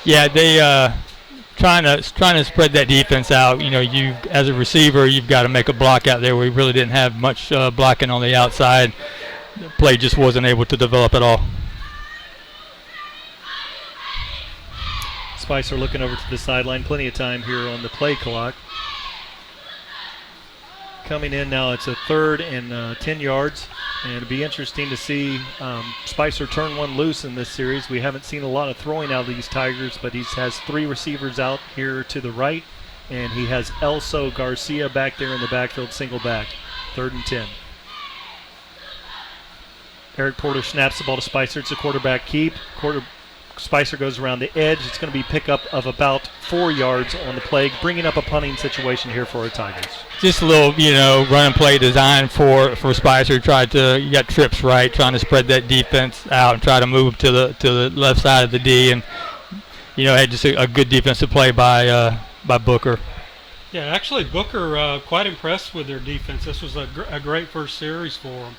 Yeah, they trying to spread that defense out. You know, you as a receiver, you've got to make a block out there. We really didn't have much blocking on the outside. The play just wasn't able to develop at all. Spicer looking over to the sideline. Plenty of time here on the play clock. Coming in now, it's a 3rd and 10 yards. And it'll be interesting to see Spicer turn one loose in this series. We haven't seen a lot of throwing out of these Tigers, but he has 3 receivers out here to the right. And he has Elso Garcia back there in the backfield, single back. 3rd and 10. Eric Porter snaps the ball to Spicer. It's a quarterback keep. Spicer goes around the edge. It's going to be pickup of about 4 yards on the play, bringing up a punting situation here for our Tigers. Just a little, run and play design for Spicer. You got trips right, trying to spread that defense out and try to move to the left side of the D, and had just a good defensive play by Booker. Yeah, actually Booker quite impressed with their defense. This was a great first series for them.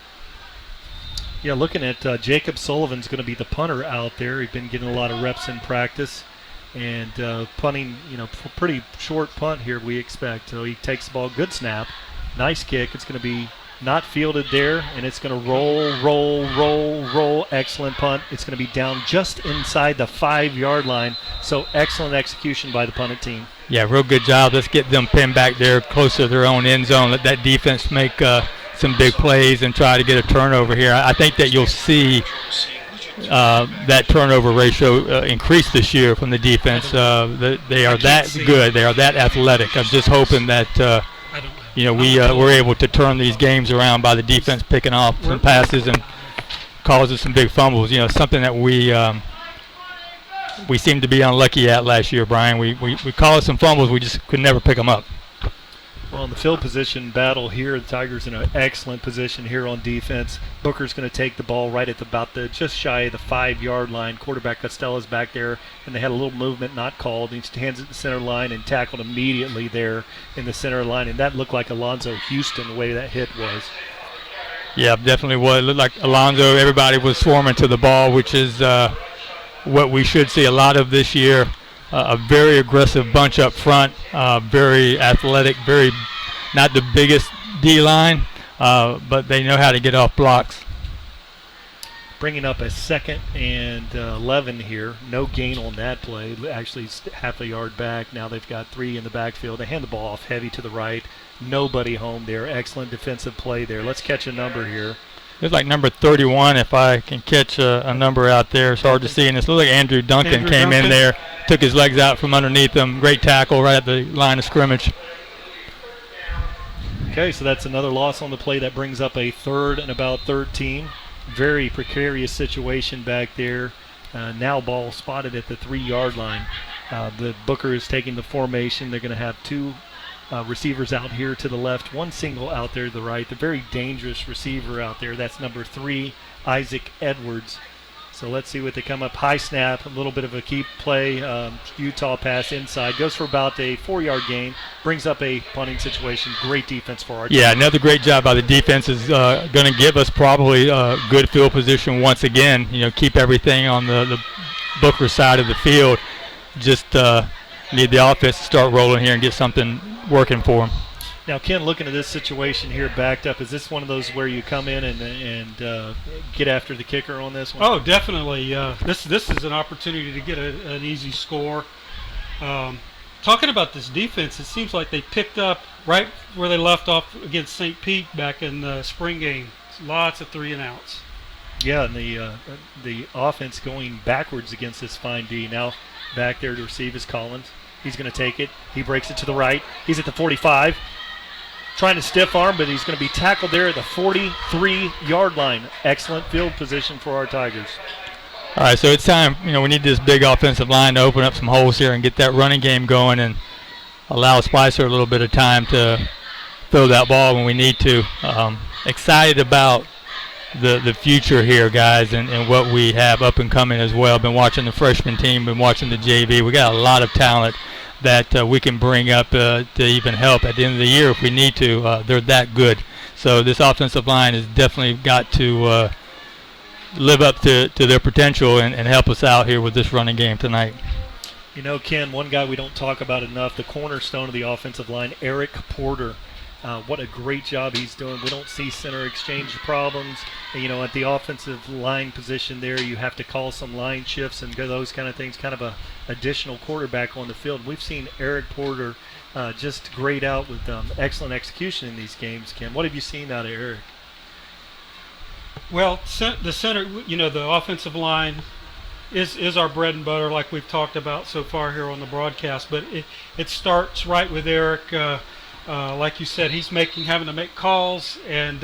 Yeah, looking at Jacob Sullivan's going to be the punter out there. He's been getting a lot of reps in practice and punting, pretty short punt here we expect. So he takes the ball, good snap, nice kick. It's going to be not fielded there, and it's going to roll. Excellent punt. It's going to be down just inside the 5-yard line. So excellent execution by the punting team. Yeah, real good job. Let's get them pinned back there close to their own end zone. Let that defense make some big plays and try to get a turnover here. I think that you'll see that turnover ratio increase this year from the defense. They are that good. They are that athletic. I'm just hoping that we're able to turn these games around by the defense picking off some passes and causing some big fumbles. Something that we seemed to be unlucky at last year, Brian. We caused some fumbles. We just could never pick them up. Well, in the field position battle here, the Tigers in an excellent position here on defense. Booker's going to take the ball right at just shy of the 5-yard line. Quarterback Costella's back there, and they had a little movement not called. He hands it to the center line and tackled immediately there in the center line, and that looked like Alonzo Houston the way that hit was. Yeah, definitely was. It looked like Alonzo. Everybody was swarming to the ball, which is what we should see a lot of this year. A very aggressive bunch up front, very athletic, very not the biggest D-line, but they know how to get off blocks. Bringing up a 2nd and 11 here. No gain on that play. Actually, half a yard back. Now they've got 3 in the backfield. They hand the ball off heavy to the right. Nobody home there. Excellent defensive play there. Let's catch a number here. It's like number 31, if I can catch a number out there. It's hard to see. And it looks like Andrew Duncan came in there, took his legs out from underneath him. Great tackle right at the line of scrimmage. Okay, so that's another loss on the play. That brings up a 3rd and about 13. Very precarious situation back there. Now ball spotted at the 3-yard line. The Booker is taking the formation. They're going to have 2 receivers out here to the left, 1 single out there to the right. The very dangerous receiver out there, that's number 3, Isaac Edwards. So let's see what they come up. High snap, a little bit of a keep play. Utah pass inside. Goes for about a 4-yard gain. Brings up a punting situation. Great defense for our team. Yeah, another great job by the defense is going to give us probably good field position once again. Keep everything on the Booker side of the field. Just need the offense to start rolling here and get something working for him. Now, Ken, looking at this situation here backed up, is this one of those where you come in and get after the kicker on this one? Oh, definitely. This is an opportunity to get an easy score. Talking about this defense, it seems like they picked up right where they left off against St. Pete back in the spring game. Lots of 3-and-outs. Yeah, and the offense going backwards against this fine D. Now back there to receive is Collins. He's going to take it. He breaks it to the right. He's at the 45. Trying to stiff arm, but he's going to be tackled there at the 43-yard line. Excellent field position for our Tigers. All right, so it's time. We need this big offensive line to open up some holes here and get that running game going and allow Spicer a little bit of time to throw that ball when we need to. Excited about the future here, guys, and what we have up and coming as well. Been watching the freshman team, been watching the JV. We got a lot of talent that we can bring up to even help at the end of the year if we need to. They're that good. So this offensive line has definitely got to live up to their potential and help us out here with this running game tonight. You know, Ken, one guy we don't talk about enough, the cornerstone of the offensive line, Eric Porter. What a great job he's doing. We don't see center exchange problems. You know, at the offensive line position there, you have to call some line shifts and those kind of things, kind of a additional quarterback on the field. We've seen Eric Porter just grade out with excellent execution in these games, Ken. What have you seen out of Eric? Well, the center, you know, the offensive line is our bread and butter, like we've talked about so far here on the broadcast. But it starts right with Eric. Like you said, he's having to make calls and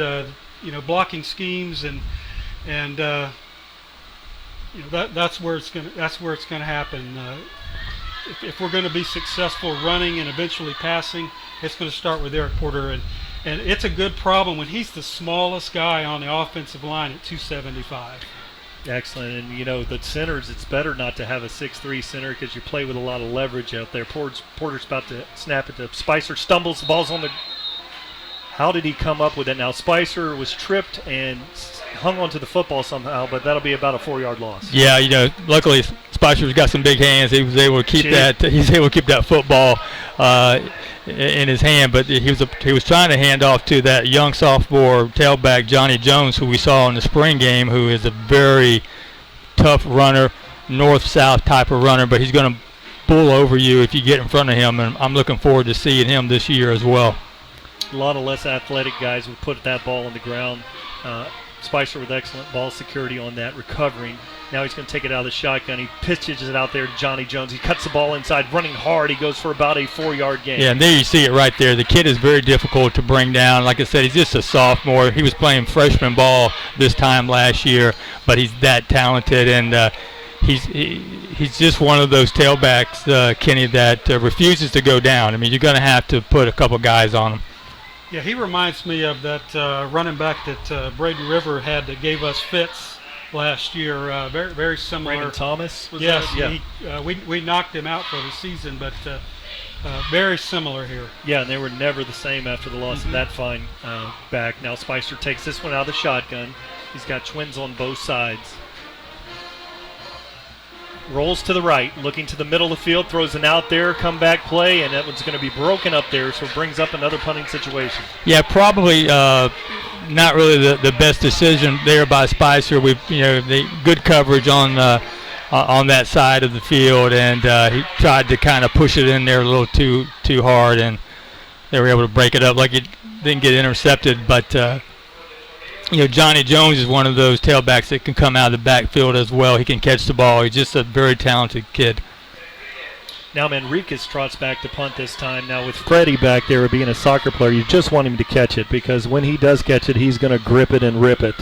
you know, blocking schemes and you know, that's where it's gonna happen. If we're going to be successful running and eventually passing, it's going to start with Eric Porter, and it's a good problem when he's the smallest guy on the offensive line at 275. Excellent. And, you know, the centers, it's better not to have a 6'3 center because you play with a lot of leverage out there. Porter's about to snap it to Spicer, stumbles, the ball's on the – how did he come up with it? Now, Spicer was tripped and hung onto the football somehow, but that'll be about a 4-yard loss. Yeah, you know, luckily Spicer's got some big hands. He was able to keep that football in his hand, but he was trying to hand off to that young sophomore tailback Johnny Jones, who we saw in the spring game, who is a very tough runner, north-south type of runner, but he's going to bull over you if you get in front of him, and I'm looking forward to seeing him this year as well. A lot of less athletic guys would put that ball on the ground. Spicer with excellent ball security on that, recovering. Now he's going to take it out of the shotgun. He pitches it out there to Johnny Jones. He cuts the ball inside, running hard. He goes for about a 4-yard gain. Yeah, and there you see it right there. The kid is very difficult to bring down. Like I said, he's just a sophomore. He was playing freshman ball this time last year, but he's that talented, and he's just one of those tailbacks, Kenny, that refuses to go down. I mean, you're going to have to put a couple guys on him. Yeah, he reminds me of that running back that Braden River had that gave us fits last year. Very, very similar. Brandon Thomas? Was yes, that? Yeah. We knocked him out for the season, but very similar here. Yeah, and they were never the same after the loss of that fine back. Now Spicer takes this one out of the shotgun. He's got twins on both sides. Rolls to the right, looking to the middle of the field, throws an out there, comeback play, and that one's going to be broken up there, so it brings up another punting situation. Yeah, probably not really the best decision there by Spicer. The good coverage on that side of the field, and he tried to kind of push it in there a little too hard, and they were able to break it up. Like it didn't get intercepted, but Johnny Jones is one of those tailbacks that can come out of the backfield as well. He can catch the ball. He's just a very talented kid. Now Manriquez trots back to punt this time. Now with Freddie back there being a soccer player, you just want him to catch it, because when he does catch it, he's going to grip it and rip it.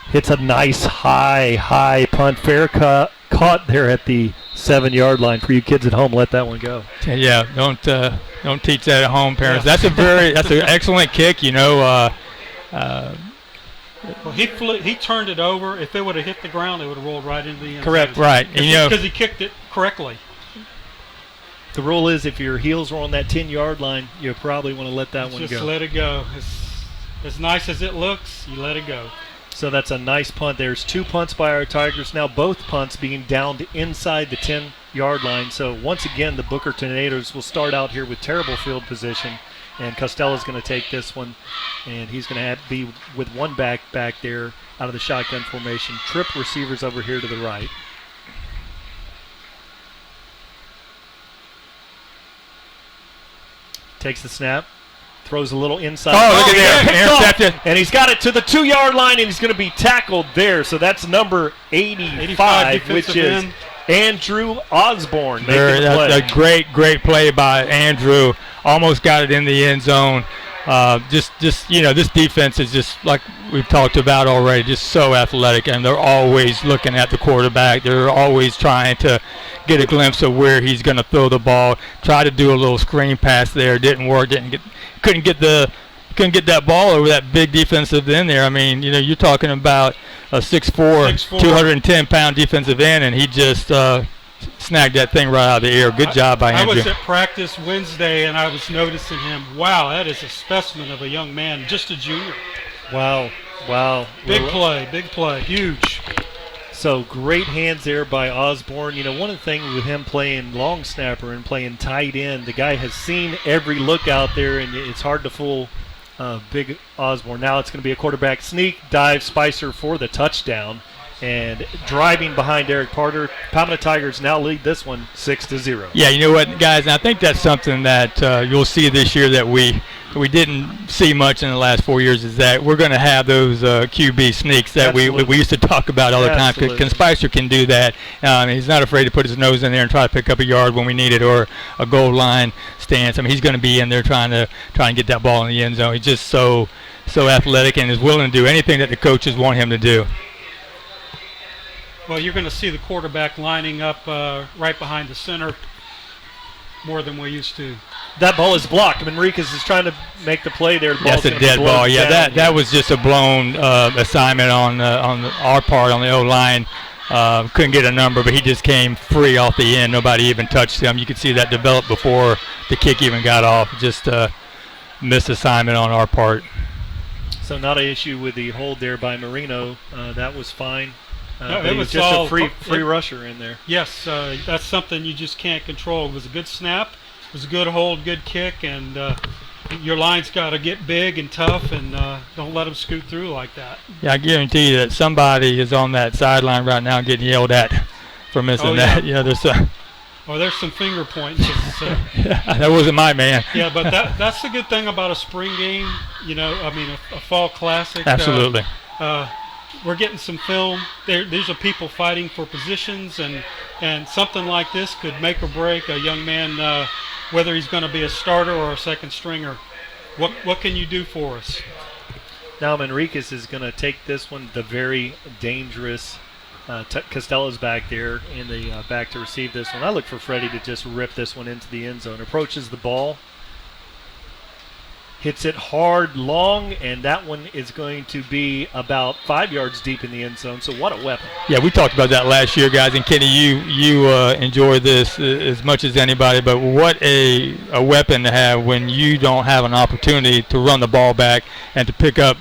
Hits a nice high punt. Fair caught there at the 7-yard line. For you kids at home, let that one go. Yeah, don't teach that at home, parents. Yeah. That's an excellent kick, Well, he turned it over. If it would have hit the ground, it would have rolled right into the end. Correct, right. Because he kicked it correctly. The rule is if your heels are on that 10-yard line, you probably want to let that one go. Just let it go. As nice as it looks, you let it go. So that's a nice punt. There's 2 punts by our Tigers now, both punts being downed inside the 10-yard line. So once again, the Booker Tornadoes will start out here with terrible field position. And Costello's going to take this one, and he's going to be with one back there out of the shotgun formation. Trip receivers over here to the right. Takes the snap, throws a little inside. Oh, look at that. Intercepted. And he's got it to the 2-yard line, and he's going to be tackled there. So that's number 85 which is Andrew Osborne making the play. That's a great play by Andrew. Almost got it in the end zone. This defense is just like we've talked about already, just so athletic, and they're always looking at the quarterback. They're always trying to get a glimpse of where he's going to throw the ball. Try to do a little screen pass there, didn't work. Couldn't get that ball over that big defensive end there. I mean, you're talking about a 6'4", 210-pound defensive end, and he just snagged that thing right out of the air. Good job by Andrew. I was at practice Wednesday, and I was noticing him. Wow, that is a specimen of a young man, just a junior. Wow. Big play, huge. So great hands there by Osborne. You know, one of the things with him playing long snapper and playing tight end, the guy has seen every look out there, and it's hard to fool big Osborne. Now it's going to be a quarterback sneak, dive, Spicer for the touchdown. And driving behind Eric Parter, Palmetto Tigers now lead this one 6-0. Yeah, you know what, guys, and I think that's something that you'll see this year that we didn't see much in the last 4 years, is that we're going to have those QB sneaks that we used to talk about all the time. Because Spicer can do that. He's not afraid to put his nose in there and try to pick up a yard when we need it, or a goal line stance. I mean, he's going to be in there trying to get that ball in the end zone. He's just so athletic and is willing to do anything that the coaches want him to do. Well, you're going to see the quarterback lining up right behind the center more than we used to. That ball is blocked. Manriquez is trying to make the play there. That's a dead ball. Yeah, that was just a blown assignment on our part on the O-line. Couldn't get a number, but he just came free off the end. Nobody even touched him. You could see that develop before the kick even got off. Just a missed assignment on our part. So not an issue with the hold there by Marino. That was fine. No, it was just a free rusher in there. Yes, that's something you just can't control. It was a good snap. It was a good hold, good kick, and your line's got to get big and tough, and don't let them scoot through like that. Yeah, I guarantee you that somebody is on that sideline right now getting yelled at for missing that. Yeah, there's some finger pointing. That wasn't my man. Yeah, but that's the good thing about a spring game. You know, I mean, a fall classic. Absolutely. We're getting some film. These are people fighting for positions, and something like this could make or break a young man, whether he's going to be a starter or a second stringer. What can you do for us? Now Manriquez is going to take this one. The very dangerous Costello's back there in the back to receive this one. I look for Freddie to just rip this one into the end zone. Approaches the ball. Hits it hard, long, and that one is going to be about 5 yards deep in the end zone. So what a weapon. Yeah, we talked about that last year, guys. And Kenny, you enjoy this as much as anybody, but what a weapon to have when you don't have an opportunity to run the ball back and to pick up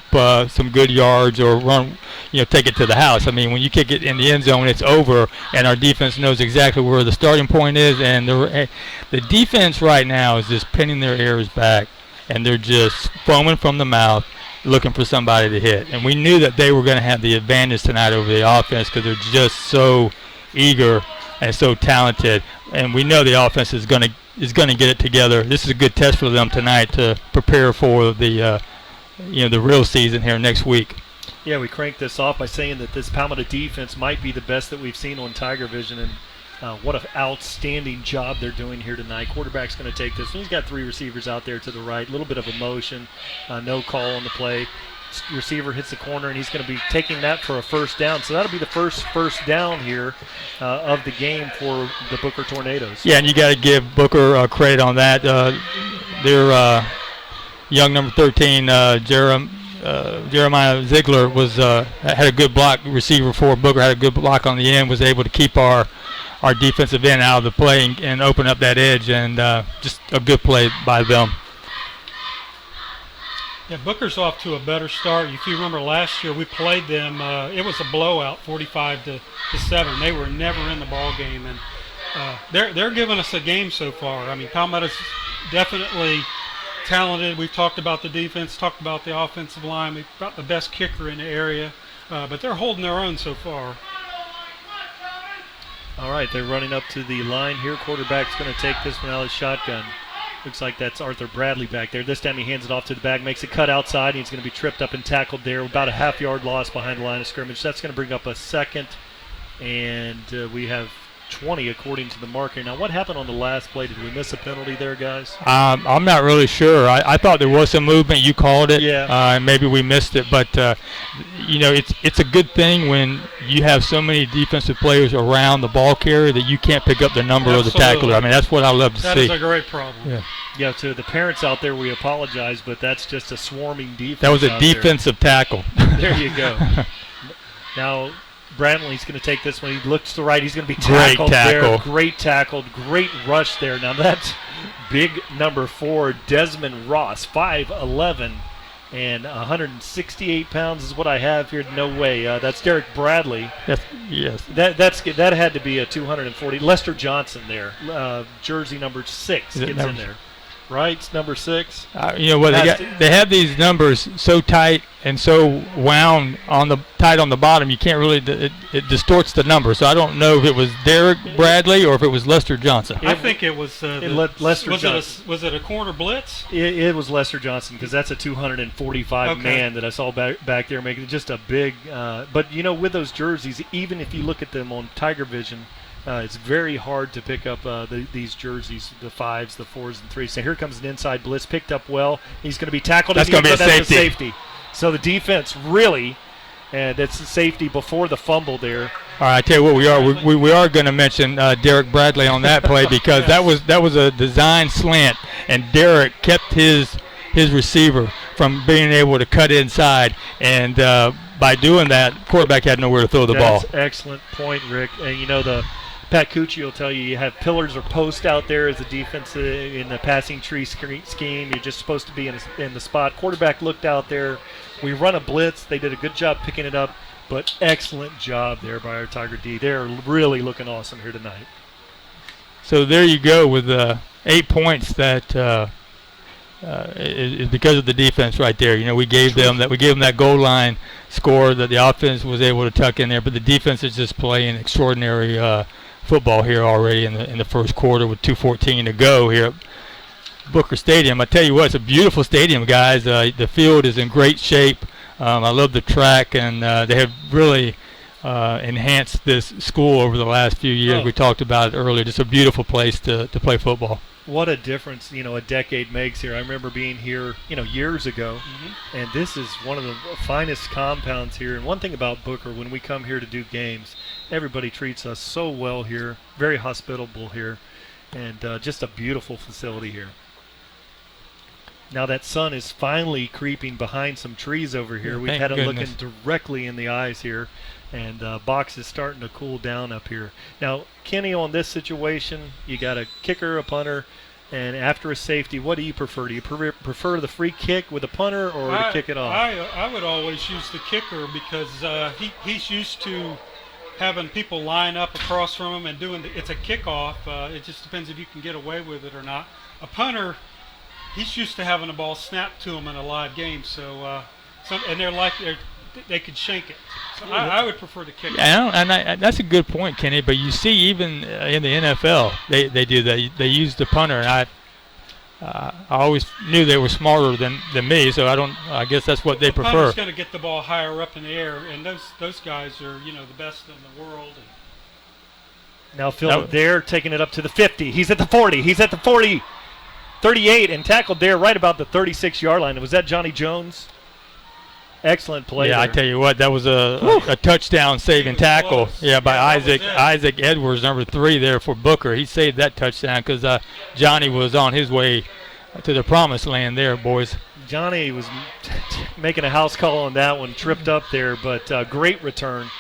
some good yards or run, take it to the house. I mean, when you kick it in the end zone, it's over, and our defense knows exactly where the starting point is. And the defense right now is just pinning their ears back, and they're just foaming from the mouth, looking for somebody to hit. And we knew that they were going to have the advantage tonight over the offense because they're just so eager and so talented. And we know the offense is going to get it together. This is a good test for them tonight to prepare for the real season here next week. Yeah, we cranked this off by saying that this Palmetto defense might be the best that we've seen on TigerVision, and what an outstanding job they're doing here tonight. Quarterback's going to take this one. He's got three receivers out there to the right. A little bit of emotion. No call on the play. Receiver hits the corner, and he's going to be taking that for a first down. So that'll be the first down here of the game for the Booker Tornadoes. Yeah, and you got to give Booker credit on that. Their young number 13, Jeremiah Ziegler, had a good block receiver for Booker, had a good block on the end, was able to keep our defensive end out of the play and open up that edge, and just a good play by them. Yeah, Booker's off to a better start. If you remember last year, we played them. It was a blowout, 45-7. They were never in the ball game, and they're giving us a game so far. I mean, Palmetto's definitely talented. We've talked about the defense, talked about the offensive line. We've got the best kicker in the area, but they're holding their own so far. All right, they're running up to the line here. Quarterback's going to take this one out of shotgun. Looks like that's Arthur Bradley back there. This time he hands it off to the back, makes a cut outside, and he's going to be tripped up and tackled there. About a half-yard loss behind the line of scrimmage. That's going to bring up a second, and we have 20 according to the marker. Now, what happened on the last play? Did we miss a penalty there, guys? I'm not really sure. I thought there was some movement. You called it. Yeah. Maybe we missed it, but it's a good thing when you have so many defensive players around the ball carrier that you can't pick up the number of the tackler. I mean, that's what I love to see. That is a great problem. Yeah, to the parents out there, we apologize, but that's just a swarming defense. That was a defensive tackle. There you go. Now, Brantley's going to take this one. He looks to the right. He's going to be tackled there. Great tackle. Great rush there. Now, that's big number 4, Desmond Ross, 5'11", and 168 pounds is what I have here. No way. That's Derek Bradley. Yes. That had to be a 240. Lester Johnson there, jersey number 6 gets in there. Right, it's number 6. They have these numbers so tight and so wound tight on the bottom. You can't really. It distorts the number. So I don't know if it was Derek Bradley or if it was Lester Johnson. I think it was Lester Johnson. Was it a corner blitz? It was Lester Johnson because that's a 245 man that I saw back there making just a big. But with those jerseys, even if you look at them on TigerVision. It's very hard to pick up these jerseys, the 5s, the 4s, and 3s. So here comes an inside blitz, picked up well. He's going to be tackled. That's going to be a safety. So the defense really, that's the safety before the fumble there. All right, I tell you what, we are going to mention Derek Bradley on that play because that was a design slant, and Derek kept his receiver from being able to cut inside, and by doing that, quarterback had nowhere to throw the ball. That's excellent point, Rick. And the Pat Cucci will tell you have pillars or posts out there as a defense in the passing tree scheme. You're just supposed to be in the spot. Quarterback looked out there. We run a blitz. They did a good job picking it up, but excellent job there by our Tiger D. They're really looking awesome here tonight. So there you go with 8 points that is because of the defense right there. We gave them that goal line score that the offense was able to tuck in there, but the defense is just playing extraordinary football here already in the first quarter with 2:14 to go here at Booker Stadium. I tell you what, it's a beautiful stadium, guys. The field is in great shape. I love the track, and they have really enhanced this school over the last few years. We talked about it earlier. Just a beautiful place to play football. What a difference, a decade makes here. I remember being here, years ago, and this is one of the finest compounds here. And one thing about Booker, when we come here to do games, everybody treats us so well here, very hospitable here, and just a beautiful facility here. Now that sun is finally creeping behind some trees over here. We've had it looking directly in the eyes here, and box is starting to cool down up here. Now, Kenny, on this situation, you got a kicker, a punter, and after a safety, what do you prefer? Do you prefer the free kick with a punter or to kick it off? I would always use the kicker because he's used to having people line up across from him and it's a kickoff. It just depends if you can get away with it or not. A punter, he's used to having the ball snapped to him in a live game, and they could shank it. So I would prefer to kick. Yeah, and that's a good point, Kenny. But you see, even in the NFL, they do that. They use the punter, and I always knew they were smarter than me. So I guess that's what they prefer. The punter's going to get the ball higher up in the air, and those guys are the best in the world. Now Phil there taking it up to the 50. He's at the 40. He's at the 40. 38 and tackled there right about the 36-yard line. Was that Johnny Jones? Excellent play. Yeah, there. I tell you what, that was a touchdown saving tackle. Close. Yeah, by Isaac Edwards, number 3 there for Booker. He saved that touchdown because Johnny was on his way to the promised land there, boys. Johnny was making a house call on that one, tripped up there, but great return.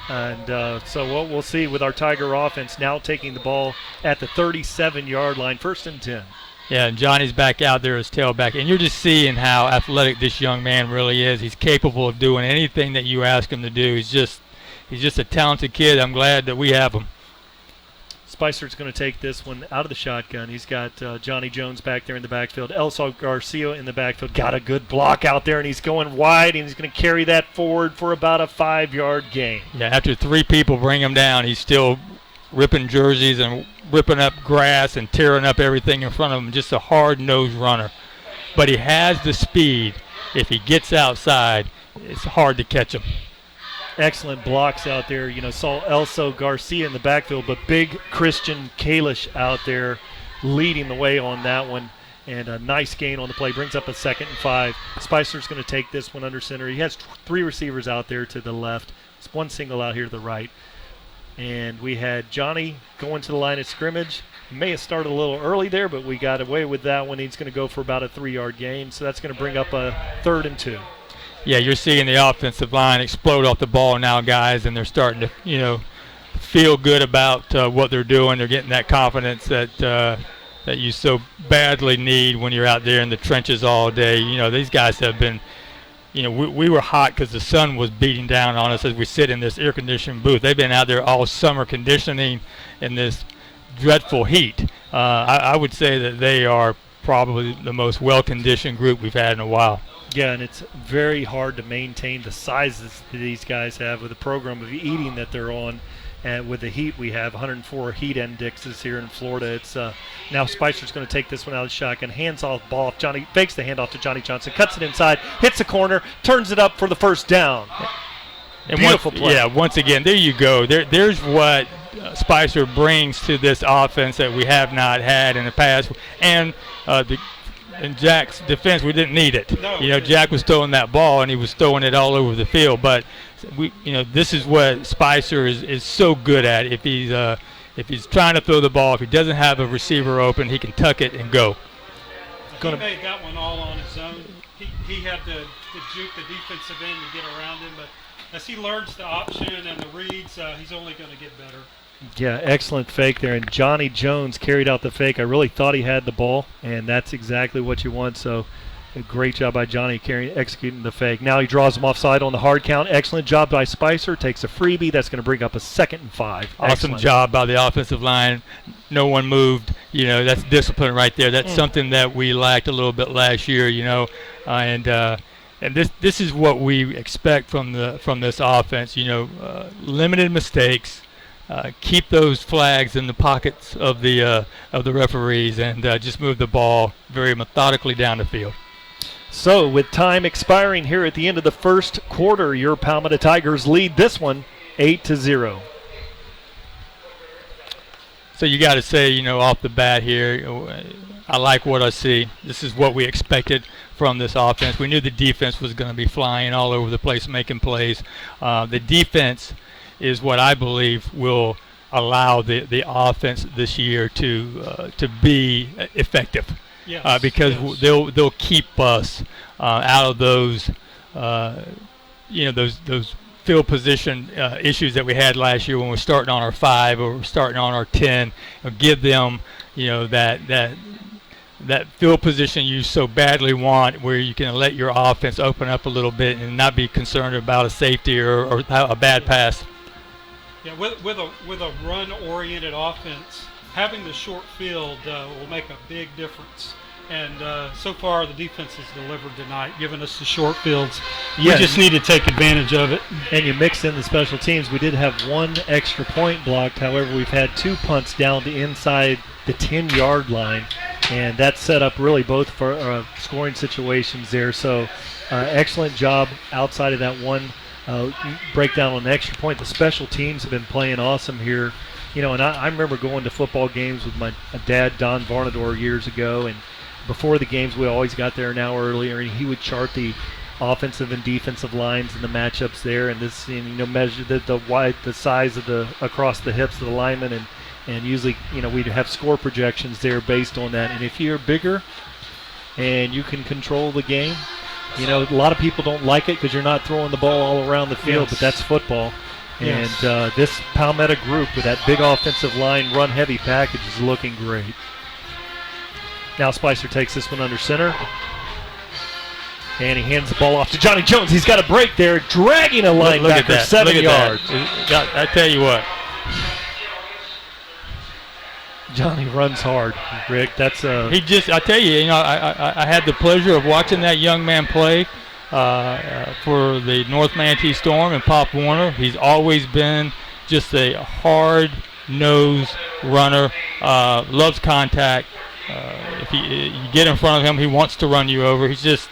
And so what we'll see with our Tiger offense now taking the ball at the 37-yard line, 1st and 10. Yeah, and Johnny's back out there as tailback. And you're just seeing how athletic this young man really is. He's capable of doing anything that you ask him to do. He's just a talented kid. I'm glad that we have him. Spicer's going to take this one out of the shotgun. He's got Johnny Jones back there in the backfield. Elso Garcia in the backfield. Got a good block out there, and he's going wide, and he's going to carry that forward for about a 5-yard gain. Yeah, after 3 people bring him down, he's still ripping jerseys and ripping up grass and tearing up everything in front of him. Just a hard-nosed runner. But he has the speed. If he gets outside, it's hard to catch him. Excellent blocks out there. Saw Elso Garcia in the backfield, but big Christian Kalish out there leading the way on that one. And a nice gain on the play. Brings up a 2nd and 5. Spicer's going to take this one under center. He has 3 receivers out there to the left. It's 1 single out here to the right. And we had Johnny going to the line of scrimmage. He may have started a little early there, but we got away with that one. He's going to go for about a 3-yard gain. So that's going to bring up a 3rd and 2. Yeah, you're seeing the offensive line explode off the ball now, guys, and they're starting to, feel good about what they're doing. They're getting that confidence that you so badly need when you're out there in the trenches all day. These guys have been we were hot because the sun was beating down on us as we sit in this air-conditioned booth. They've been out there all summer conditioning in this dreadful heat. I would say that they are probably the most well-conditioned group we've had in a while. Yeah, and it's very hard to maintain the sizes that these guys have with the program of eating that they're on. And with the heat, we have 104 heat indexes here in Florida. It's now Spicer's going to take this one out of the shotgun, hands off ball. Johnny fakes the handoff to Johnny Johnson, cuts it inside, hits the corner, turns it up for the first down. And Beautiful play. Yeah, once again, there you go. There's what Spicer brings to this offense that we have not had in the past. And in Jack's defense, we didn't need it. No. Jack was throwing that ball, and he was throwing it all over the field. But this is what Spicer is so good at. If he's trying to throw the ball, if he doesn't have a receiver open, he can tuck it and go. He made that one all on his own. He had to juke the defensive end to get around him, but as he learns the option and the reads, he's only going to get better. Yeah, excellent fake there. And Johnny Jones carried out the fake. I really thought he had the ball, and that's exactly what you want. So a great job by Johnny executing the fake. Now he draws him offside on the hard count. Excellent job by Spicer. Takes a freebie. That's going to bring up a 2nd and 5. Awesome Excellent job by the offensive line. No one moved. That's discipline right there. That's something that we lacked a little bit last year, and this is what we expect from this offense. Limited mistakes. Keep those flags in the pockets of the referees, and just move the ball very methodically down the field. So with time expiring here at the end of the first quarter, your Palmetto Tigers lead this one 8-0. So you got to say, off the bat here, I like what I see. This is what we expected from this offense. We knew the defense was going to be flying all over the place, making plays. The defense is what I believe will allow the offense this year to be effective. Yes, Because yes. they'll keep us out of those those field position issues that we had last year when we're starting on our 5 or we're starting on our 10. Give them that field position you so badly want, where you can let your offense open up a little bit and not be concerned about a safety or a bad pass. Yeah, with a run-oriented offense, having the short field will make a big difference. And so far, the defense has delivered tonight, giving us the short fields. Yeah. We just need to take advantage of it. And you mix in the special teams. We did have 1 extra point blocked. However, we've had 2 punts down to inside the 10-yard line. And that set up really both for scoring situations there. So excellent job outside of that 1 breakdown on the extra point. The special teams have been playing awesome here. And I remember going to football games with my dad, Don Varnador, years ago. And before the games, we always got there an hour earlier, and he would chart the offensive and defensive lines and the matchups there, and this, measure the size of the across the hips of the linemen, and usually, we'd have score projections there based on that. And if you're bigger and you can control the game, a lot of people don't like it because you're not throwing the ball all around the field, but that's football. Yes. And this Palmetto group with that big offensive line, run-heavy package is looking great. Now Spicer takes this one under center. And he hands the ball off to Johnny Jones. He's got a break there, dragging a linebacker 7 yards. I tell you what. Johnny runs hard, Rick. That's I tell you, I had the pleasure of watching that young man play for the North Manatee Storm and Pop Warner. He's always been just a hard-nosed runner, loves contact. If you get in front of him, he wants to run you over. He's just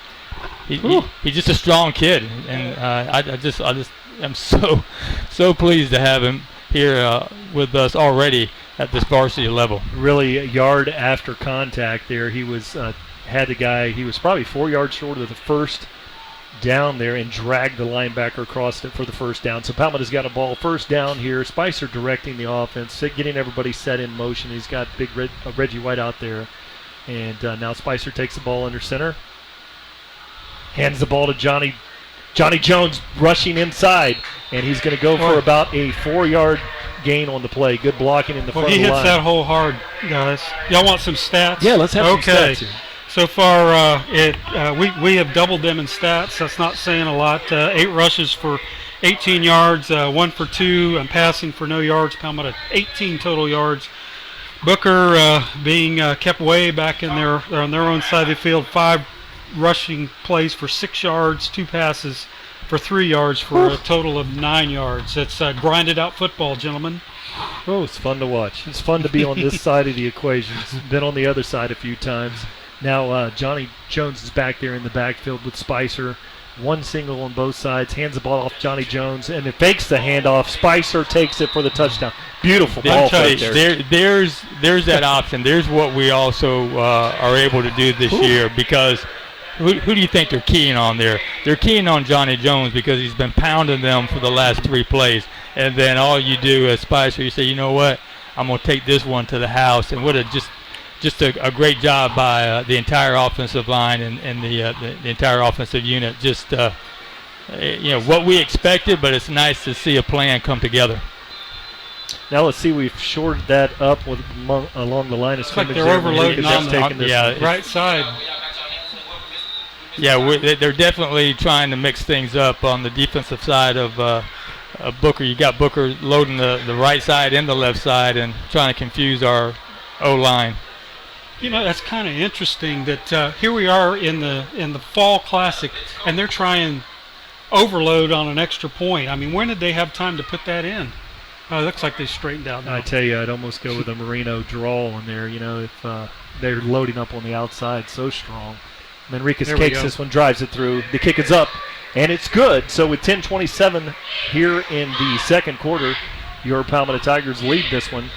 a strong kid, and I just am so pleased to have him here with us already at this varsity level. Really, a yard after contact there, he was had the guy. He was probably 4 yards short of the first down there and dragged the linebacker across it for the first down. So Palmetto's got a ball first down here. Spicer directing the offense, getting everybody set in motion. He's got big Reggie White out there. And now Spicer takes the ball under center. Hands the ball to Johnny Jones rushing inside. And he's going to go for about a 4-yard gain on the play. Good blocking in the front of the line. He hits that hole hard, guys. Y'all want some stats? Yeah, let's have some stats here. So far, we have doubled them in stats. That's not saying a lot. 8 rushes for 18 yards, 1 for 2, and passing for no yards. Palmetto 18 total yards. Booker being kept way back in on their own side of the field. 5 rushing plays for 6 yards, 2 passes for 3 yards for a total of 9 yards. It's grinded out football, gentlemen. Oh, it's fun to watch. It's fun to be on this side of the equation. Been on the other side a few times. Now Johnny Jones is back there in the backfield with Spicer. 1 single on both sides. Hands the ball off Johnny Jones, and it fakes the handoff. Spicer takes it for the touchdown. Beautiful ball right there. There's that option. There's what we also are able to do this year, because who do you think they're keying on there? They're keying on Johnny Jones because he's been pounding them for the last 3 plays. And then all you do as Spicer, you say, you know what, I'm going to take this one to the house. And what a just a great job by the entire offensive line and the entire offensive unit. Just what we expected, but it's nice to see a plan come together. Now let's see, we've shorted that up along the line of scrimmage. Like they're overloading on the right side. Yeah, they're definitely trying to mix things up on the defensive side of Booker. You got Booker loading the right side and the left side and trying to confuse our O-line. You know, that's kind of interesting that here we are in the Fall Classic, and they're trying overload on an extra point. I mean, when did they have time to put that in? It looks like they straightened out now. I tell you, I'd almost go with a Marino draw on there, if they're loading up on the outside so strong. Manriquez kicks this one, drives it through. The kick is up, and it's good. So with 10:27 here in the second quarter, your Palmetto Tigers lead this one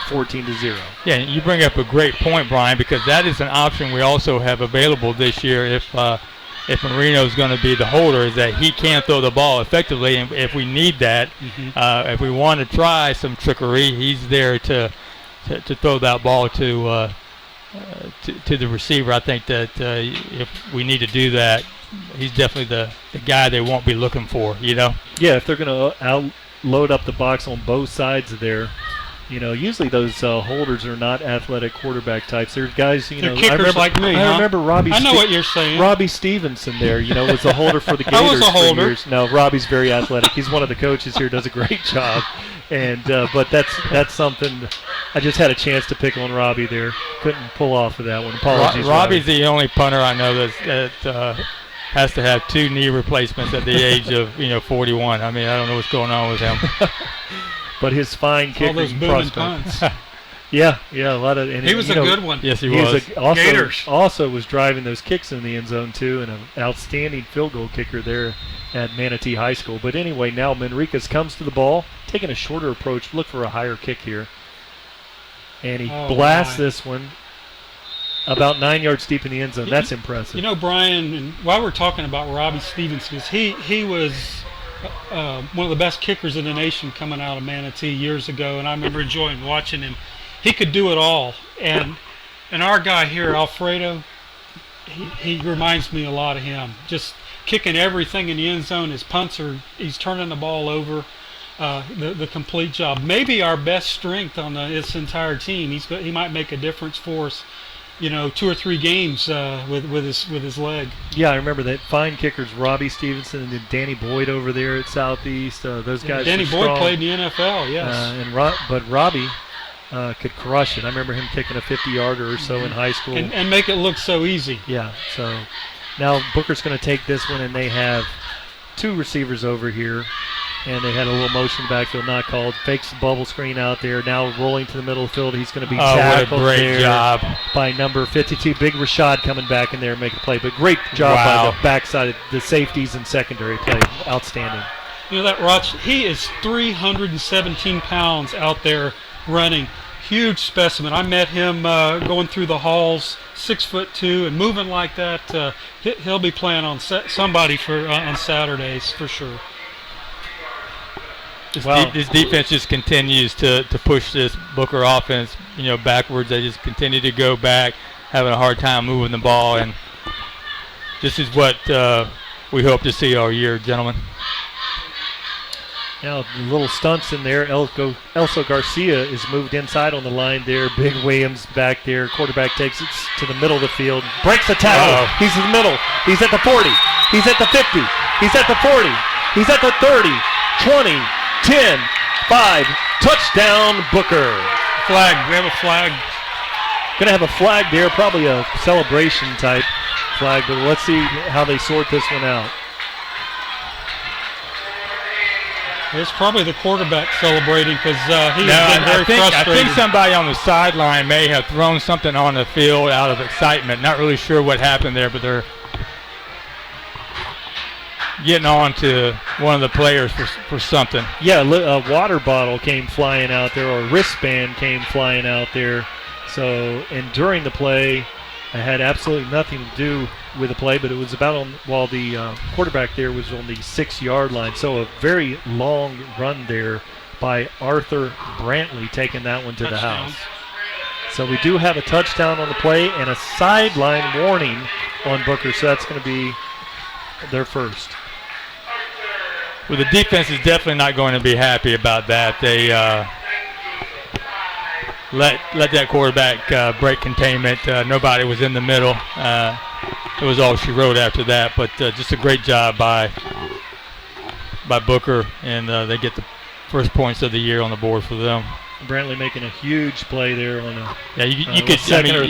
14-0. Yeah, you bring up a great point, Brian, because that is an option we also have available this year if Marino's going to be the holder, is that he can throw the ball effectively. And if we need that, if we want to try some trickery, he's there to throw that ball to the receiver. I think that if we need to do that, he's definitely the guy they won't be looking for, Yeah, if they're going to load up the box on both sides there, usually those holders are not athletic quarterback types. They're guys, They're kickers like me. I remember Robbie. I know what you're saying. Robbie Stevenson there, was a holder for the Gators. I was a holder. For years. No, Robbie's very athletic. He's one of the coaches here. Does a great job. And but that's something. I just had a chance to pick on Robbie there. Couldn't pull off of that one. Apologies. Robbie's the only punter I know that has to have 2 knee replacements at the age of 41. I mean, I don't know what's going on with him. But his fine kicking all those booming punts. yeah, a lot of. And he was a good one. Yes, he was. Gators also was driving those kicks in the end zone too, and an outstanding field goal kicker there at Manatee High School. But anyway, now Manriquez comes to the ball, taking a shorter approach. Look for a higher kick here, and he blasts this one about 9 yards deep in the end zone. That's impressive. Brian, and while we're talking about Robbie Stevenson, he was one of the best kickers in the nation coming out of Manatee years ago, and I remember enjoying watching him. He could do it all, and our guy here, Alfredo, he reminds me a lot of him. Just kicking everything in the end zone. His punts he's turning the ball over. The complete job. Maybe our best strength on this entire team. He might make a difference for us. 2 or 3 games with his leg. Yeah, I remember that. Fine kickers, Robbie Stevenson and then Danny Boyd over there at Southeast. Those guys. Danny Boyd played in the NFL, yes. But Robbie could crush it. I remember him kicking a 50-yarder or so in high school. And make it look so easy. Yeah, so now Booker's going to take this one, and they have 2 receivers over here. And they had a little motion backfield not called. Fakes the bubble screen out there. Now rolling to the middle of the field. He's going to be tackled what a great job by number 52. Big Rashad coming back in there and making a play. But great job by the backside of the safeties and secondary play. Outstanding. That Roch, he is 317 pounds out there running. Huge specimen. I met him going through the halls, 6'2", and moving like that. He'll be playing on somebody on Saturdays for sure. This defense just continues to push this Booker offense, backwards. They just continue to go back, having a hard time moving the ball, and this is what we hope to see all year, gentlemen. Now, little stunts in there. Elso Garcia is moved inside on the line there. Big Williams back there. Quarterback takes it to the middle of the field. Breaks the tackle. He's in the middle. He's at the 40. He's at the 50. He's at the 40. He's at the 30. 20. 10. 5. Touchdown, Booker. Flag. We have a flag. Going to have a flag there. Probably a celebration type flag. But let's see how they sort this one out. It's probably the quarterback celebrating because he's been very frustrated. I think somebody on the sideline may have thrown something on the field out of excitement. Not really sure what happened there, but they're getting on to one of the players for something. Yeah, a water bottle came flying out there, or a wristband came flying out there. So, and during the play, it had absolutely nothing to do with the play, but it was about while the quarterback there was on the 6-yard line. So a very long run there by Arthur Brantley, taking that one to the house. So we do have a touchdown on the play and a sideline warning on Booker, so that's going to be their first. Well, the defense is definitely not going to be happy about that. They let that quarterback break containment. Nobody was in the middle. It was all she wrote after that, but just a great job by Booker, and they get the first points of the year on the board for them. Brantley making a huge play there on a you could second or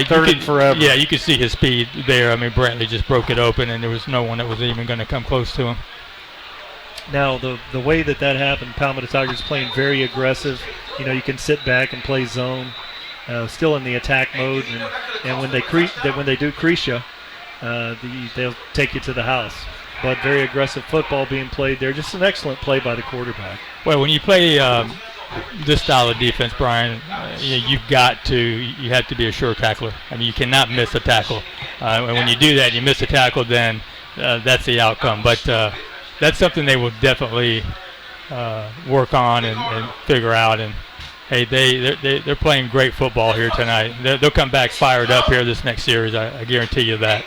third and forever. Yeah, you could see his speed there. I mean, Brantley just broke it open, and there was no one that was even going to come close to him. Now, the way that happened, Palmetto Tigers playing very aggressive. You know, you can sit back and play zone, still in the attack mode, and when they do crease you, they'll take you to the house. But very aggressive football being played there. Just an excellent play by the quarterback. Well, when you play this style of defense, Brian, you have to be a sure tackler. I mean, you cannot miss a tackle. And when you do that, you miss a tackle, then that's the outcome. But that's something they will definitely work on and figure out. And hey, they're playing great football here tonight. They'll come back fired up here this next series. I guarantee you that.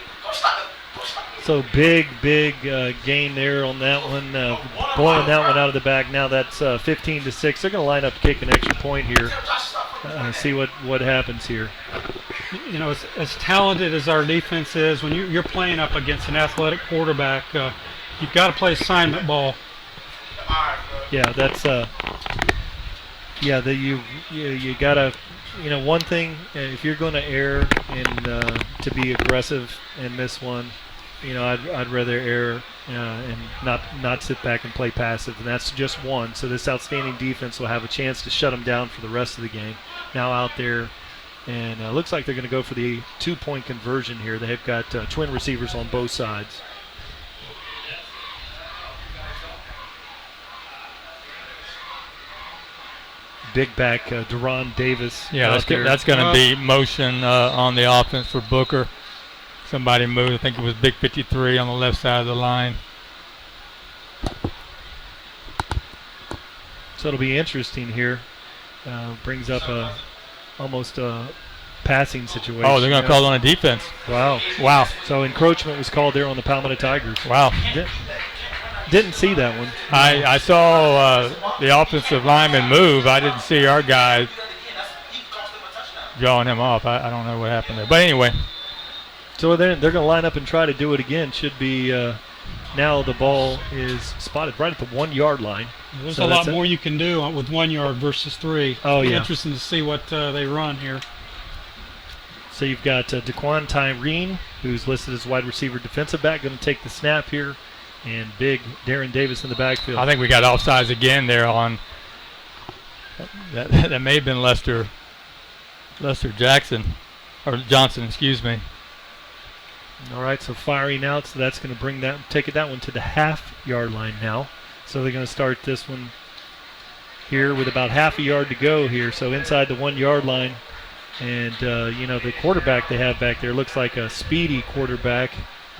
So big gain there on that one. Blowing that one out of the bag. Now that's 15-6. They're going to line up, kick an extra point here. See what happens here. You know, as talented as our defense is, when you're playing up against an athletic quarterback, you've got to play assignment ball. Yeah, that's you gotta, you know, one thing, if you're going to err and to be aggressive and miss one, you know, I'd rather err and not sit back and play passive, and that's just one. So this outstanding defense will have a chance to shut them down for the rest of the game. Now out there, and looks like they're going to go for the 2-point conversion here. They've got twin receivers on both sides. Big back, Deron Davis. Yeah, that's going to be motion on the offense for Booker. Somebody moved. I think it was Big 53 on the left side of the line. So it'll be interesting here. Brings up almost a passing situation. Oh, they're going to call it on a defense. Wow. So encroachment was called there on the Palmetto Tigers. Wow. Didn't see that one. I saw the offensive lineman move. I didn't see our guy drawing him off. I don't know what happened there. But anyway. So they're going to line up and try to do it again. Should be now the ball is spotted right at the 1-yard line. There's a lot more you can do with 1 yard versus 3. Oh, yeah. Interesting to see what they run here. So you've got Daquan Tyreen, who's listed as wide receiver defensive back, going to take the snap here. And big Darren Davis in the backfield. I think we got offsides again there on that may have been Lester Jackson or Johnson, excuse me. All right, so firing out, so that's going to take that one to the half-yard line now. So they're going to start this one here with about half a yard to go here. So inside the 1-yard line, and you know, the quarterback they have back there looks like a speedy quarterback.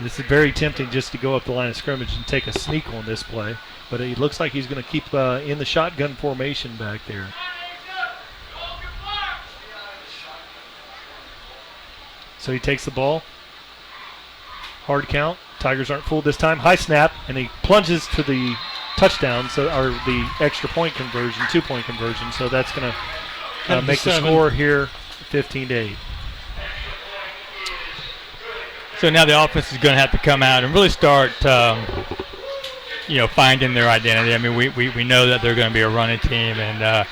This is very tempting just to go up the line of scrimmage and take a sneak on this play. But it looks like he's going to keep in the shotgun formation back there. So he takes the ball. Hard count. Tigers aren't fooled this time. High snap, and he plunges to the touchdown, or the extra point conversion, 2-point conversion. So that's going to make the 7. score here 15-8. So now the offense is going to have to come out and really start, finding their identity. I mean, we know that they're going to be a running team, and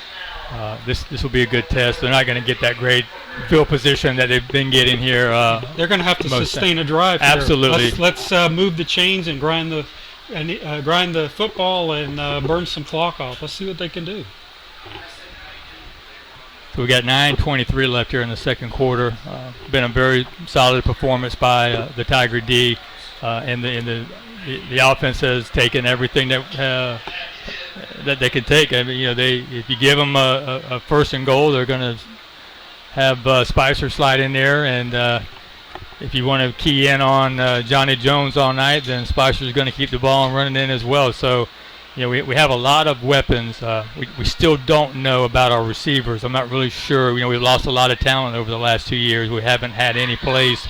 this will be a good test. They're not going to get that great field position that they've been getting here. They're going to have to sustain a drive. Absolutely. Let's move the chains and grind the football and burn some clock off. Let's see what they can do. So we got 9:23 left here in the second quarter. Been a very solid performance by the Tiger D, and the offense has taken everything that they can take. I mean, if you give them a first and goal, they're going to have Spicer slide in there, and if you want to key in on Johnny Jones all night, then Spicer's going to keep the ball and running in as well. So, we have a lot of weapons. We still don't know about our receivers. I'm not really sure. We've lost a lot of talent over the last 2 years. We haven't had any plays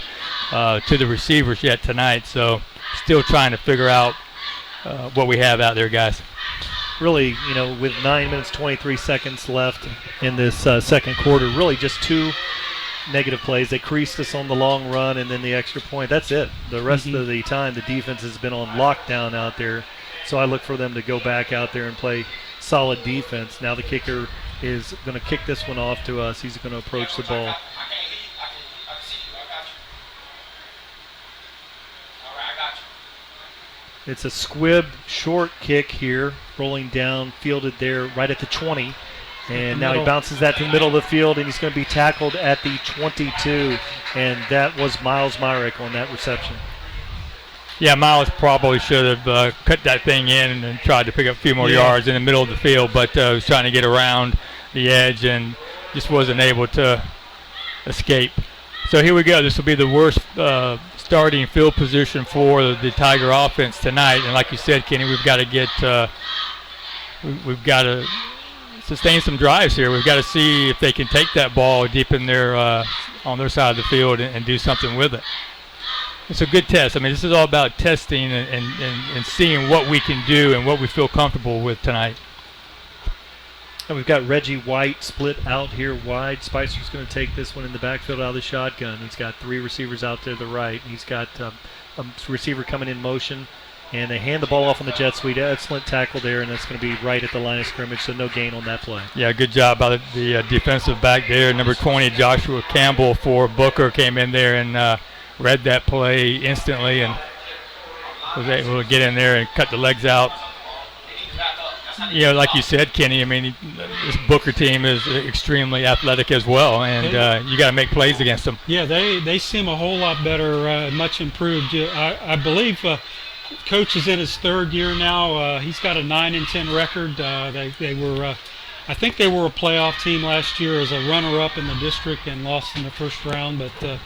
to the receivers yet tonight. So, still trying to figure out what we have out there, guys. Really, with 9 minutes 23 seconds left in this second quarter, really just 2 negative plays. They creased us on the long run and then the extra point. That's it. The rest of the time, the defense has been on lockdown out there. So I look for them to go back out there and play solid defense. Now the kicker is going to kick this one off to us. He's going to approach the ball. It's a squib short kick here, rolling down, fielded there right at the 20. And now he bounces that to the middle of the field, and he's going to be tackled at the 22. And that was Miles Myrick on that reception. Yeah, Miles probably should have cut that thing in and tried to pick up a few more yards in the middle of the field, but was trying to get around the edge and just wasn't able to escape. So here we go. This will be the worst starting field position for the Tiger offense tonight. And like you said, Kenny, we've got to sustain some drives here. We've got to see if they can take that ball deep in their on their side of the field and do something with it. It's a good test. I mean, this is all about testing and seeing what we can do and what we feel comfortable with tonight. And we've got Reggie White split out here wide. Spicer's going to take this one in the backfield out of the shotgun. He's got 3 receivers out to the right. He's got a receiver coming in motion. And they hand the ball off on the jet sweep. Excellent tackle there, and that's going to be right at the line of scrimmage, so no gain on that play. Yeah, good job by the defensive back there. Number 20, Joshua Campbell for Booker, came in there and read that play instantly and was able to get in there and cut the legs out. Like you said, Kenny, I mean, this Booker team is extremely athletic as well, and you got to make plays against them. Yeah, they seem a whole lot better, much improved. I believe Coach is in his 3rd year now. He's got a 9-10 record. They were, I think they were a playoff team last year as a runner-up in the district and lost in the first round, but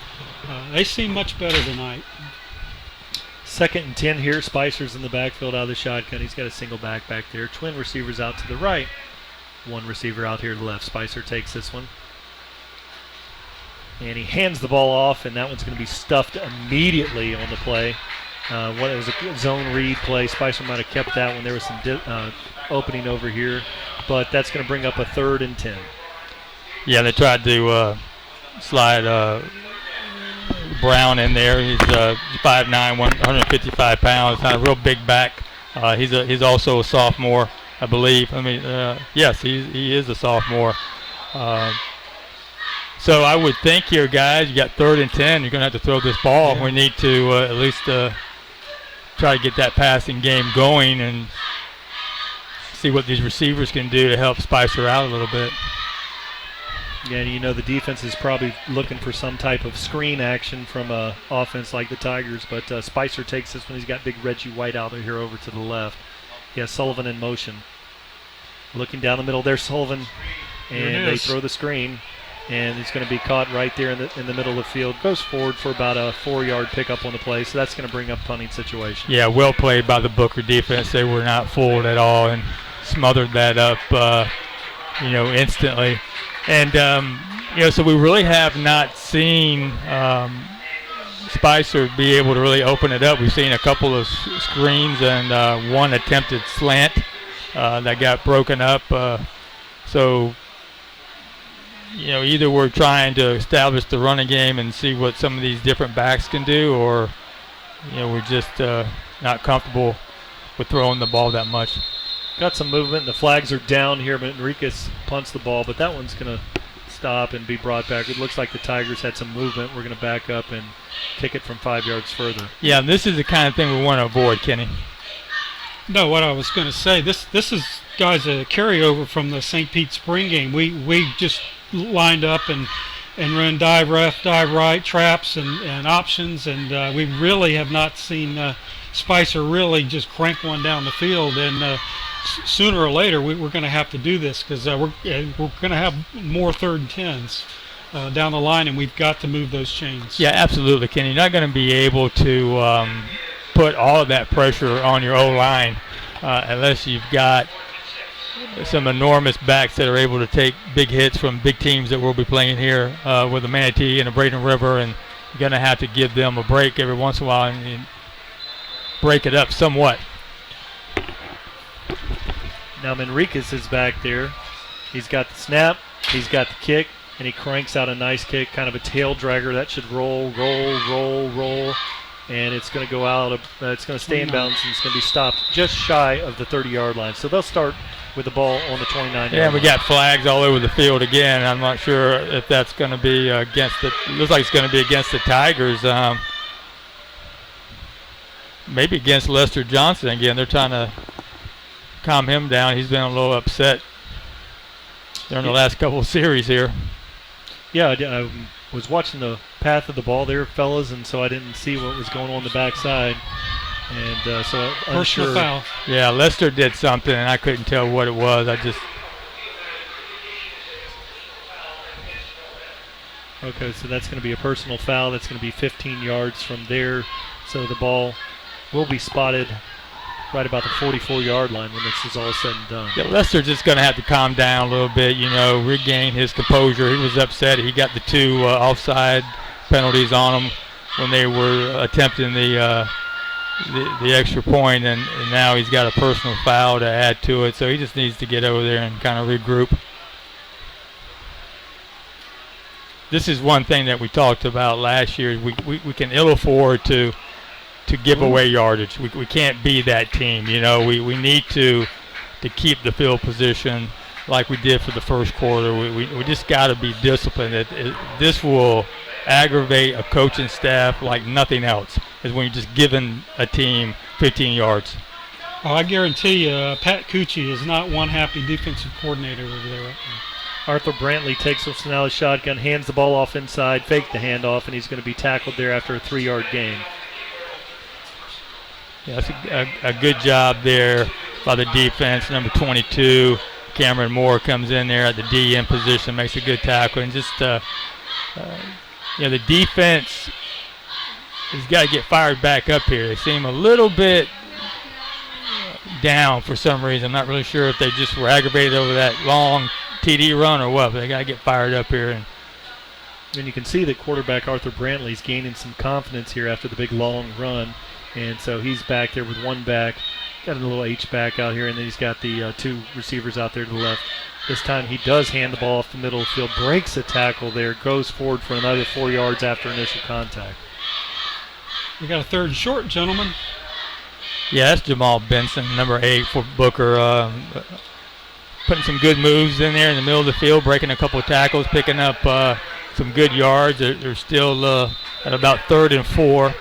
they seem much better tonight. 2nd and 10 here. Spicer's in the backfield out of the shotgun. He's got a single back there. Twin receivers out to the right. 1 receiver out here to the left. Spicer takes this one. And he hands the ball off, and that one's going to be stuffed immediately on the play. It was a zone read play. Spicer might have kept that one. There was some opening over here. But that's going to bring up a 3rd and 10. Yeah, they tried to slide Brown in there. He's 5'9", 155 pounds. Not a real big back. He's also a sophomore, I believe. I mean, yes, he is a sophomore. So I would think here, guys, you got 3rd and 10. You're going to have to throw this ball. Yeah. We need to at least try to get that passing game going and see what these receivers can do to help Spicer out a little bit. Yeah, the defense is probably looking for some type of screen action from an offense like the Tigers, but Spicer takes this one. He's got big Reggie White out here over to the left. He has Sullivan in motion. Looking down the middle there, Sullivan, and they throw the screen, and he's going to be caught right there in the middle of the field. Goes forward for about a 4-yard pickup on the play, so that's going to bring up punting situation. Yeah, well played by the Booker defense. They were not fooled at all and smothered that up, instantly. And, so we really have not seen Spicer be able to really open it up. We've seen a couple of screens and one attempted slant that got broken up. So, either we're trying to establish the running game and see what some of these different backs can do, or, we're just not comfortable with throwing the ball that much. Got some movement. The flags are down here, but Enriquez punts the ball, but that one's going to stop and be brought back. It looks like the Tigers had some movement. We're going to back up and kick it from 5 yards further. Yeah, this is the kind of thing we want to avoid, Kenny. No, what I was going to say, this is, guys, a carryover from the St. Pete spring game. We just lined up and run dive left, dive right, traps and options, and we really have not seen Spicer really just crank one down the field. And sooner or later, we're going to have to do this because we're going to have more 3rd and 10s down the line, and we've got to move those chains. Yeah, absolutely, Kenny. You're not going to be able to put all of that pressure on your O-line unless you've got some enormous backs that are able to take big hits from big teams that we'll be playing here with the Manatee and the Braden River, and you're going to have to give them a break every once in a while and break it up somewhat. Now Enriquez is back there. He's got the snap, he's got the kick, and he cranks out a nice kick, kind of a tail dragger. That should roll, and it's going to go out. It's going to stay in bounds, and it's going to be stopped just shy of the 30-yard line. So they'll start with the ball on the 29-yard line. Yeah, we got flags all over the field again. I'm not sure if that's going to be against the. Looks like it's going to be against the Tigers. Maybe against Lester Johnson again. They're trying to calm him down. He's been a little upset during the last couple of series here. Yeah, I was watching the path of the ball there, fellas, and so I didn't see what was going on the backside. And so personal foul. Yeah, Lester did something, and I couldn't tell what it was. Okay, so that's going to be a personal foul. That's going to be 15 yards from there. So the ball will be spotted right about the 44-yard line when this is all said and done. Yeah, Lester's just going to have to calm down a little bit, regain his composure. He was upset. He got the 2 offside penalties on him when they were attempting the extra point, and now he's got a personal foul to add to it. So he just needs to get over there and kind of regroup. This is one thing that we talked about last year. We can ill afford to give away yardage. We can't be that team. We need to keep the field position like we did for the first quarter. We just got to be disciplined. This will aggravate a coaching staff like nothing else, is when you're just giving a team 15 yards. Oh, I guarantee you, Pat Cucci is not one happy defensive coordinator over there right now. Arthur Brantley takes from Sonali's shotgun, hands the ball off inside, fake the handoff, and he's going to be tackled there after a 3-yard gain. Yeah, that's a good job there by the defense. Number 22, Cameron Moore, comes in there at the DN position, makes a good tackle, and just the defense has got to get fired back up here. They seem a little bit down for some reason. I'm not really sure if they just were aggravated over that long TD run or what, but they got to get fired up here. And you can see that quarterback Arthur Brantley's gaining some confidence here after the big long run. And so he's back there with one back, got a little H-back out here, and then he's got the 2 receivers out there to the left. This time he does hand the ball off the middle of the field, breaks a tackle there, goes forward for another 4 yards after initial contact. We got a 3rd and short, gentlemen. Yeah, that's Jamal Benson, number 8 for Booker. Putting some good moves in there in the middle of the field, breaking a couple of tackles, picking up some good yards. They're still at about 3rd and 4.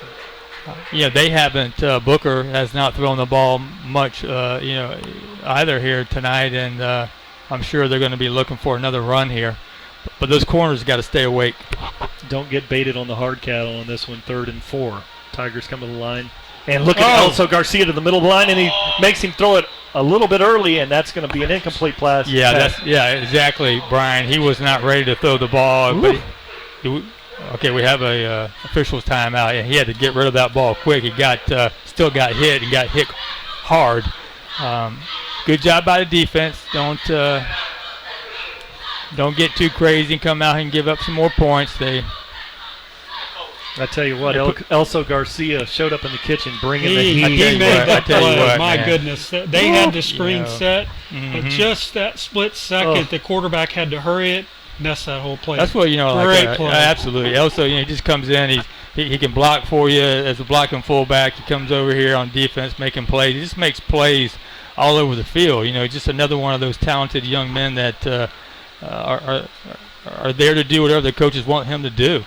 They haven't. Booker has not thrown the ball much, either here tonight, and I'm sure they're going to be looking for another run here. But those corners got to stay awake. Don't get baited on the hard cattle on this one. 3rd and 4. Tigers come to the line, and look at Elso Garcia to the middle of the line, and he makes him throw it a little bit early, and that's going to be an incomplete pass. Yeah, exactly, Brian. He was not ready to throw the ball, but we have a official's timeout, and he had to get rid of that ball quick. He still got hit and got hit hard. Good job by the defense. Don't get too crazy and come out and give up some more points. I tell you what, Elso Garcia showed up in the kitchen bringing the He heat. made that play. My man. goodness. They had the screen set, but Mhm. just that split second, the quarterback had to hurry it, mess that whole play. That's what, Great play. absolutely. Also, he just comes in, he can block for you as a blocking fullback. He comes over here on defense making plays. He just makes plays all over the field. Just another one of those talented young men that are there to do whatever the coaches want him to do.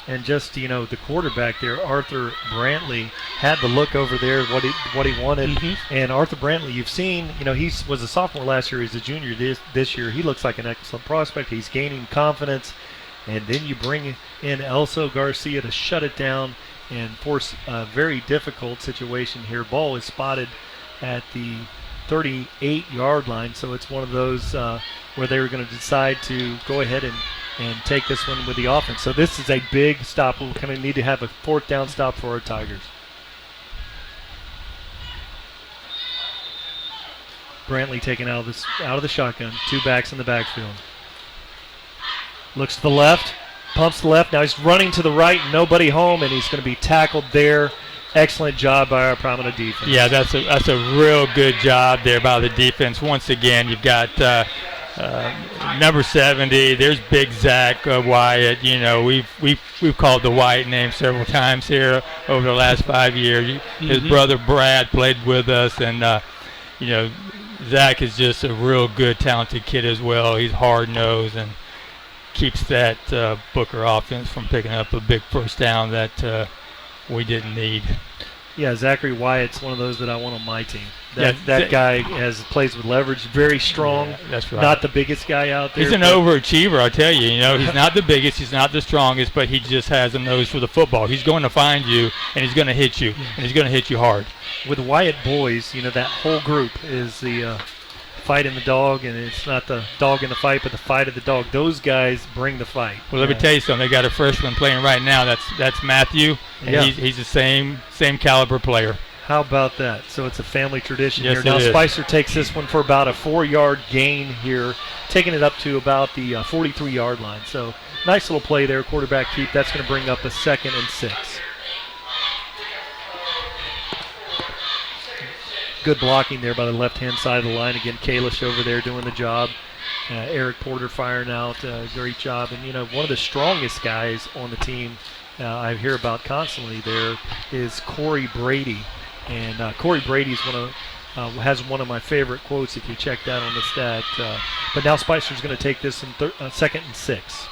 And just, the quarterback there, Arthur Brantley, had the look over there, what he wanted. Mm-hmm. And Arthur Brantley, you've seen, he was a sophomore last year. He's a junior this year. He looks like an excellent prospect. He's gaining confidence. And then you bring in Elso Garcia to shut it down and force a very difficult situation here. Ball is spotted at the 38-yard line. So it's one of those where they were going to decide to go ahead and take this one with the offense. So this is a big stop. We're going to need to have a fourth down stop for our Tigers. Brantley taken out of the shotgun. Two backs in the backfield. Looks to the left, pumps to the left. Now he's running to the right, nobody home, and he's going to be tackled there. Excellent job by our Palmetto defense. Yeah, that's a real good job there by the defense. Once again, you've got number 70. There's Big Zach Wyatt. We've called the Wyatt name several times here over the last 5 years. His brother Brad played with us, and Zach is just a real good, talented kid as well. He's hard-nosed and keeps that Booker offense from picking up a big first down that we didn't need. Yeah, Zachary Wyatt's one of those that I want on my team. That guy plays with leverage, very strong. Yeah, that's right. Not the biggest guy out there. He's an overachiever, I tell you. He's not the biggest, he's not the strongest, but he just has a nose for the football. He's going to find you, and he's going to hit you, and he's going to hit you hard. With Wyatt boys, that whole group is the fight in the dog, and it's not the dog in the fight, but the fight of the dog. Those guys bring the fight. Well, let me tell you something. They got a freshman playing right now. That's Matthew, and he's the same caliber player. How about that? So it's a family tradition Yes, here. Now it is. Spicer takes this one for about a 4-yard gain here, taking it up to about the 43-yard line. So nice little play there, quarterback keep. That's going to bring up a 2nd and 6. Good blocking there by the left-hand side of the line. Again, Kalish over there doing the job. Eric Porter firing out. Great job. And, one of the strongest guys on the team I hear about constantly there is Corey Brady. And Corey Brady's has one of my favorite quotes if you check that on the stat. But now Spicer's going to take this in 2nd and 6.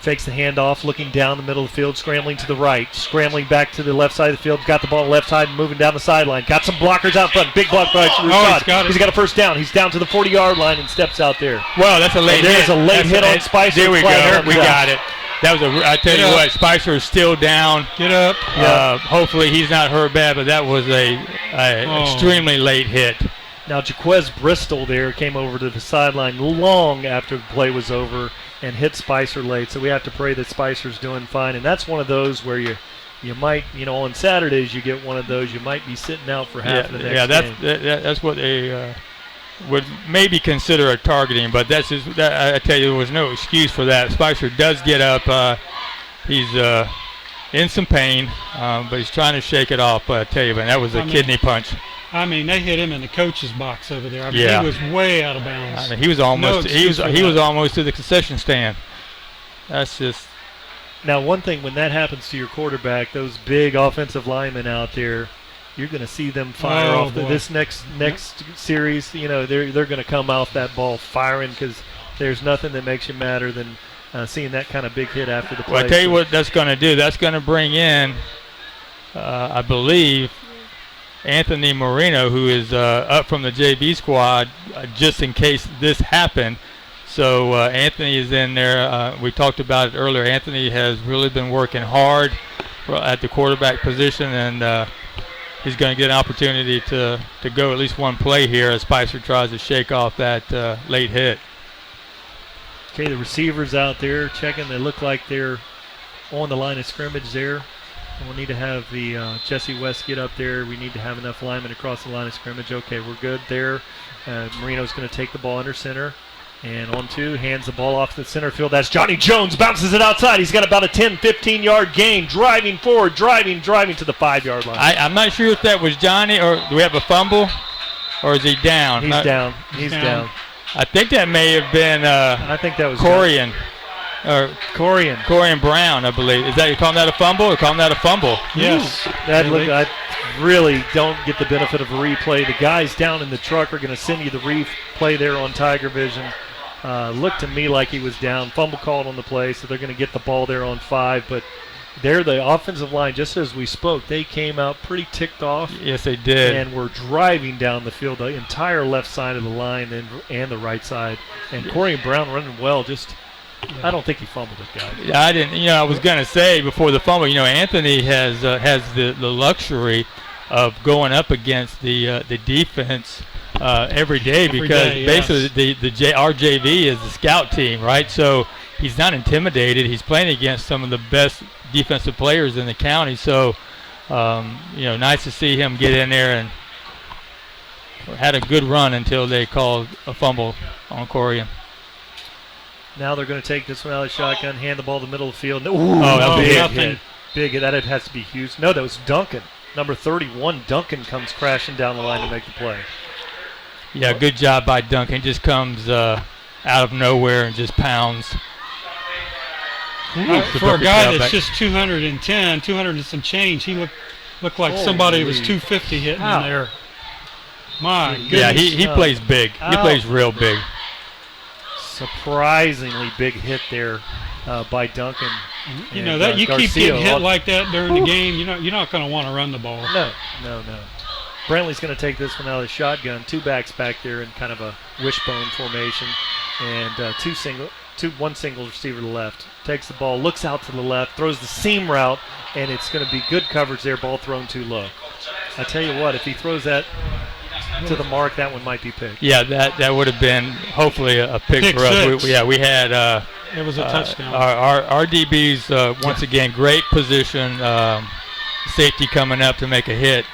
Fakes the handoff, looking down the middle of the field, scrambling to the right, scrambling back to the left side of the field. Got the ball left side, moving down the sideline. Got some blockers out front. Big block by Rashad. He's got a first down. He's down to the 40-yard line and steps out there. Well, that's a late hit. There's a late hit on Spicer. There we go. We got it. That was I tell you what, Spicer is still down. Get up. Hopefully he's not hurt bad, but that was a extremely late hit. Now Jaquez Bristol there came over to the sideline long after the play was over and hit Spicer late. So we have to pray that Spicer's doing fine. And that's one of those where you might, on Saturdays you get one of those. You might be sitting out for half of the next game. That's what they would maybe consider a targeting, but I tell you, there was no excuse for that. Spicer does get up. He's in some pain, but he's trying to shake it off. But I tell you, man, that was a kidney punch. They hit him in the coach's box over there. He was way out of bounds. He was almost he was almost to the concession stand. That's just. Now, one thing, when that happens to your quarterback, those big offensive linemen out there, you're going to see them fire off this next series. They're going to come off that ball firing because there's nothing that makes you madder than seeing that kind of big hit after the play. Well, I tell you what that's going to do. That's going to bring in, I believe, Anthony Marino, who is up from the JV squad, just in case this happened. So Anthony is in there. We talked about it earlier. Anthony has really been working hard at the quarterback position, and he's going to get an opportunity to go at least one play here as Spicer tries to shake off that late hit. Okay, the receivers out there checking. They look like they're on the line of scrimmage there. We'll need to have the Jesse West get up there. We need to have enough linemen across the line of scrimmage. Okay, we're good there. Marino's going to take the ball under center. And on two, hands the ball off to the center field. That's Johnny Jones, bounces it outside. He's got about a 10, 15-yard gain, driving forward, driving to the 5-yard line. I'm not sure if that was Johnny, or do we have a fumble, or is he down? He's down. He's down. I think that may have been I think that was Corian. Or Corian Brown, I believe. Is that, you calling that a fumble, or calling that a fumble? Yes. I really don't get the benefit of a replay. The guys down in the truck are going to send you the replay there on TigerVision. Looked to me like he was down. Fumble called on the play, so they're going to get the ball there on 5. But there, the offensive line, just as we spoke, they came out pretty ticked off. Yes, they did. And were driving down the field, the entire left side of the line and the right side. And Corian Brown running well, I don't think he fumbled it, guys. Yeah, I didn't. I was going to say before the fumble, Anthony has the luxury of going up against the defense every day, because basically our JV is the scout team, right? So he's not intimidated. He's playing against some of the best defensive players in the county. So, nice to see him get in there and had a good run until they called a fumble on Corian. Now they're going to take this one out of the shotgun, hand the ball to the middle of the field. Big hit. That has to be Hughes. No, that was Duncan. Number 31, Duncan comes crashing down the line to make the play. Yeah, good job by Duncan. Just comes out of nowhere and just pounds. For a guy that's just 210, 200 and some change, he looked like somebody was 250 hitting in there. My goodness. Yeah, he plays big. He plays real big. Surprisingly big hit there by Duncan. You know that you keep getting hit like that during the game, you're not going to want to run the ball. No. Brantley's going to take this one out of the shotgun. 2 backs back there in kind of a wishbone formation, and one single receiver to the left. Takes the ball, looks out to the left, throws the seam route, and it's going to be good coverage there. Ball thrown too low. I tell you what, if he throws that to the mark, that one might be picked. Yeah, that would have been hopefully a pick for us. We had it was a touchdown. Our DBs once again, great position, safety coming up to make a hit.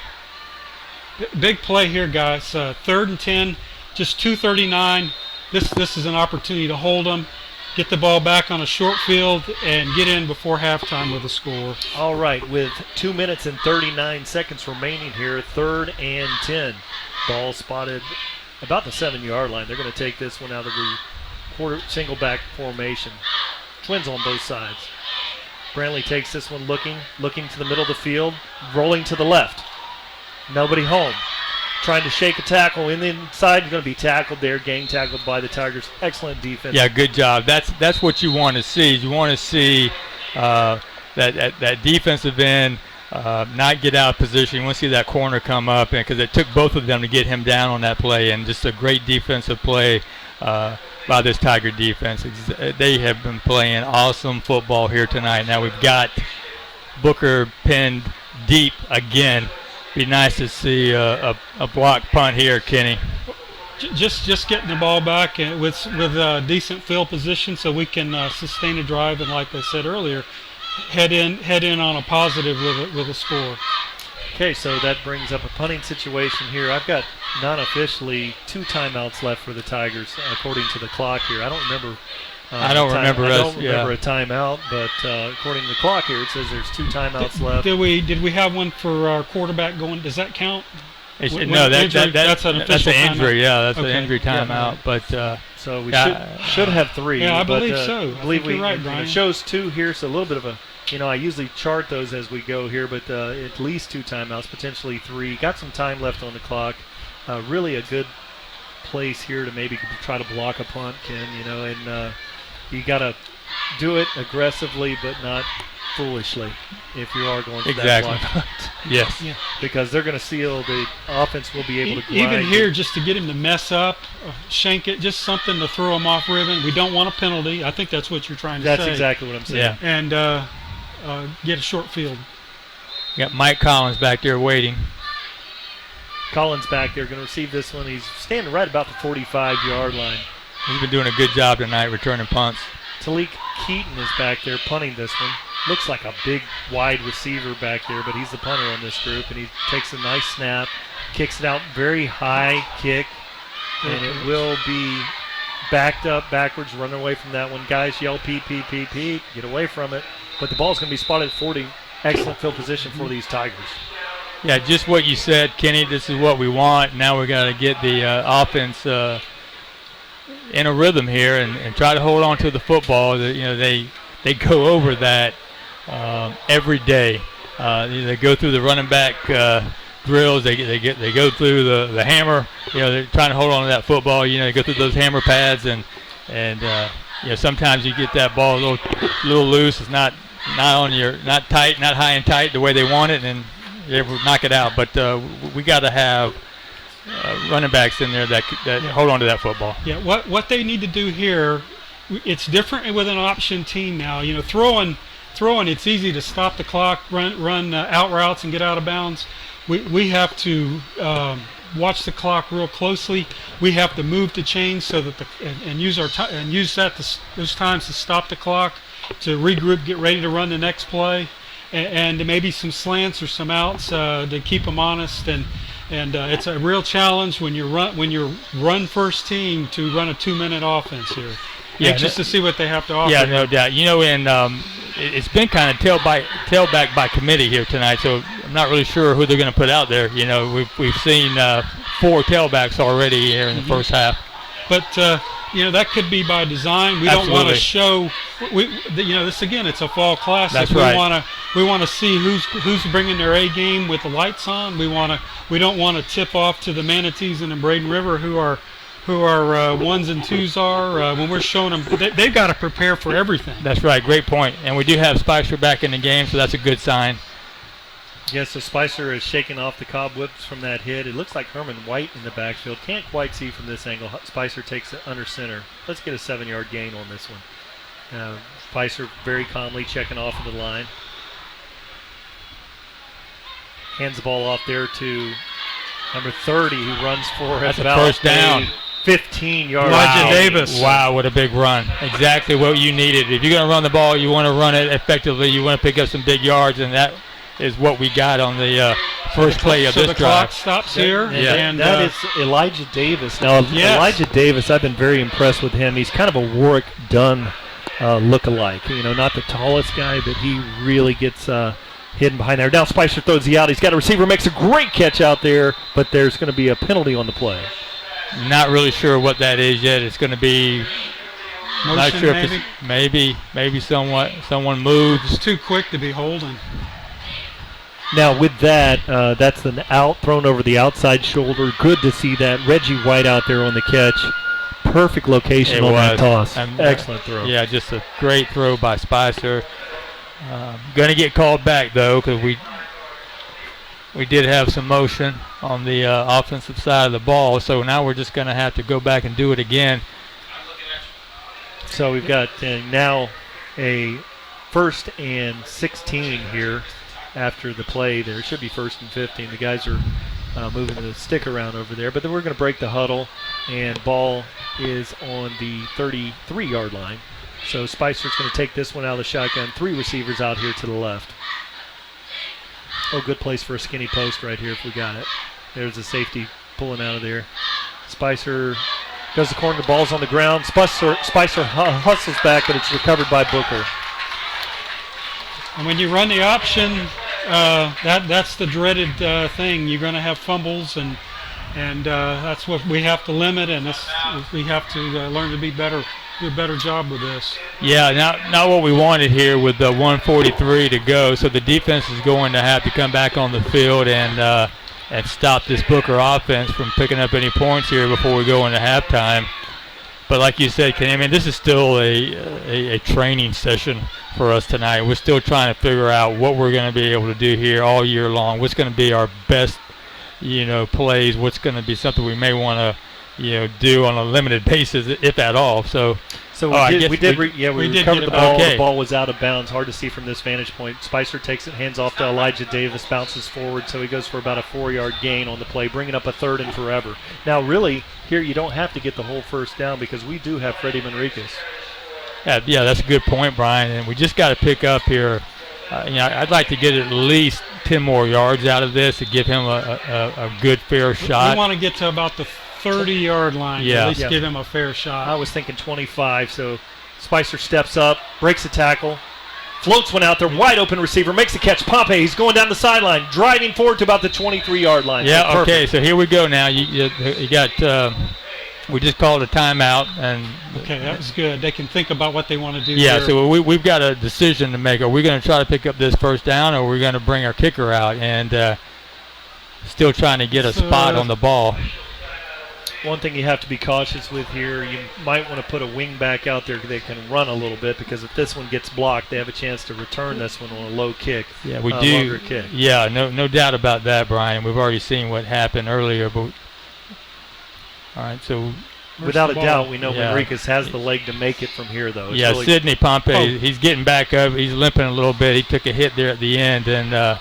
Big play here, guys. 3rd and 10, just 2:39. This is an opportunity to hold them, get the ball back on a short field, and get in before halftime with a score. All right, with 2 minutes and 39 seconds remaining here, 3rd and 10. Ball spotted about the 7-yard line. They're going to take this one out of the single back formation. Twins on both sides. Brantley takes this one looking to the middle of the field, rolling to the left. Nobody home. Trying to shake a tackle in the inside. You're going to be tackled there, gang tackled by the Tigers. Excellent defense. Yeah, good job. That's what you want to see. You want to see that defensive end not get out of position. You want to see that corner come up, because it took both of them to get him down on that play, and just a great defensive play by this Tiger defense. They have been playing awesome football here tonight. Now we've got Booker pinned deep again. Be nice to see a block punt here, Kenny. Just getting the ball back with decent field position, so we can sustain a drive, and like I said earlier, head in on a positive with a score. Okay, so that brings up a punting situation here. I've got non-officially 2 timeouts left for the Tigers, according to the clock here. I don't remember. I don't remember a timeout, but according to the clock here, it says there's 2 timeouts left. Did we have one for our quarterback going? Does that count? That's an official injury. Yeah, that's an injury timeout. But so we should have 3. Yeah, I believe so. I believe you're right, Brian. It shows 2 here, so a little bit of a. I usually chart those as we go here, but at least 2 timeouts, potentially 3. Got some time left on the clock. Really a good place here to maybe try to block a punt, Ken. And you got to do it aggressively, but not foolishly. If you are going for that block punt. Yes. Yeah. Because they're going to seal. The offense will be able to grind. Even here, just to get him to mess up, shank it, just something to throw him off ribbon. We don't want a penalty. I think that's what you're trying to say. That's exactly what I'm saying. Yeah. And get a short field. You got Mike Collins back there waiting. Collins back there going to receive this one. He's standing right about the 45-yard line. He's been doing a good job tonight returning punts. Talik Keaton is back there punting this one. Looks like a big, wide receiver back there, but he's the punter on this group, and he takes a nice snap, kicks it out, very high kick, and it will be backed up backwards, running away from that one. Guys yell, Pete, Pete, Pete, Pete. Get away from it. But the ball's going to be spotted at 40. Excellent field position for these Tigers. Yeah, just what you said, Kenny. This is what we want. Now we got to get the offense in a rhythm here and try to hold on to the football. They go over that every day. They go through the running back drills. They go through the hammer. They're trying to hold on to that football. They go through those hammer pads and sometimes you get that ball a little loose. It's not tight, not high and tight the way they want it, and they knock it out. But we got to have running backs in there that hold on to that football. Yeah, what they need to do here, it's different with an option team now. Throwing, it's easy to stop the clock, run out routes and get out of bounds. We have to watch the clock real closely. We have to move the chains so that use those times to stop the clock, to regroup, get ready to run the next play, and maybe some slants or some outs to keep them honest. And it's a real challenge when you run first team to run a 2-minute offense here. Yeah, just to see what they have to offer. Yeah, no doubt. It's been kind of tailback by committee here tonight, so I'm not really sure who they're going to put out there. We've seen 4 tailbacks already here in the first half. But that could be by design. We don't want to show. This again, it's a fall classic. That's right. We want to see who's bringing their A game with the lights on. We don't want to tip off to the Manatees and the Braden River who our ones and twos are. When we're showing them, they've got to prepare for everything. That's right. Great point. And we do have Spicer back in the game, so that's a good sign. Yes, so Spicer is shaking off the cobwebs from that hit. It looks like Herman White in the backfield. Can't quite see from this angle. Spicer takes it under center. Let's get a 7-yard gain on this one. Spicer very calmly checking off of the line. Hands the ball off there to number 30, who runs for that's a first down. 15-yard. Elijah Davis. Wow, what a big run. Exactly what you needed. If you're going to run the ball, you want to run it effectively. You want to pick up some big yards, and that is what we got on the first play of this drive. So the clock stops here. And that is Elijah Davis. Now, yes. Elijah Davis, I've been very impressed with him. He's kind of a Warwick Dunn look-alike. Not the tallest guy, but he really gets hidden behind there. Now Spicer throws the out. He's got a receiver, makes a great catch out there, but there's going to be a penalty on the play. Not really sure what that is yet. It's going to be motion, not sure maybe? If it's maybe someone moves. It's too quick to be holding. Now with that, that's an out thrown over the outside shoulder. Good to see that. Reggie White out there on the catch. Perfect location on that toss. Excellent throw. Yeah, just a great throw by Spicer. Going to get called back though, because we did have some motion on the offensive side of the ball, so now we're just going to have to go back and do it again. So we've got now a 1st and 16 here after the play. There should be 1st and 15. The guys are moving the stick around over there, but then we're going to break the huddle, and ball is on the 33-yard line. So Spicer's going to take this one out of the shotgun. 3 receivers out here to the left. Oh, good place for a skinny post right here if we got it. There's a safety pulling out of there. Spicer goes the corner. The ball's on the ground. Spicer hustles back, but it's recovered by Booker. And when you run the option, that's the dreaded thing. You're going to have fumbles, and that's what we have to limit, and we have to learn to be better. Do a better job with this. Yeah, not what we wanted here with the 1:43 to go. So the defense is going to have to come back on the field and stop this Booker offense from picking up any points here before we go into halftime. But like you said, Kenny, I mean, this is still a training session for us tonight. We're still trying to figure out what we're going to be able to do here all year long. What's going to be our best, plays? What's going to be something we may want to do on a limited basis, if at all. So we did recover the ball. Okay. The ball was out of bounds. Hard to see from this vantage point. Spicer takes it, hands off to Elijah Davis, bounces forward, so he goes for about a 4-yard gain on the play, bringing up a 3rd and forever. Now, really, here you don't have to get the whole first down because we do have Freddie Manriquez. Yeah, that's a good point, Brian, and we just got to pick up here. I'd like to get at least 10 more yards out of this to give him a good, fair shot. We want to get to about the 30-yard line. Yeah. At least Yeah. give him a fair shot. I was thinking 25, so Spicer steps up, breaks a tackle, floats one out there, wide open receiver, makes the catch. Pompey, he's going down the sideline, driving forward to about the 23-yard line. Yeah, So okay, perfect. so here we go now. You got, we just called a timeout. And Okay, that was good. They can think about what they want to do. yeah, there. so we've got a decision to make. Are we going to try to pick up this first down, or are we going to bring our kicker out? And still trying to get a spot on the ball. One thing you have to be cautious with here, you might want to put a wing back out there that can run a little bit, because if this one gets blocked, they have a chance to return this one on a low kick. Yeah, we Longer do. kick. Yeah, no doubt about that, Brian. We've already seen what happened earlier. But all right, so Where's Without the a ball? doubt, we know Yeah. Manriquez has the leg to make it from here, though. It's yeah, really- Sidney Pompey, Oh. he's getting back up. He's limping a little bit. He took a hit there at the end, and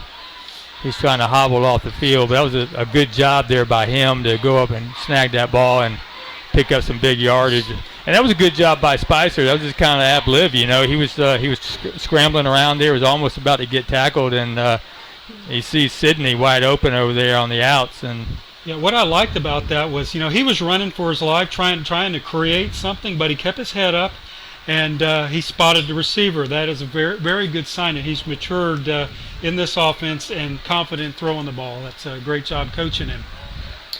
he's trying to hobble off the field. But that was a good job there by him to go up and snag that ball and pick up some big yardage. And that was a good job by Spicer. That was just kind of ad lib, you know. He was scrambling around there, was almost about to get tackled, and he sees Sidney wide open over there on the outs. And Yeah, what I liked about that was, he was running for his life, trying to create something, but he kept his head up, and he spotted the receiver. That is a very, very good sign that he's matured in this offense and confident throwing the ball. That's a great job coaching him.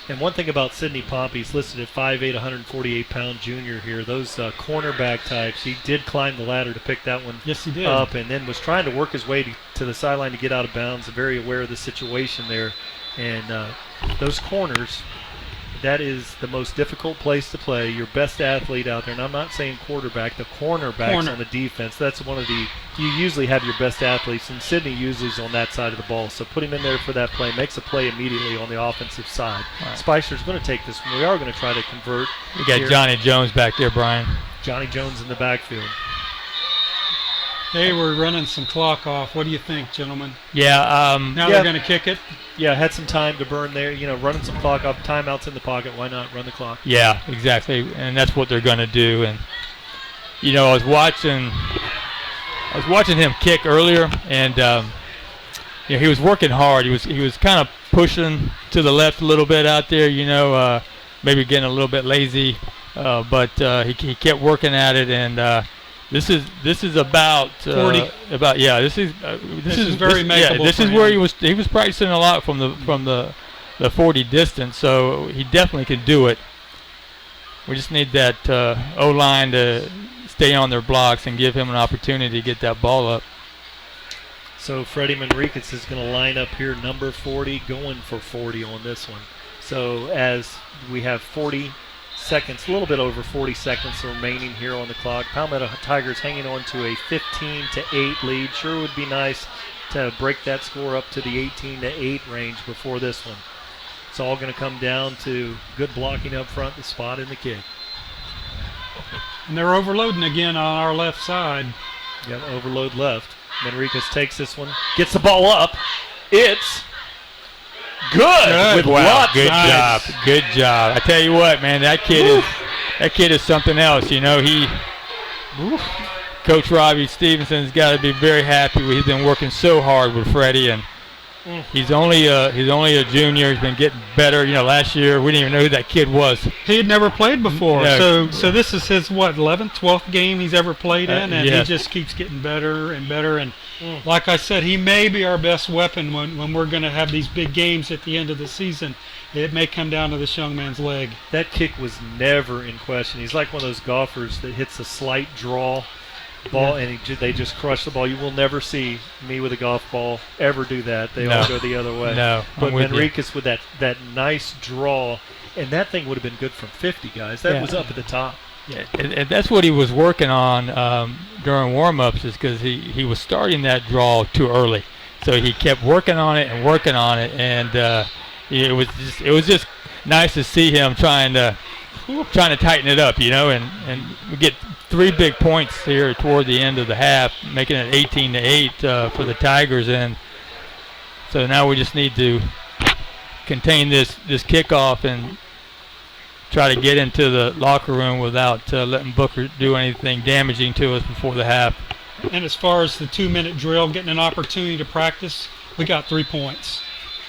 And one thing about Sidney Pompey, he's listed at 5'8", 148-pound junior here. Those cornerback types, he did climb the ladder to pick that one Yes, he did. up, and then was trying to work his way to the sideline to get out of bounds. Very aware of the situation there. And those corners, that is the most difficult place to play. Your best athlete out there, and I'm not saying quarterback, the cornerbacks on the defense. That's one of the, you usually have your best athletes, and Sidney usually is on that side of the ball. So put him in there for that play, makes a play immediately on the offensive side. Right. Spicer's going to take this one. We are going to try to convert. we got here. Johnny Jones back there, Brian. Johnny Jones in the backfield. They were running some clock off. What do you think, gentlemen? Yeah, Now Yeah. they're going to kick it. Yeah, had some time to burn there. Running some clock off. Timeouts in the pocket. Why not run the clock? yeah, exactly, and that's what they're going to do. And I was watching him kick earlier, and he was working hard. He was kind of pushing to the left a little bit out there. Maybe getting a little bit lazy, but he kept working at it. And this is about 40. This is very makeable this for is where him. he was practicing a lot from the 40 distance, so he definitely can do it. We just need that O-line to stay on their blocks and give him an opportunity to get that ball up. So Freddie Manriquez is going to line up here, number 40, going for 40 on this one. So as we have 40 seconds, a little bit over 40 seconds remaining here on the clock, Palmetto Tigers hanging on to a 15-8 lead. Sure would be nice to break that score up to the 18-8 range before this one. It's all going to come down to good blocking up front, the spot in the kick. And they're overloading again on our left side. Got overload left. Manriquez takes this one, gets the ball up. It's good with Wow, lots good of job, good job. I tell you what, man, that kid is something else. Coach Robbie Stevenson's got to be very happy. He's been working so hard with Freddie, and he's only a junior. He's been getting better. Last year we didn't even know who that kid was. He had never played before, No. so this is his 11th, 12th game he's ever played in, and yes. he just keeps getting better and better. And like I said, he may be our best weapon when we're going to have these big games at the end of the season. It may come down to this young man's leg. That kick was never in question. He's like one of those golfers that hits a slight draw ball, and they just crush the ball. You will never see me with a golf ball ever do that. They all go the other way. No, But I'm with you. Manriquez with that nice draw, and that thing would have been good from 50, guys. That was up at the top. Yeah, and that's what he was working on during warm-ups, is because he was starting that draw too early. So he kept working on it, and it was just nice to see him trying to tighten it up, and we get 3 big points here toward the end of the half, making it 18-8 for the Tigers, and so now we just need to contain this kickoff and try to get into the locker room without letting Booker do anything damaging to us before the half. And as far as the 2-minute drill, getting an opportunity to practice, we got 3 points.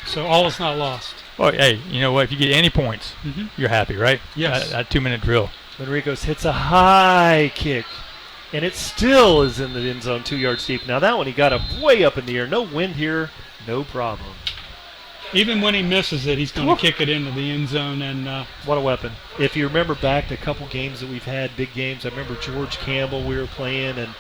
So all is not lost. Well, hey, you know what? If you get any points, you're happy, right? Yes. That 2-minute drill. Manricos hits a high kick, and it still is in the end zone 2 yards deep. Now that one he got up way up in the air. No wind here, no problem. Even when he misses it, he's going to kick it into the end zone. And what a weapon. If you remember back to a couple games that we've had, big games, I remember George Campbell we were playing, and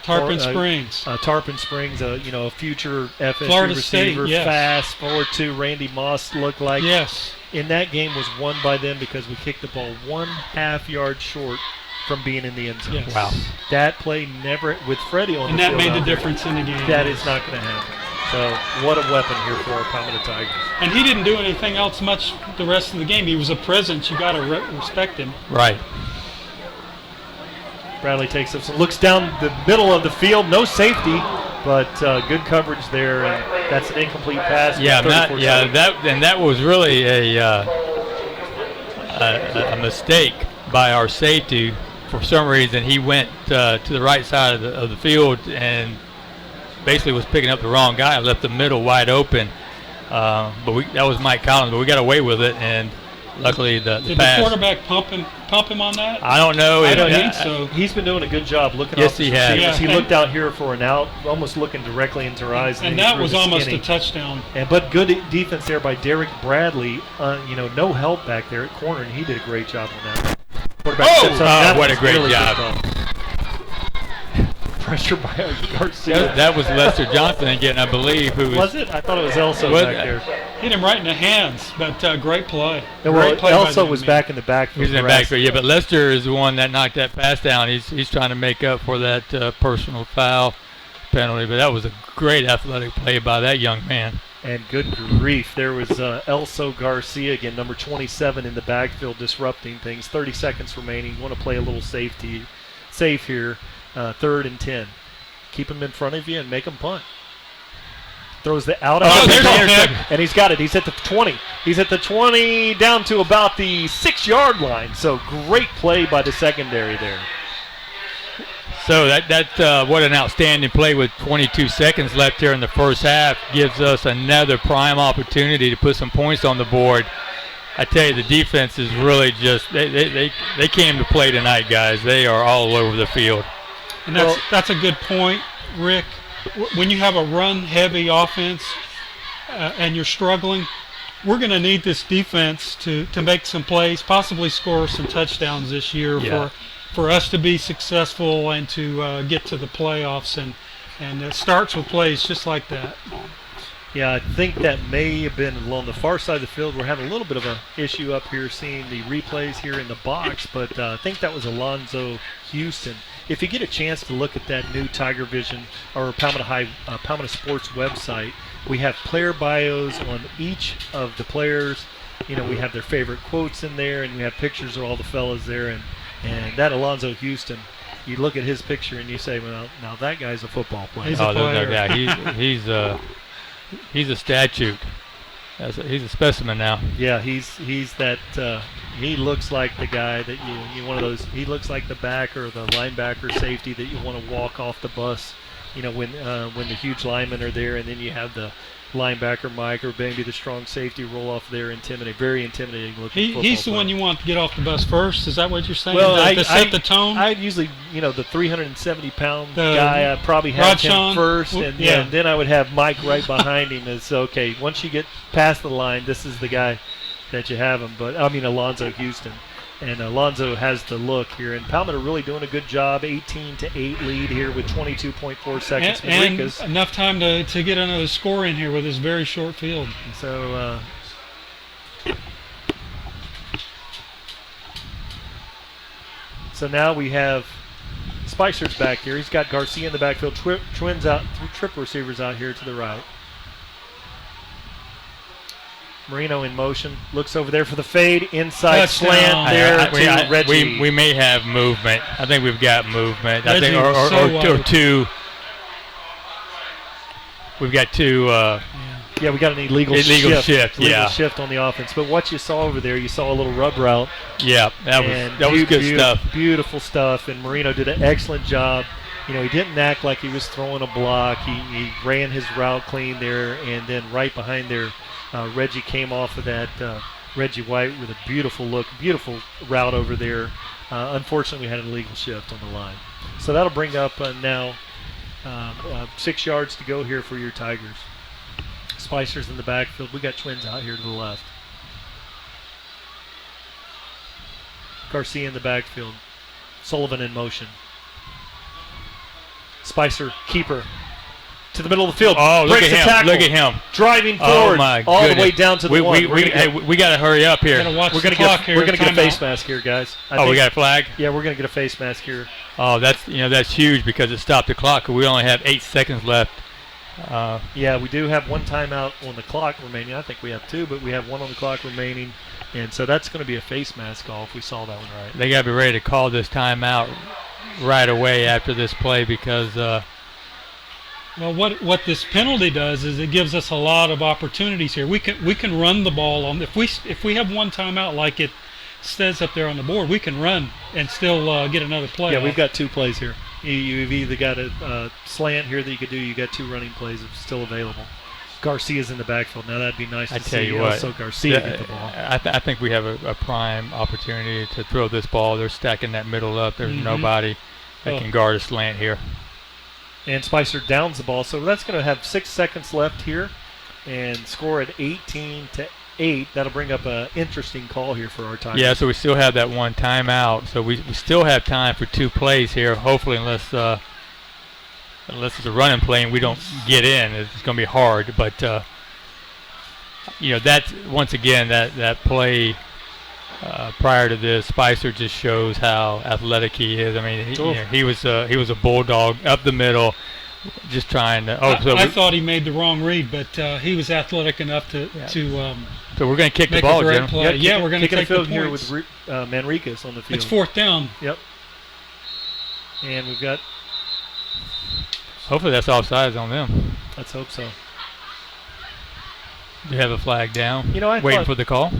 Tarpon Springs. Tarpon Springs, a future FSU Florida receiver, State, yes. fast, forward to Randy Moss looked like. Yes. In that game was won by them because we kicked the ball 1/2 yard short from being in the end zone. Yes. Wow. That play never, with Freddie on And the that field made the out there, difference in the game. that is not going to happen. So what a weapon here for our Palmetto Tigers. And he didn't do anything else much the rest of the game. He was a presence. You got to respect him. Right. Bradley takes up, looks down the middle of the field, no safety, but good coverage there, and that's an incomplete pass. Yeah, that was really a mistake by our safety. For some reason, he went to the right side of the field and basically was picking up the wrong guy. Left the middle wide open. But that was Mike Collins, but we got away with it, and luckily the Did pass. the quarterback pump him on that? I don't know. I don't think so. He's been doing a good job looking Yes, off the he has. receivers. Yeah, He looked out here for an out, almost looking directly into her eyes. And then he that threw was the almost skinny. a touchdown. But good defense there by Derek Bradley. No help back there at corner, and he did a great job on that. Quarterback steps up. That what a was great really job. good ball. Pressure by Garcia. That was Lester Johnson again, I believe. Who Was it? I thought it was Elso Was back it? there. Hit him right in the hands, but great play. And well, Great play by Elso the was enemy. back in the backfield. He's in the backfield, yeah. But Lester is the one that knocked that pass down. He's trying to make up for that personal foul penalty. But that was a great athletic play by that young man. And good grief, there was Elso Garcia again, number 27 in the backfield, disrupting things. 30 seconds remaining. You want to play a little safe here. 3rd and 10. Keep him in front of you and make him punt. Throws the out. there's a intercept, pick. and he's got it. He's at the 20. He's at the 20, down to about the 6-yard line. So great play by the secondary there. So that what an outstanding play with 22 seconds left here in the first half. Gives us another prime opportunity to put some points on the board. I tell you, the defense is really just they came to play tonight, guys. They are all over the field. And that's a good point, Rick. When you have a run-heavy offense and you're struggling, we're going to need this defense to make some plays, possibly score some touchdowns this year for us to be successful and to get to the playoffs. And it starts with plays just like that. Yeah, I think that may have been along the far side of the field. We're having a little bit of an issue up here seeing the replays here in the box, but I think that was Alonzo Houston. If you get a chance to look at that new TigerVision or Palmetto Sports website, we have player bios on each of the players. We have their favorite quotes in there, and we have pictures of all the fellas there. And that Alonzo Houston, you look at his picture and you say, well, now that guy's a football player. He's a player. Yeah, he's a statute. He's a specimen now. Yeah, he's that. He looks like the guy that you one of those. He looks like the backer or the linebacker safety that you want to walk off the bus. When the huge linemen are there, and then you have the linebacker Mike or maybe the strong safety roll off there. Very intimidating looking. He's the one you want to get off the bus first. Is that what you're saying? Well, to set the tone. I'd usually, the 370-pound guy, I'd probably have him Rotational first, and then I would have Mike right behind him. It's okay. Once you get past the line, this is the guy that you have him. But Alonzo Houston, and Alonzo has the look here. And Palmetto really doing a good job. 18-8 lead here with 22.4 seconds. And enough time to get another score in here with this very short field. So. So now we have Spicer's back here. He's got Garcia in the backfield. Triple receivers out here to the right. Marino in motion. Looks over there for the fade. Inside Touchdown. slant there to Reggie. We may have movement. I think we've got movement. Reggie I think, was so or two. We've got two. Yeah, we got an illegal shift. Illegal shift on the offense. But what you saw over there, you saw a little rub route. Yeah, that was good stuff. Beautiful stuff. And Marino did an excellent job he didn't act like he was throwing a block. He ran his route clean there, and then right behind there, Reggie came off of that. Reggie White with a beautiful route over there. Unfortunately, we had an illegal shift on the line. So that'll bring up now 6 yards to go here for your Tigers. Spicer's in the backfield. We got twins out here to the left. Garcia in the backfield. Sullivan in motion. Spicer, keeper. To the middle of the field. Oh, look at him. Tackle. Look at him. Driving forward. Oh, my all goodness. the way down to the one. We got to hurry up here. We're going to get a face mask here, guys. We got a flag? Yeah, we're going to get a face mask here. Oh, that's huge because it stopped the clock. We only have 8 seconds left. Yeah, we do have one timeout on the clock remaining. I think we have 2, but we have 1 on the clock remaining. And so that's going to be a face mask call if we saw that one right. They got to be ready to call this timeout right away after this play because well, what this penalty does is it gives us a lot of opportunities here. We can run the ball on if we have one timeout like it says up there on the board, we can run and still get another play. Yeah, we've got 2 plays here. You've either got a slant here that you could do. You got 2 running plays still available. Garcia's in the backfield. Now that'd be nice to see. I tell you what, also Garcia get the ball. I think we have a prime opportunity to throw this ball. They're stacking that middle up. There's nobody that can guard a slant here. And Spicer downs the ball, so that's going to have 6 seconds left here, and score at 18-8. That'll bring up an interesting call here for our Tigers. Yeah, so we still have that one timeout. So we still have time for 2 plays here. Hopefully, unless it's a running play and we don't get in, it's going to be hard. But that's once again that play prior to this, Spicer just shows how athletic he is. I mean, he was a bulldog up the middle, just trying to. I thought he made the wrong read, but he was athletic enough to. So we're going to kick the ball, Jim. Yeah, we're going to take the field here with Manriquez on the field. It's 4th down. Yep. And we've got. Hopefully that's offsides on them. Let's hope so. You have a flag down. I waiting for the call.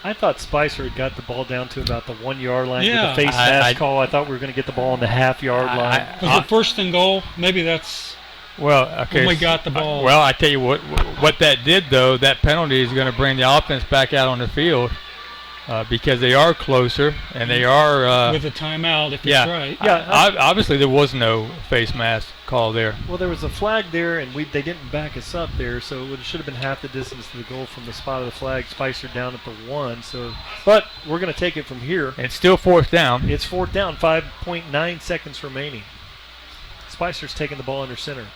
I thought Spicer had got the ball down to about the 1 yard line Yeah. with the face mask call. I thought we were going to get the ball on the half-yard line. Was it 1st and goal? Maybe that's when we got the ball. Well, I tell you what that did, though, that penalty is going to bring the offense back out on the field because they are closer and they are with a timeout, if it's right. Yeah, obviously there was no face mask call there. Well, there was a flag there, and they didn't back us up there, so it should have been half the distance to the goal from the spot of the flag. Spicer down at the 1. But we're going to take it from here. It's still 4th down. It's 4th down, 5.9 seconds remaining. Spicer's taking the ball under center.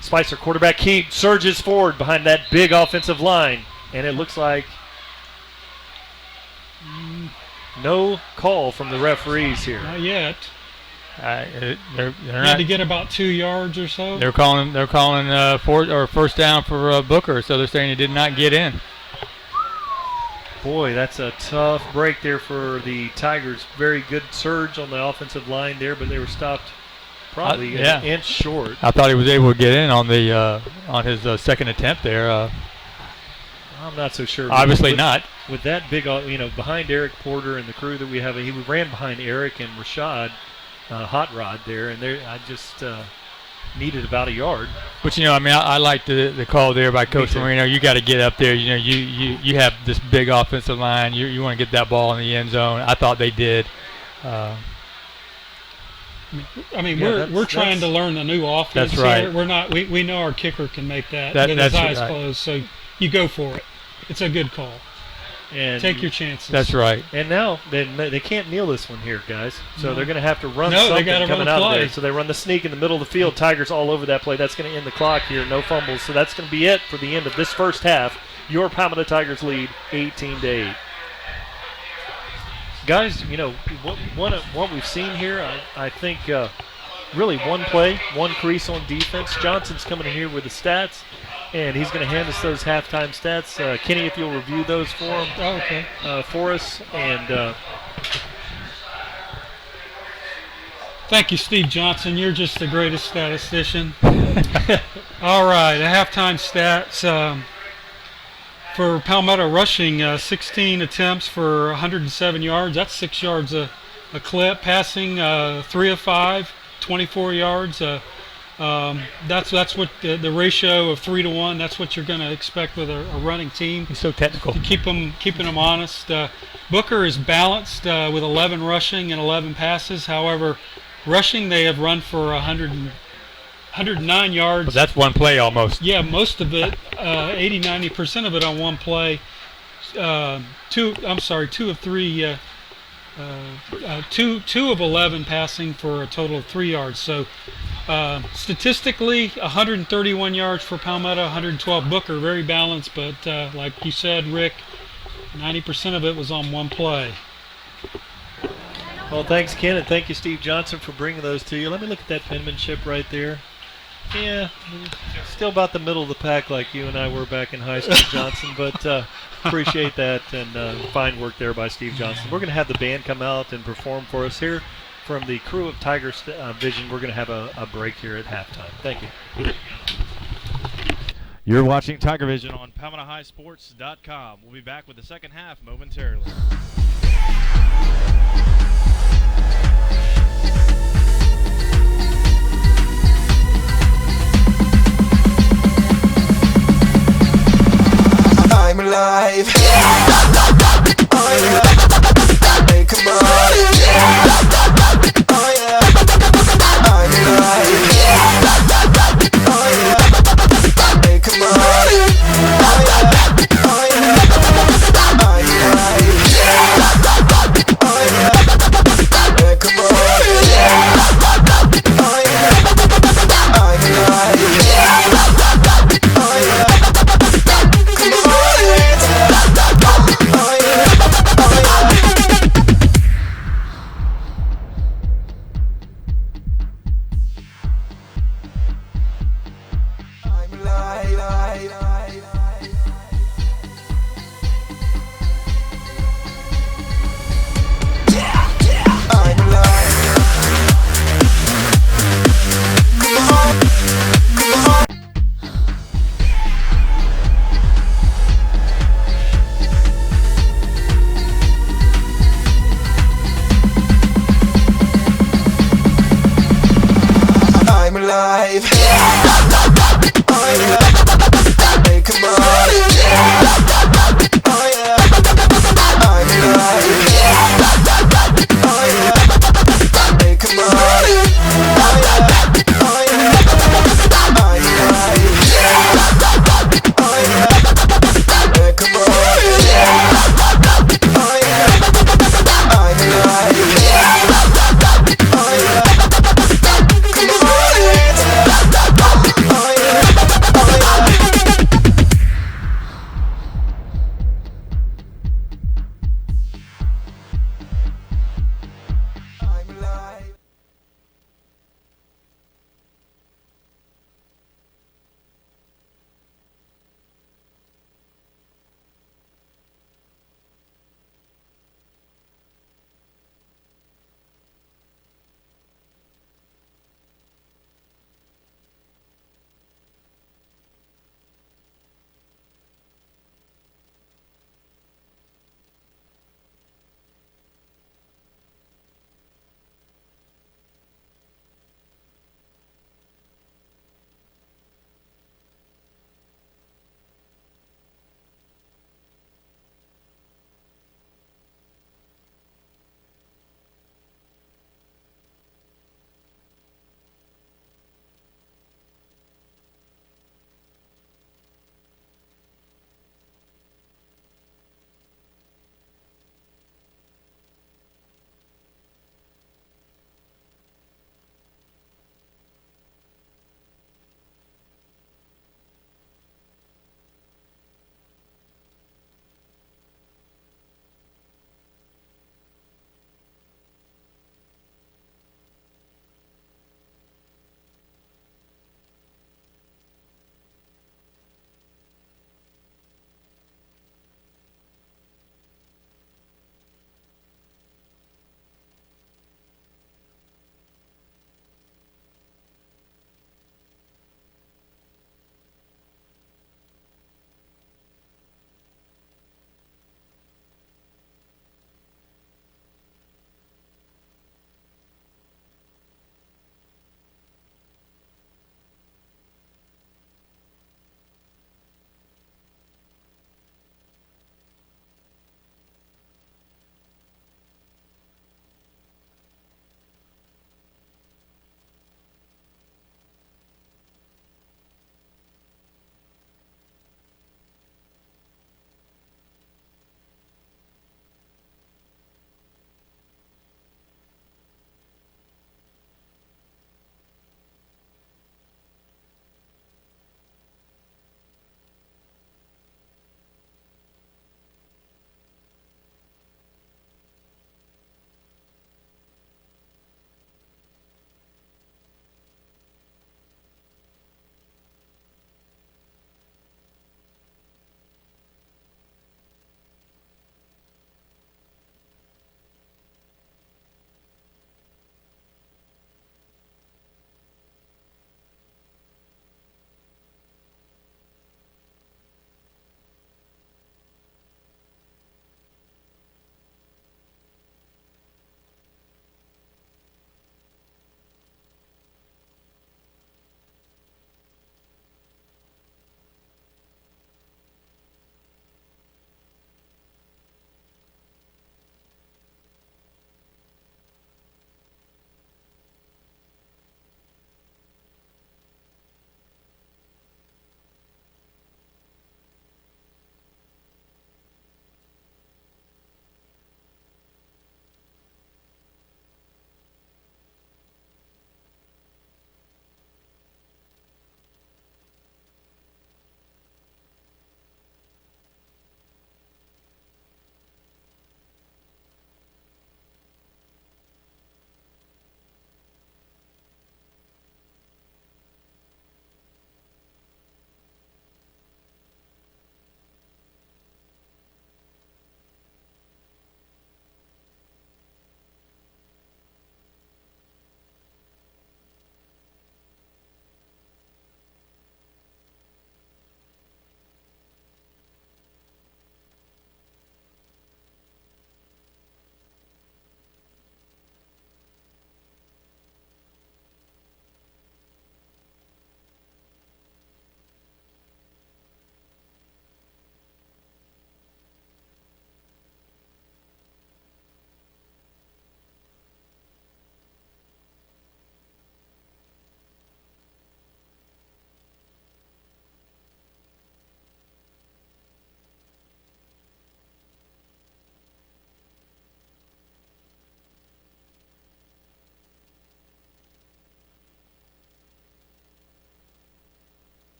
Spicer, quarterback keep, surges forward behind that big offensive line, and it looks like no call from the referees here. Not yet. They're Had not to get about 2 yards or so. They're calling 1st down for Booker, so they're saying he did not get in. Boy, that's a tough break there for the Tigers. Very good surge on the offensive line there, but they were stopped probably an inch short. I thought he was able to get in on the on his second attempt there. I'm not so sure. Obviously not. With that big, behind Eric Porter and the crew that we have, he ran behind Eric and Rashad, Hot Rod there, and I just needed about a yard. But I like the call there by Coach Marino. You got to get up there. You have this big offensive line. You want to get that ball in the end zone. I thought they did. We're trying to learn the new offense. That's right. Here. We're not. We know our kicker can make that with that's his eyes right. closed. So you go for it. It's a good call. And take your chances. That's right. And now they can't kneel this one here, guys. So they're going to have to run they something gotta coming run out of play. there. So they run the sneak in the middle of the field. Tigers all over that play. That's going to end the clock here. No fumbles. So that's going to be it for the end of this first half. Your Palmetto Tigers lead 18-8. Guys, what we've seen here, I think really one play, one crease on defense. Johnson's coming in here with the stats, and he's going to hand us those halftime stats. Kenny, if you'll review those for him, for us. And thank you, Steve Johnson. You're just the greatest statistician. All right, the halftime stats. for Palmetto rushing, 16 attempts for 107 yards. That's 6 yards a clip. Passing, 3 of 5, 24 yards. That's what the ratio of 3 to 1. That's what you're going to expect with a running team. He's so technical. To keeping them honest. Booker is balanced with 11 rushing and 11 passes. However, rushing they have run for 109 yards. Well, that's one play almost. Yeah, most of it, 80-90% of it on one play. Two of 11 passing for a total of 3 yards. So statistically, 131 yards for Palmetto, 112 Booker. Very balanced, but like you said, Rick, 90% of it was on one play. Well, thanks, Ken, and thank you, Steve Johnson, for bringing those to you. Let me look at that penmanship right there. Yeah, still about the middle of the pack like you and I were back in high school, Johnson, but appreciate that, and fine work there by Steve Johnson. We're going to have the band come out and perform for us here. From the crew of TigerVision, we're going to have a break here at halftime. Thank you. You're watching TigerVision on PalmettoHighSports.com. We'll be back with the second half momentarily. I'm alive. Oh yeah. Hey, come on. Oh yeah. I'm alive. Oh yeah. Hey, come on. Oh yeah. Oh yeah. I'm alive. Oh yeah. Hey, come on. Oh yeah. I'm alive. Oh yeah. Come on. Oh yeah.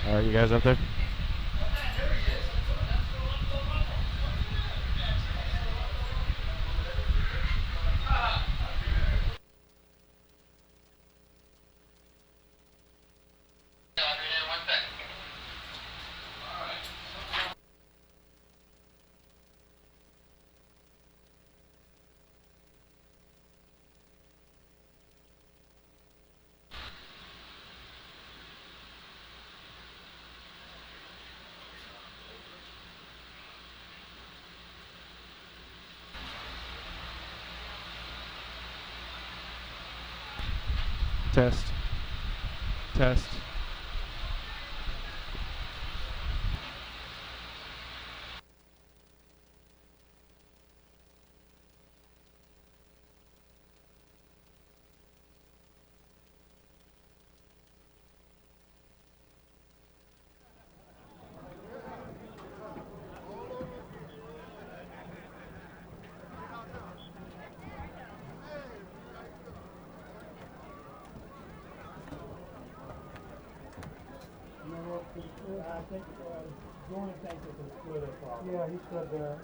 All right, you guys up there? Test. Test. I think Jordan thinks it's a split problem. Yeah, he said that.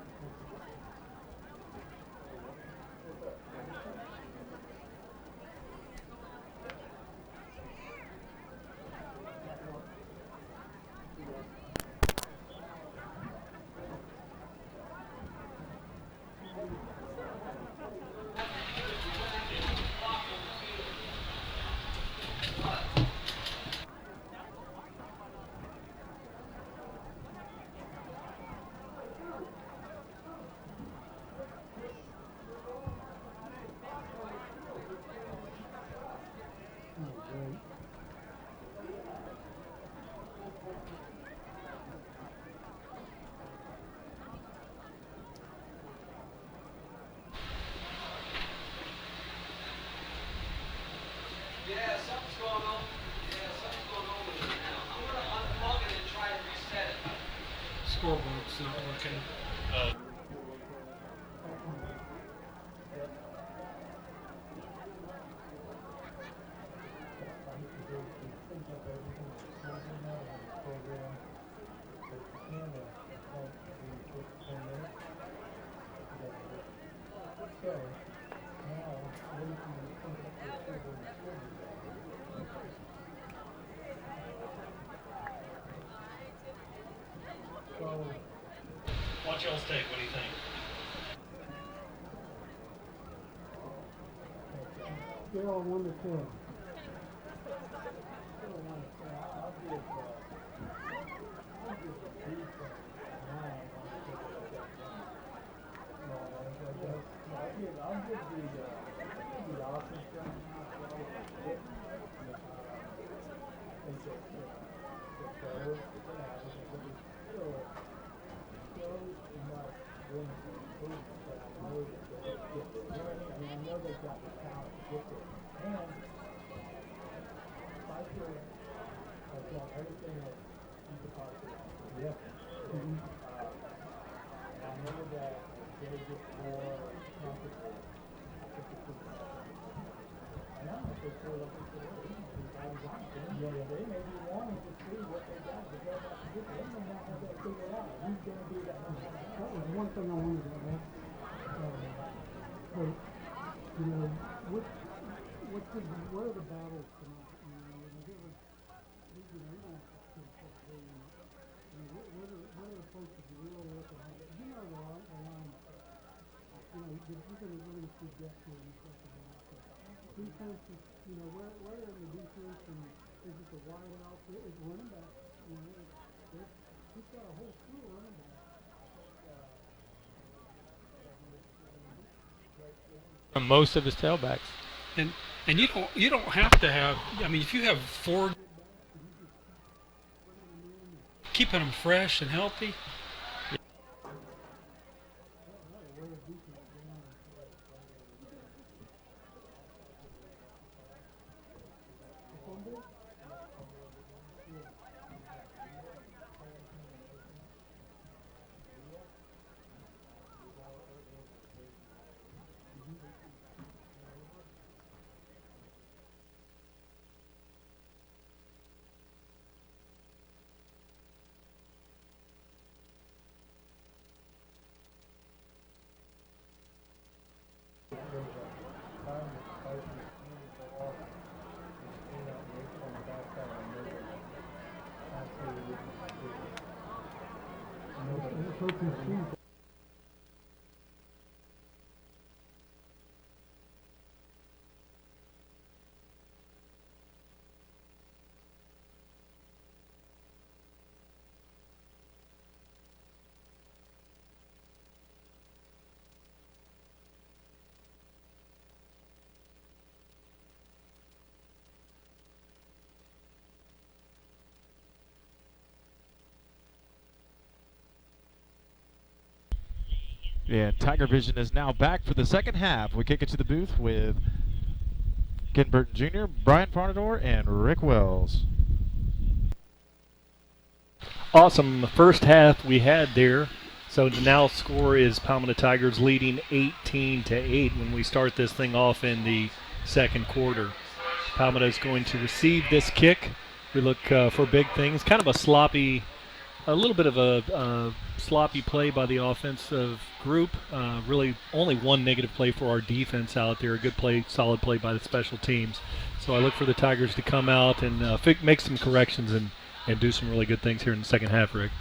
Scoreboard's not working. Watch y'all's take. What do you think? Scale of 1 to 10. That was one thing I wanted to ask. But, you know, what are the battles tonight? You know, and if it was, you know, you don't have to play, you know, what are the places you really look at? You know, the line, you know, you're going to see depth here and stuff like that. But defense is, you know, where in the defense, and is it the wide out? It's running back. You know, he's got a whole slew of running back. From most of his tailbacks. And you don't have to have. I mean, if you have 4, keeping them fresh and healthy. there was a time that Spicer was really go off and came out and waited on the backside of the middle. Absolutely. You know, but it's hurting shoes. And TigerVision is now back for the second half. We kick it to the booth with Ken Burton Jr., Brian Farnador, and Rick Wells. Awesome first half we had there. So the now score is Palmetto Tigers leading 18-8 when we start this thing off in the second quarter. Palmetto is going to receive this kick. We look for big things. Kind of a little bit of a sloppy play by the offensive group. Really only one negative play for our defense out there. A good play, solid play by the special teams. So I look for the Tigers to come out and make some corrections and do some really good things here in the second half, Rick.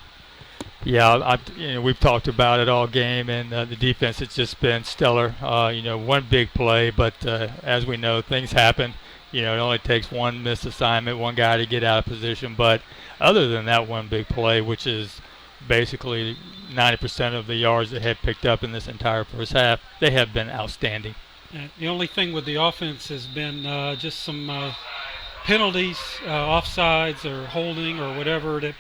Yeah, we've talked about it all game, and the defense has just been stellar. One big play, but as we know, things happen. It only takes one missed assignment, one guy to get out of position. But other than that one big play, which is basically 90% of the yards they have picked up in this entire first half, they have been outstanding. The only thing with the offense has been just some penalties, offsides or holding or whatever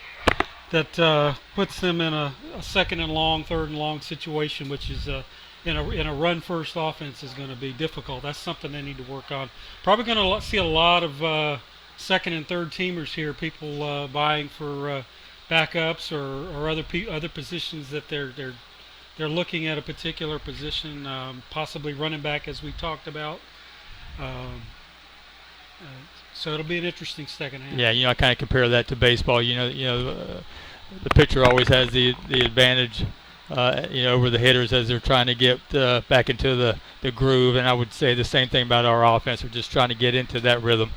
that puts them in a second and long, third and long situation, which is in a run-first offense is going to be difficult. That's something they need to work on. Probably going to see a lot of second and third teamers here, people buying for backups or other positions that they're looking at a particular position, possibly running back as we talked about. So it'll be an interesting second half. Yeah, I kind of compare that to baseball. The pitcher always has the advantage, over the hitters as they're trying to get back into the groove. And I would say the same thing about our offense. We're just trying to get into that rhythm.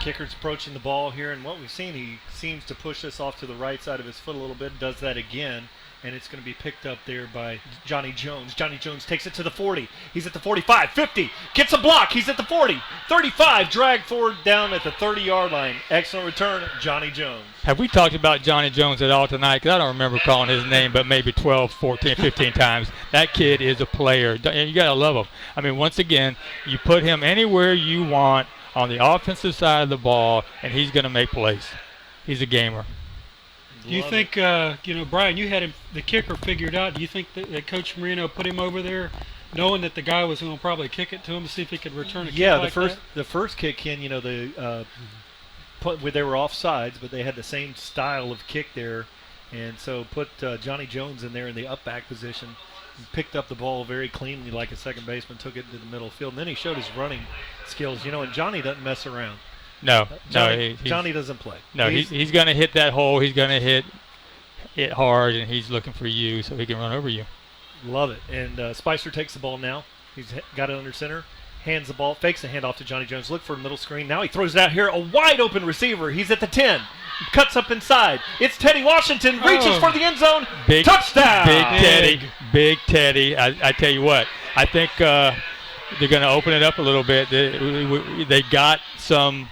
Kicker's approaching the ball here, and what we've seen, he seems to push this off to the right side of his foot a little bit, does that again, and it's going to be picked up there by Johnny Jones. Johnny Jones takes it to the 40. He's at the 45, 50, gets a block. He's at the 40, 35, dragged forward down at the 30-yard line. Excellent return, Johnny Jones. Have we talked about Johnny Jones at all tonight? Because I don't remember calling his name, but maybe 12, 14, 15 times. That kid is a player, and you got to love him. I mean, once again, you put him anywhere you want on the offensive side of the ball, and he's going to make plays. He's a gamer. Do you think, Brian, you had the kicker figured out. Do you think that Coach Marino put him over there knowing that the guy was going to probably kick it to him to see if he could return a kick like that? The first kick, Ken, they were offsides, but they had the same style of kick there. And so put Johnny Jones in there in the up back position. Picked up the ball very cleanly like a second baseman, took it to the middle field, and then he showed his running skills. And Johnny doesn't mess around. Johnny doesn't play. No, he's going to hit that hole. He's going to hit it hard, and he's looking for you so he can run over you. Love it. And Spicer takes the ball now. He's got it under center. Hands the ball, fakes the handoff to Johnny Jones. Look for a middle screen. Now he throws it out here. A wide open receiver. He's at the 10. Cuts up inside. It's Teddy Washington. Reaches for the end zone. Touchdown. Big Teddy. I tell you what, I think they're going to open it up a little bit. They got some.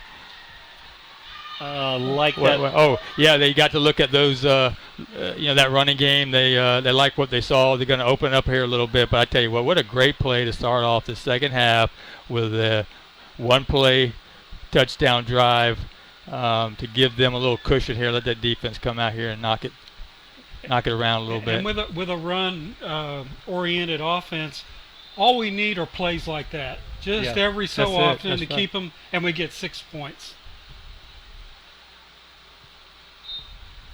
They got to look at those, that running game. They like what they saw. They're going to open up here a little bit. But I tell you what a great play to start off the second half with a one-play touchdown drive to give them a little cushion here. Let that defense come out here and knock it around a little bit. And with a run-oriented offense, all we need are plays like that. Just every so often to keep them, and we get 6 points.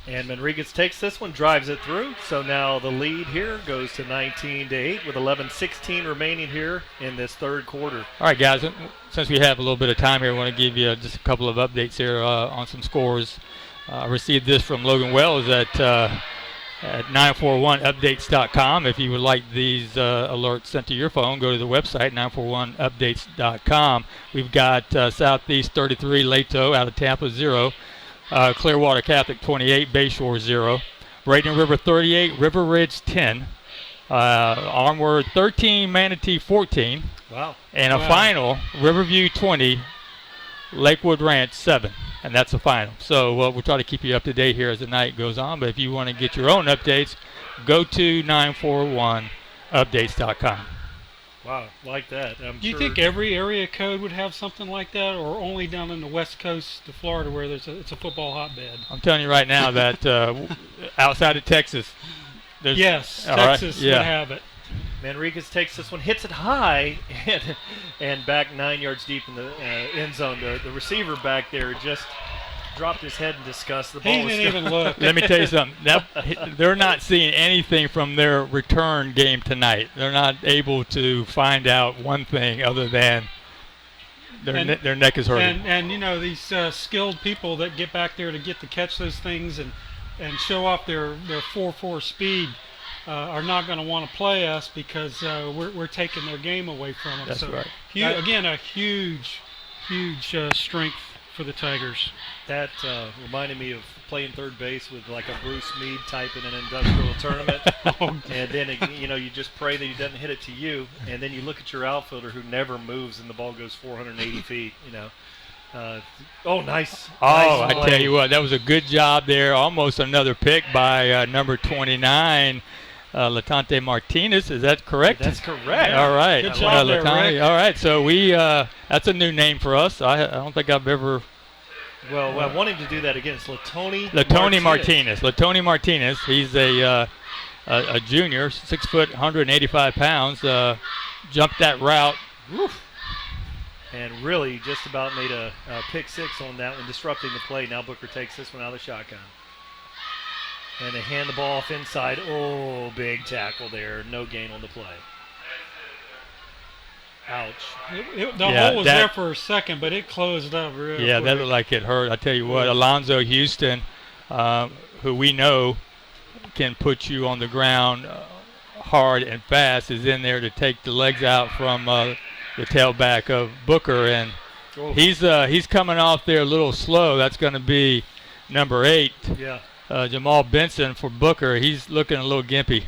And Manriquez takes this one, drives it through. So now the lead here goes to 19-8 with 11:16 remaining here in this third quarter. All right, guys, since we have a little bit of time here, I want to give you just a couple of updates here on some scores. I received this from Logan Wells that at 941updates.com. If you would like these alerts sent to your phone, go to the website, 941updates.com. We've got Southeast 33, Lato out of Tampa 0, Clearwater Catholic 28, Bayshore 0, Braden River 38, River Ridge 10, Armwood 13, Manatee 14. Wow. And a final, Riverview 20, Lakewood Ranch 7. And that's the final. So we'll try to keep you up to date here as the night goes on. But if you want to get your own updates, go to 941updates.com. Wow, like that. Do you think every area code would have something like that, or only down in the west coast of Florida where it's a football hotbed? I'm telling you right now that outside of Texas, yes, right, Texas yeah. would have it. Manriquez takes this one, hits it high, and back 9 yards deep in the end zone. The receiver back there just dropped his head in disgust. The ball He didn't even look. Let me tell you something. They're not seeing anything from their return game tonight. They're not able to find out one thing other than their neck is hurting. And you know, these skilled people that get back there to catch those things and show off their 4.4 speed are not going to want to play us because we're taking their game away from them. That's so right. Again, a huge strength for the Tigers. That reminded me of playing third base with like a Bruce Meade type in an industrial tournament. And then, you just pray that he doesn't hit it to you. And then you look at your outfielder who never moves and the ball goes 480 feet, nice. Oh, Nice I play. tell you what, that was a good job there. Almost another pick by number 29, Latante Martinez. Is that correct? That's correct. All right. Good job there, Latante. Rick. All right, so that's a new name for us. I don't think I've ever. Well, I want him to do that again. It's Latone Martinez. Latone Martinez. He's a junior, 6 foot, 185 pounds. Jumped that route. Woof. And really just about made a pick six on that one, disrupting the play. Now Booker takes this one out of the shotgun. And they hand the ball off inside. Oh, big tackle there. No gain on the play. Ouch. The hole was there for a second, but it closed up real quick. That looked like it hurt. I tell you what, Alonzo Houston, who we know can put you on the ground hard and fast, is in there to take the legs out from the tailback of Booker, and he's coming off there a little slow. That's going to be number 8. Yeah. Jamal Benson for Booker. He's looking a little gimpy.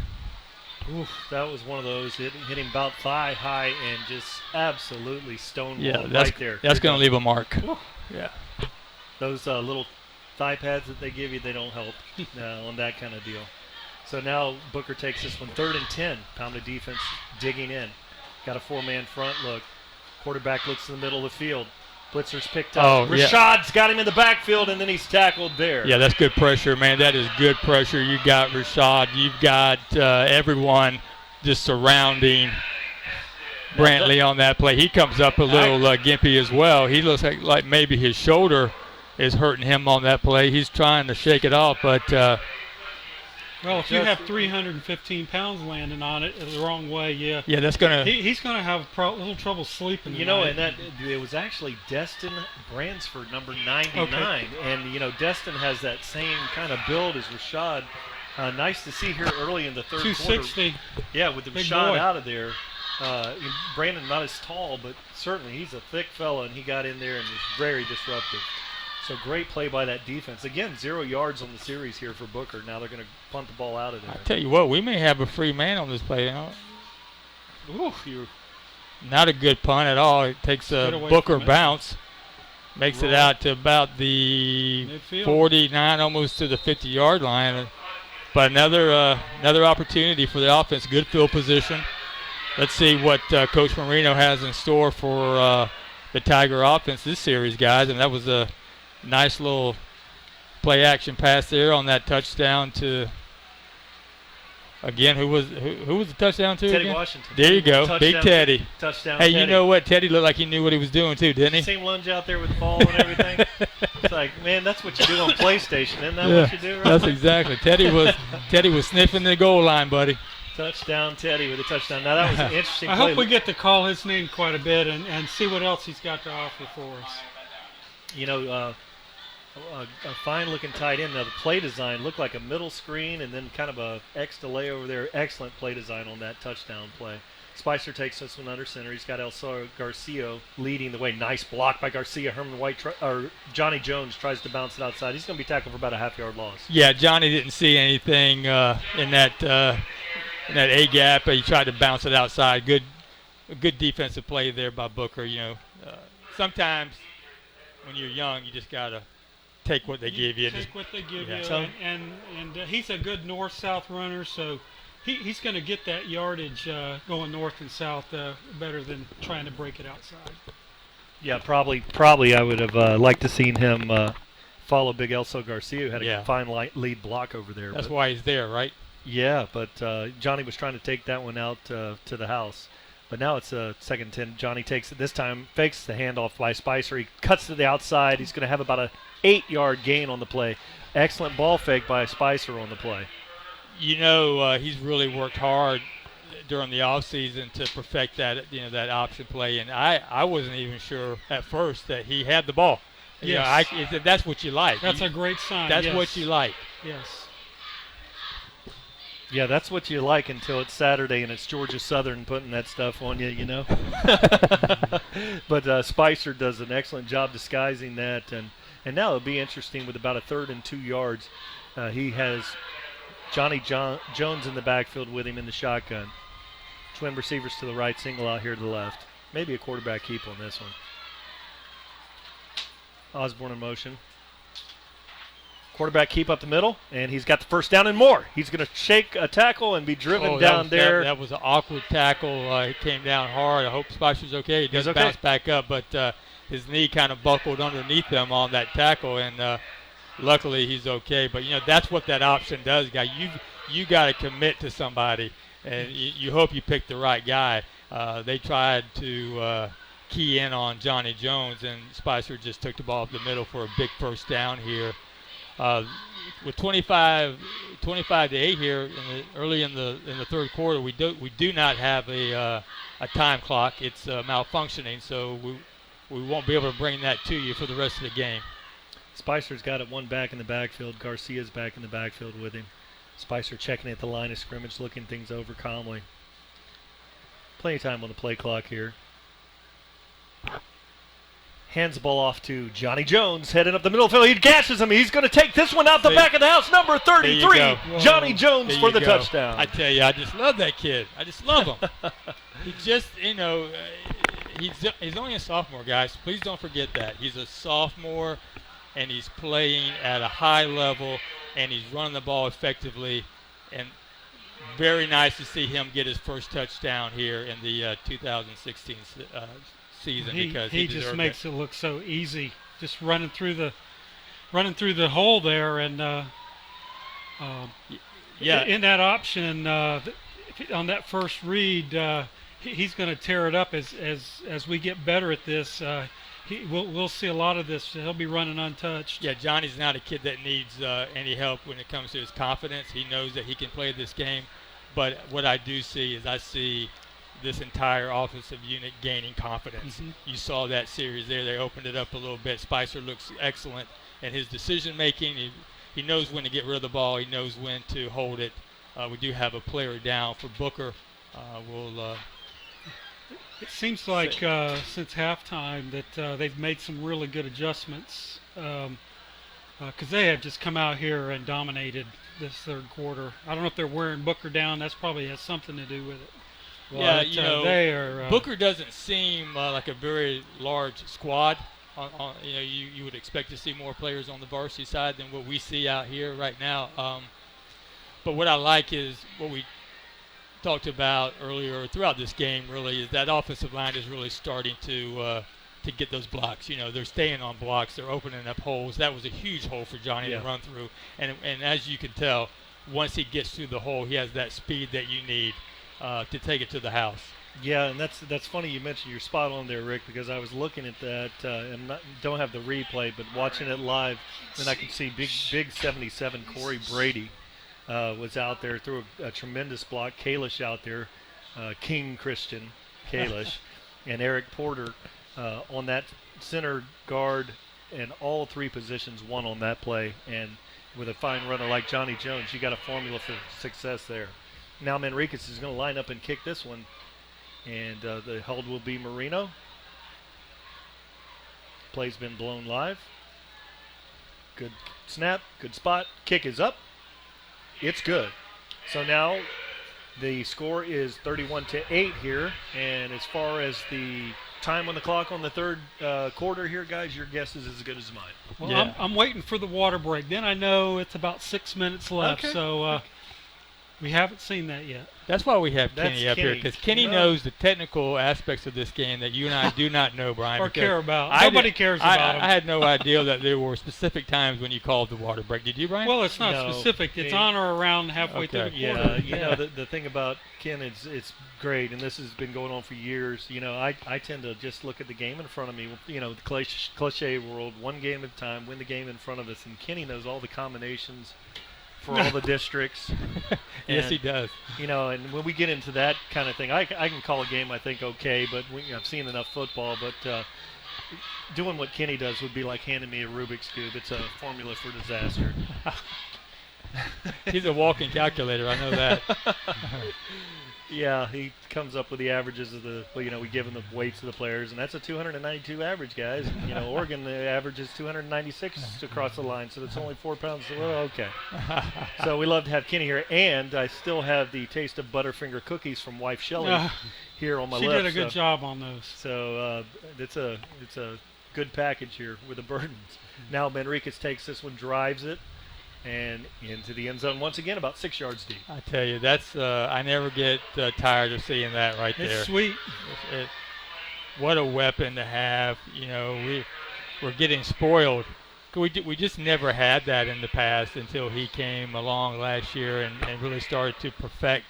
Oof, that was one of those. Hit him about thigh high and just absolutely stonewalled right there. That's going to leave a mark. Oof. Yeah. Those little thigh pads that they give you, they don't help on that kind of deal. So now Booker takes this one 3rd and 10. Palmetto defense digging in. Got a 4-man front look. Quarterback looks in the middle of the field. Blitzer's picked up. Rashad's got him in the backfield, and then he's tackled there. Yeah, that's good pressure, man. That is good pressure. You got Rashad. You've got everyone just surrounding Brantley on that play. He comes up a little gimpy as well. He looks like maybe his shoulder is hurting him on that play. He's trying to shake it off, but well, if you have 315 pounds landing on it the wrong way, yeah, that's gonna. He's gonna have a little trouble sleeping. And that it was actually Destin Bransford, number 99, and Destin has that same kind of build as Rashad. Nice to see here early in the third 260. quarter. Yeah, with the Rashad out of there. Brandon not as tall, but certainly he's a thick fella, and he got in there and was very disruptive. So great play by that defense. Again, 0 yards on the series here for Booker. Now they're going to punt the ball out of there. I tell you what, we may have a free man on this play. Not a good punt at all. It takes a Booker bounce, makes it out to about the midfield. 49, almost to the 50-yard line. But another opportunity for the offense. Good field position. Let's see what Coach Marino has in store for the Tiger offense this series, guys. And that was a nice little play-action pass there on that touchdown to, again, who was the touchdown to? Teddy again? Washington. There you go, Touchdown, Big Teddy. Touchdown. Hey, Teddy. you know what? Teddy looked like he knew what he was doing too, didn't he? Same lunge out there with the ball and everything. It's like, man, that's what you do on PlayStation. Isn't that what you do? Right? That's exactly. Teddy was sniffing the goal line, buddy. Touchdown, Teddy with a touchdown. Now that was an interesting I play. hope we get to call his name quite a bit and see what else he's got to offer for us. a fine-looking tight end. Now, the play design looked like a middle screen and then kind of a X delay over there. Excellent play design on that touchdown play. Spicer takes this one under center. He's got El Garcia leading the way. Nice block by Garcia. Herman White or Johnny Jones tries to bounce it outside. He's going to be tackled for about a half-yard loss. Yeah, Johnny didn't see anything in that A gap, but he tried to bounce it outside. A good defensive play there by Booker. You know, sometimes when you're young, you just gotta take what they give you. Take what they give Yeah. you, So- and he's a good north-south runner, so he's going to get that yardage going north and south better than trying to break it outside. Yeah, probably I would have liked to seen him follow Big Elso Garcia, who had a Yeah. fine lead block over there. That's but- why he's there, right? Yeah, but Johnny was trying to take that one out to the house. But now it's a 2nd and 10. Johnny takes it this time, fakes the handoff by Spicer. He cuts to the outside. He's going to have about a 8-yard gain on the play. Excellent ball fake by Spicer on the play. You know, he's really worked hard during the offseason to perfect that, that option play. And I wasn't even sure at first that he had the ball. Yes. That's what you like. That's a great sign. That's yes. what you like. Yes. Yeah, that's what you like until it's Saturday and it's Georgia Southern putting that stuff on you, you know. But Spicer does an excellent job disguising that. And now it'll be interesting with about a 3rd and 2 yards. He has Johnny Jones in the backfield with him in the shotgun. Twin receivers to the right, single out here to the left. Maybe a quarterback keep on this one. Osborne in motion. Quarterback keep up the middle, and he's got the first down and more. He's going to shake a tackle and be driven down there. That was an awkward tackle. He came down hard. I hope Spicer's okay. He does okay. bounce back up, but his knee kind of buckled underneath him on that tackle, and luckily he's okay. But, that's what that option does, guy. You got to commit to somebody, and you hope you pick the right guy. They tried to key in on Johnny Jones, and Spicer just took the ball up the middle for a big first down here. With 25 to 8 here early in the 3rd quarter, we do not have a time clock. It's malfunctioning, so we won't be able to bring that to you for the rest of the game. Spicer's got it one back in the backfield. Garcia's back in the backfield with him. Spicer checking at the line of scrimmage, looking things over calmly. Plenty of time on the play clock here. Hands the ball off to Johnny Jones, heading up the middle field. He gashes him. He's going to take this one out the back of the house. Number 33, Johnny Jones for the touchdown. I tell you, I just love that kid. I just love him. He just, he's only a sophomore, guys. Please don't forget that. He's a sophomore, and he's playing at a high level, and he's running the ball effectively. And very nice to see him get his first touchdown here in the 2016 season, because he just makes it look so easy, just running through the hole there, and in that option on that first read, he's going to tear it up as we get better at this. We'll see a lot of this. He'll be running untouched. Yeah, Johnny's not a kid that needs any help when it comes to his confidence. He knows that he can play this game, but what I do see is I see this entire offensive unit gaining confidence. Mm-hmm. You saw that series there. They opened it up a little bit. Spicer looks excellent in his decision making. He knows when to get rid of the ball. He knows when to hold it. We do have a player down for Booker. It seems like since halftime that they've made some really good adjustments, because they have just come out here and dominated this 3rd quarter. I don't know if they're wearing Booker down. That's probably has something to do with it. Yeah, But, they are. Booker doesn't seem like a very large squad. You would expect to see more players on the varsity side than what we see out here right now. But what I like is what we talked about earlier throughout this game. Really, is that offensive line is really starting to get those blocks. They're staying on blocks. They're opening up holes. That was a huge hole for Johnny to run through. And as you can tell, once he gets through the hole, he has that speed that you need to take it to the house. Yeah, and that's funny you mentioned. You're spot on there, Rick, because I was looking at that and don't have the replay, but watching it live, and I could see big 77 Corey Brady was out there, threw a tremendous block. Kalish out there, King Christian Kalish, and Eric Porter on that center guard and all three positions won on that play. And with a fine runner like Johnny Jones, you got a formula for success there. Now Manriquez is going to line up and kick this one, and the hold will be Marino. Play's been blown live. Good snap, good spot. Kick is up. It's good. So now the score is 31-8 here, and as far as the time on the clock on the third quarter here, guys, your guess is as good as mine. Well, Yeah. I'm waiting for the water break. Then I know it's about 6 minutes left. Okay. So we haven't seen that yet. That's why we have That's Kenny up here, Kenny. because Kenny Yeah. knows the technical aspects of this game that you and I do not know, Brian. Or because care about. I Nobody did- cares I, about him. I had no idea that there were specific times when you called the water break. Did you, Brian? Well, it's not No. specific. It's Yeah. on or around halfway through Okay. the Yeah, quarter. you know, the thing about Ken is it's great, and this has been going on for years. You know, I tend to just look at the game in front of me. You know, the cliche world, one game at a time, win the game in front of us. And Kenny knows all the combinations for all the districts. Yes, And, he does. You know, and when we get into that kind of thing, I can call a game, I think, okay, but I've seen enough football. But doing what Kenny does would be like handing me a Rubik's Cube. It's a formula for disaster. He's a walking calculator. I know that. Yeah, he comes up with the averages of we give him the weights of the players, and that's a 292 average, guys. You know, Oregon, the average is 296 across the line, so that's only 4 pounds. Well, okay. So we love to have Kenny here, and I still have the taste of Butterfinger cookies from wife Shelley here on my She left. did a good job on those. So it's a good package here with the burdens. Now Manriquez takes this one, drives it, and into the end zone once again, about 6 yards deep. I tell you, that's I never get tired of seeing that right there. It's sweet. What a weapon to have. You know, we're getting spoiled. We just never had that in the past until he came along last year and really started to perfect,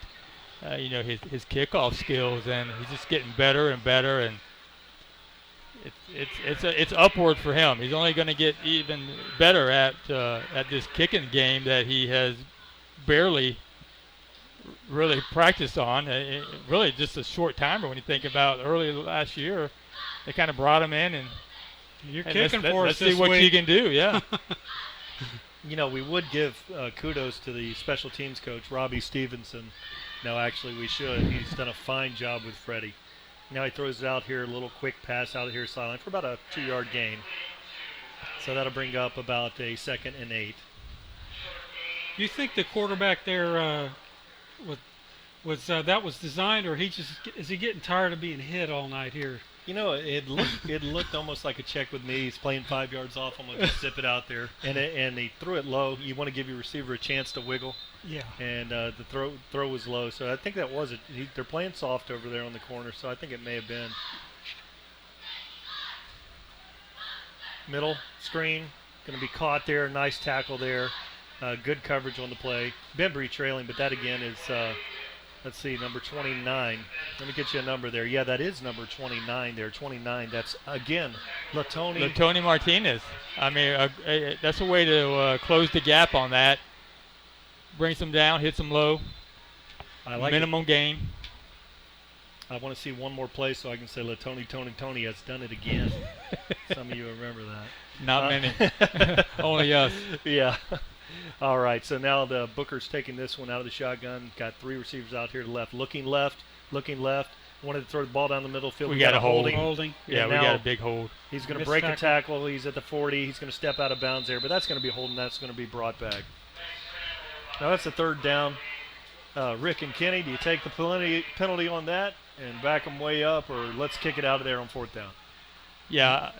his kickoff skills, and he's just getting better and better, and it's upward for him. He's only going to get even better at this kicking game that he has barely really practiced on. Really just a short timer when you think about early last year. They kind of brought him in and You're hey, kicking let's for us see this what week. you can do. Yeah. You know, we would give kudos to the special teams coach, Robbie Stevenson. No, actually, we should. He's done a fine job with Freddie. Now he throws it out here, a little quick pass out here sideline for about a 2-yard gain. So that'll bring up about a 2nd and 8. You think the quarterback there was designed, or is he getting tired of being hit all night here? You know, it looked almost like a check with me. He's playing 5 yards off. I'm going to just zip it out there. And he threw it low. You want to give your receiver a chance to wiggle. Yeah. And the throw was low. So I think that was it. They're playing soft over there on the corner, so I think it may have been. Middle screen. Going to be caught there. Nice tackle there. Good coverage on the play. Bembry trailing, but that again is, let's see, number 29. Let me get you a number there. Yeah, that is number 29 there. 29. That's, again, Latoni Martinez. I mean, that's a way to close the gap on that. Brings them down, hits them low. I like minimum gain. I want to see one more play so I can say Tony has done it again. Some of you remember that. Not many. Only us. Yeah. All right, so now the Booker's taking this one out of the shotgun. Got 3 receivers out here to left. Looking left. Wanted to throw the ball down the middle field. We got a holding. Holding. Yeah, we got a big hold. He's going to Missed break a tackle. tackle. He's at the 40. He's going to step out of bounds there, but that's going to be holding. That's going to be brought back. Now that's a 3rd down. Rick and Kenny, do you take the penalty on that and back them way up, or let's kick it out of there on 4th down? Yeah,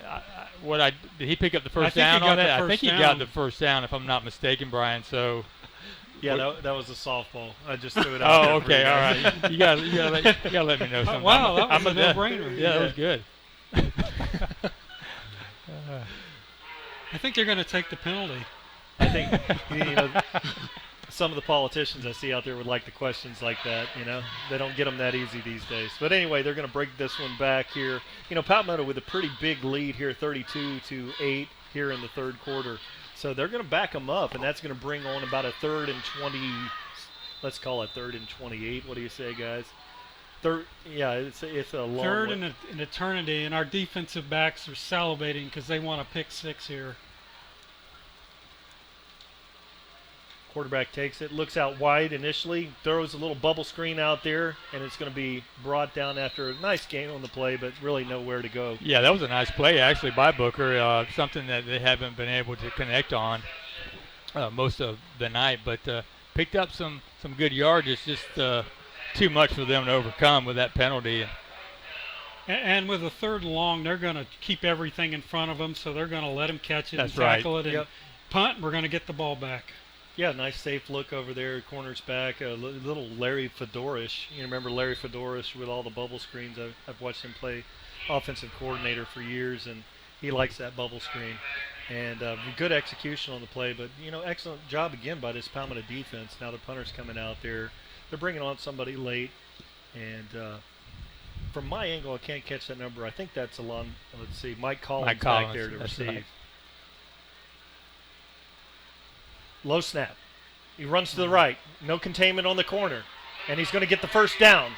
did he pick up the I first think he down got on the that? I first think he down. got the first down, if I'm not mistaken, Brian. So. Yeah, that was a softball. I just threw it out. Oh, there for you okay, all guys. right. You gotta let me know something. Wow, that was I'm a no-brainer. Yeah, that was good. I think they're going to take the penalty. I think some of the politicians I see out there would like the questions like that. They don't get them that easy these days. But anyway, they're going to break this one back here. Palmetto with a pretty big lead here, 32-8 here in the 3rd quarter. So they're going to back them up, and that's going to bring on about a 3rd and 20. Let's call it 3rd and 28. What do you say, guys? It's a long Third way. in an eternity, and our defensive backs are salivating because they want a pick six here. Quarterback takes it, looks out wide initially, throws a little bubble screen out there, and it's going to be brought down after a nice gain on the play, but really nowhere to go. Yeah, that was a nice play actually by Booker. Something that they haven't been able to connect on most of the night, but picked up some good yards. It's just too much for them to overcome with that penalty. And with a third and long, they're going to keep everything in front of them, so they're going to let him catch it That's and tackle it and Yep. punt, and we're going to get the ball back. Yeah, nice safe look over there, corners back, a little Larry Fedorish. You remember Larry Fedorish with all the bubble screens? I've watched him play offensive coordinator for years, and he likes that bubble screen. And good execution on the play, but, excellent job again by this Palmetto defense. Now the punter's coming out there. They're bringing on somebody late, and from my angle, I can't catch that number. I think that's along, let's see, Mike Collins back there to that's receive. right. Low snap. He runs to the right. No containment on the corner. And he's going to get the first down.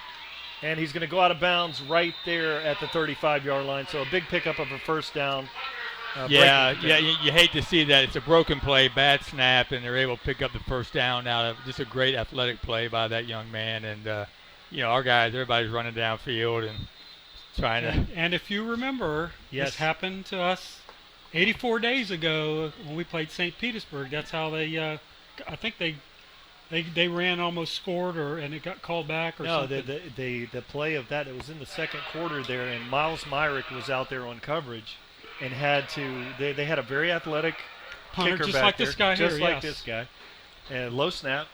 And he's going to go out of bounds right there at the 35-yard line. So a big pickup of a first down. You hate to see that. It's a broken play, bad snap, and they're able to pick up the first down out of just a great athletic play by that young man. And, our guys, everybody's running downfield and trying to. And if you remember, Yes. this happened to us 84 days ago when we played St. Petersburg. That's how they, I think they ran, almost scored, and it got called back or No, something. the play of that, it was in the second quarter there, and Miles Myrick was out there on coverage and had to, they had a very athletic Punter, kicker just back like there, this guy just here, like yes. this guy. And low snap,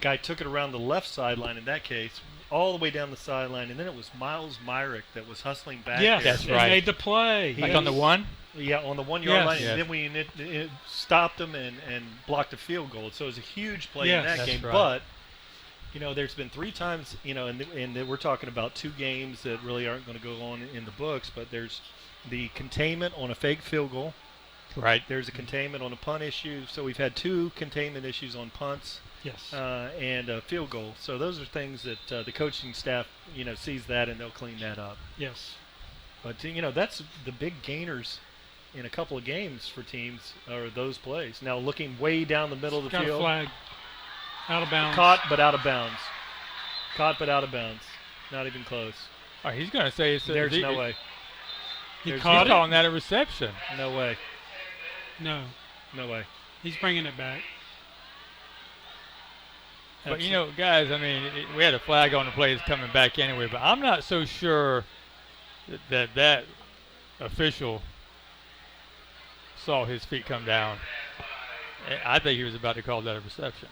guy took it around the left sideline in that case, all the way down the sideline, and then it was Miles Myrick that was hustling back Yes, there. That's and right. made the play. Like Yes. on the one? Yeah, on the 1 yard line, Yes. and then we stopped him and blocked a field goal. So it was a huge play Yes. in that That's game. right. But there's been 3 times, and we're talking about 2 games that really aren't going to go on in the books. But there's the containment on a fake field goal. Right. There's a containment on a punt issue. So we've had 2 containment issues on punts. Yes. And a field goal. So those are things that the coaching staff, sees that and they'll clean that up. Yes. But that's the big gainers in a couple of games for teams are those plays. Now looking way down the middle of the Got a field, flag. Out of bounds. caught but out of bounds. Caught but out of bounds. Not even close. Oh, he's going to say it's There's no way. He There's caught He's it? calling that a reception. No way. No. No way. He's bringing it back. But, guys, we had a flag on the play that's coming back anyway, but I'm not so sure that official saw his feet come down. I think he was about to call that a reception.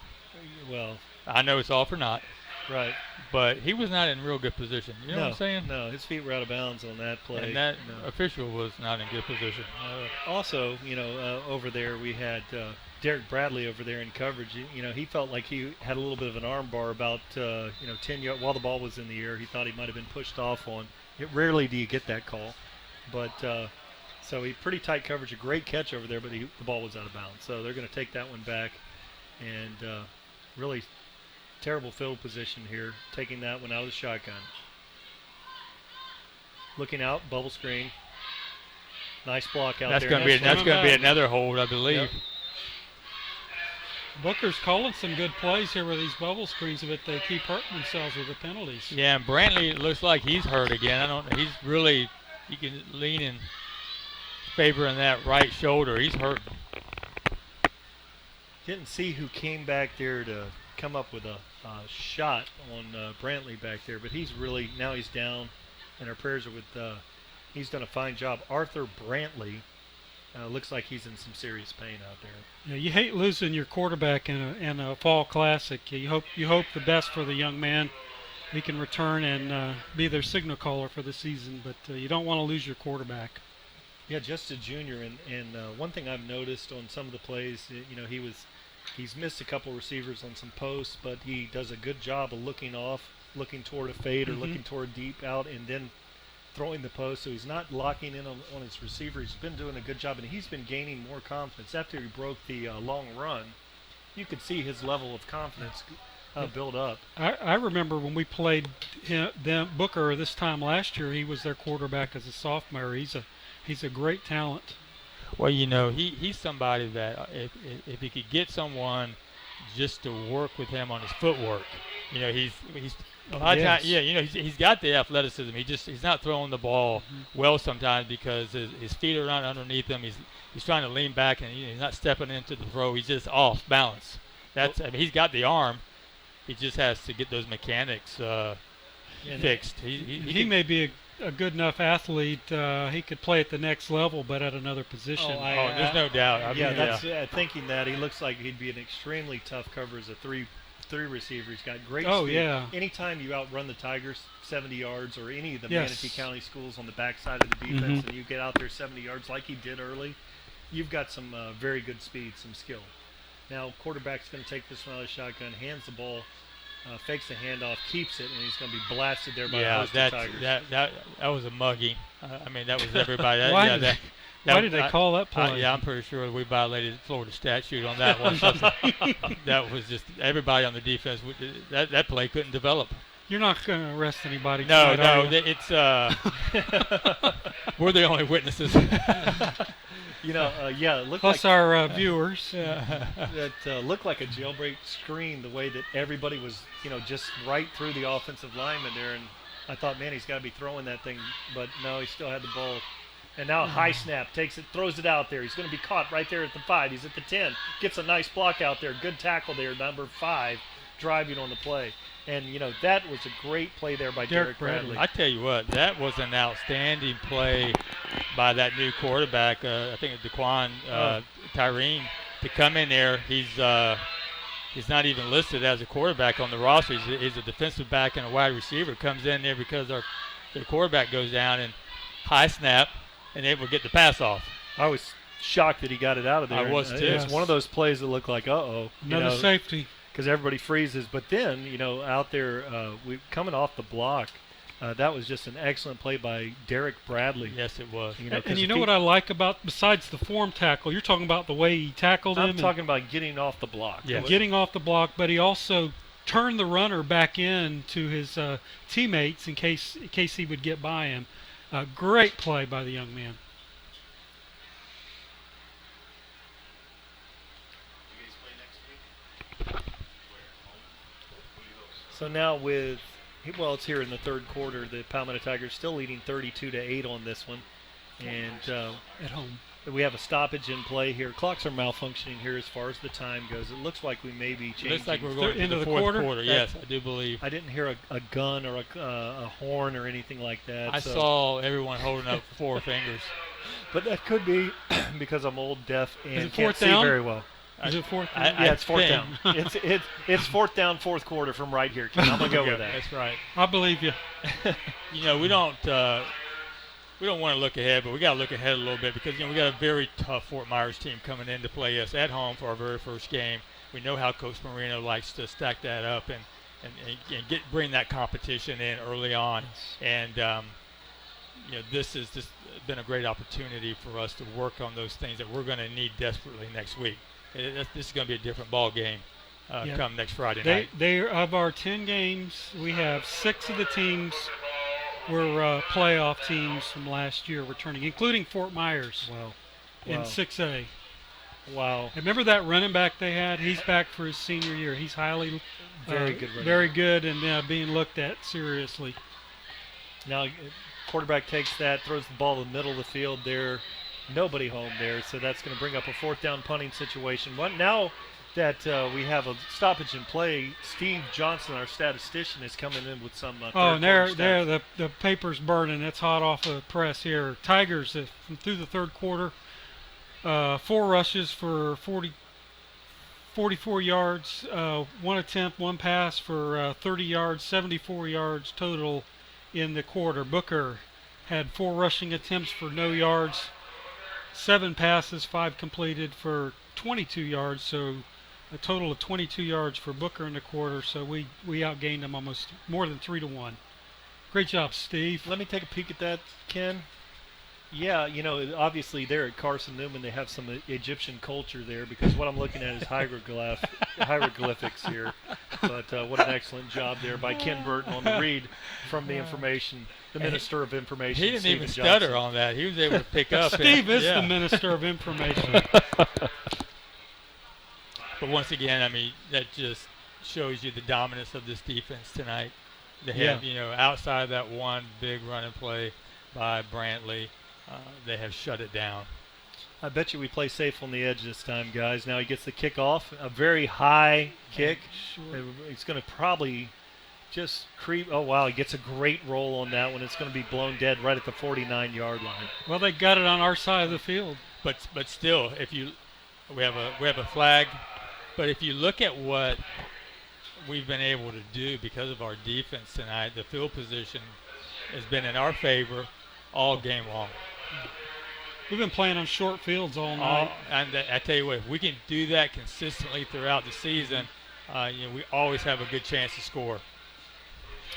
Well, I know it's off or not, right. but he was not in real good position. You know what I'm saying? No, his feet were out of bounds on that play. And that No. official was not in good position. Also, over there we had Derek Bradley over there in coverage. He felt like he had a little bit of an arm bar about 10 yards while the ball was in the air. He thought he might have been pushed off on. Rarely do you get that call, but so he pretty tight coverage, a great catch over there, but the ball was out of bounds. So they're going to take that one back, and really terrible field position here, taking that one out of the shotgun. Looking out, bubble screen. Nice block out That's there. going to be That's going to be back. another hold, I believe. Yep. Booker's calling some good plays here with these bubble screens, but they keep hurting themselves with the penalties. Yeah, and Brantley looks like he's hurt again. I don't know. He's really, he can lean in favor in that right shoulder. He's hurt. Didn't see who came back there to come up with a shot on Brantley back there, but he's really, now he's down, and our prayers are with, he's done a fine job. Arthur Brantley looks like he's in some serious pain out there. Yeah, you hate losing your quarterback in a fall classic. You hope the best for the young man. He can return and be their signal caller for the season, but you don't want to lose your quarterback. Yeah, just a junior, and one thing I've noticed on some of the plays, he's missed a couple receivers on some posts, but he does a good job of looking off, looking toward a fade or looking toward deep out, and then throwing the post. So he's not locking in on his receiver. He's been doing a good job, and he's been gaining more confidence. After he broke the long run, you could see his level of confidence build up. I remember when we played Booker this time last year. He was their quarterback as a sophomore. He's a great talent. Well, he's somebody that if he could get someone just to work with him on his footwork, he's a lot of times, he's got the athleticism. He's not throwing the ball well sometimes because his feet are not underneath him. He's trying to lean back and he's not stepping into the throw. He's just off balance. He's got the arm. He just has to get those mechanics fixed. He may be a good enough athlete. He could play at the next level, but at another position. There's no doubt. Thinking that he looks like he'd be an extremely tough cover as a three receiver. He's got great Oh, speed. yeah. Anytime you outrun the Tigers 70 yards or any of the Manatee County schools on the backside of the defense and you get out there 70 yards like he did early, you've got some very good speed, some skill. Now, quarterback's going to take this one out of the shotgun, hands the ball, fakes the handoff, keeps it, and he's going to be blasted there by the host of Tigers. That was a mugging. That was everybody. Why did they call that play? I'm pretty sure we violated Florida statute on that one. That was just everybody on the defense. That play couldn't develop. You're not going to arrest anybody. No, tonight, are you? it's we're the only witnesses. It looked Plus like our viewers. that looked like a jailbreak screen. The way that everybody was, just right through the offensive lineman there, and I thought, man, he's got to be throwing that thing, but no, he still had the ball. And now high snap, takes it, throws it out there. He's going to be caught right there at the 5. He's at the 10. Gets a nice block out there. Good tackle there, number 5, driving on the play. And, that was a great play there by Derek Bradley. I tell you what, that was an outstanding play by that new quarterback. I think it's Daquan Tyreen to come in there. He's not even listed as a quarterback on the roster. He's a defensive back and a wide receiver. Comes in there because their quarterback goes down and high snap. And able to get the pass off. I was shocked that he got it out of there. I was too. It's one of those plays that looked like, another safety. Because everybody freezes. But then, out there, we coming off the block, that was just an excellent play by Derek Bradley. Yes, it was. And what I like about, besides the form tackle, you're talking about the way he tackled him. I'm talking about getting off the block. Yeah, getting off the block, but he also turned the runner back in to his teammates in case he would get by him. Great play by the young man. So now it's here in the third quarter. The Palmetto Tigers still leading 32-8 on this one, and at home. We have a stoppage in play here. Clocks are malfunctioning here as far as the time goes. It looks like we may be changing. It looks like we're going into the fourth quarter. Yes, I do believe. I didn't hear a gun or a horn or anything like that. I saw everyone holding up 4 fingers. But that could be because I'm old, deaf, and can't see down? very well. Is it fourth down? Yeah, it's fourth down. It's fourth down, fourth quarter from right here, Ken. I'm going to go with that. That's right. I believe you. We don't want to look ahead, but we got to look ahead a little bit because we got a very tough Fort Myers team coming in to play us at home for our very first game. We know how Coach Marino likes to stack that up and bring that competition in early on. And this has just been a great opportunity for us to work on those things that we're going to need desperately next week. This is going to be a different ball game come next Friday night. Of our 10 games, we have 6 of the teams were playoff teams from last year returning, including Fort Myers. In 6A. Wow. Remember that running back they had? He's back for his senior year. He's highly very good and being looked at seriously. Now, quarterback takes that, throws the ball in the middle of the field there. Nobody home there, so that's going to bring up a fourth down punting situation. Now that we have a stoppage in play, Steve Johnson, our statistician, is coming in with some the paper's burning. It's hot off the press here. Tigers, through the third quarter, 4 rushes for 44 yards, 1 attempt, 1 pass for 30 yards, 74 yards total in the quarter. Booker had 4 rushing attempts for no yards, 7 passes, 5 completed for 22 yards, so a total of 22 yards for Booker in the quarter, so we outgained them almost more than 3-1. Great job, Steve. Let me take a peek at that, Ken. Yeah, obviously there at Carson Newman they have some Egyptian culture there because what I'm looking at is hieroglyphics here. But what an excellent job there by Ken Burton on the read from the information, the Minister of Information. He didn't even Stephen stutter Johnson. on that. He was able to pick up. Steve is yeah. the Minister of Information. But once again, I mean, that just shows you the dominance of this defense tonight. They have, outside of that one big running play by Brantley, they have shut it down. I bet you we play safe on the edge this time, guys. Now he gets the kick off, a very high kick. He's going to probably just creep. Oh, wow, he gets a great roll on that one. It's going to be blown dead right at the 49-yard line. Well, they got it on our side of the field. But still, we have a flag. But if you look at what we've been able to do because of our defense tonight, the field position has been in our favor all game long. We've been playing on short fields all night. And I tell you what, if we can do that consistently throughout the season, we always have a good chance to score.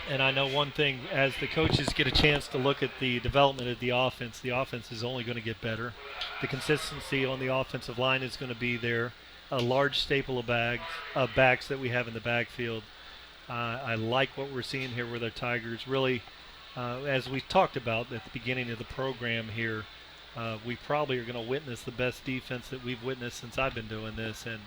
And I know one thing, as the coaches get a chance to look at the development of the offense is only going to get better. The consistency on the offensive line is going to be there. A large staple of backs that we have in the backfield. I like what we're seeing here with our Tigers. Really, as we talked about at the beginning of the program here, we probably are going to witness the best defense that we've witnessed since I've been doing this, and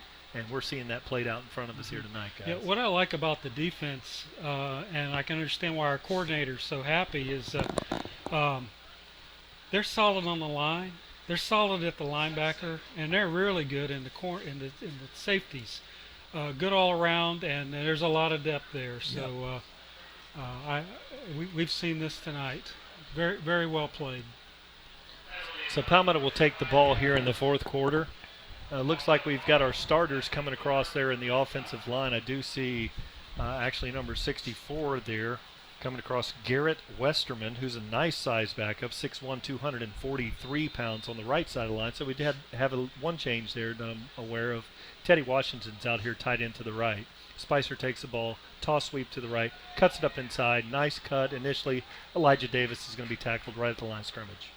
we're seeing that played out in front of us here tonight, guys. Yeah, what I like about the defense, and I can understand why our coordinator's so happy, is they're solid on the line. They're solid at the linebacker, and they're really good in the safeties. Good all around, and there's a lot of depth there. So we've seen this tonight. Very, very well played. So Palmetto will take the ball here in the fourth quarter. Looks like we've got our starters coming across there in the offensive line. I do see actually number 64 there coming across, Garrett Westerman, who's a nice size backup, 6'1", 243 pounds on the right side of the line. So we did have one change there that I'm aware of. Teddy Washington's out here tight end to the right. Spicer takes the ball, toss sweep to the right, cuts it up inside. Nice cut initially. Elijah Davis is going to be tackled right at the line of scrimmage.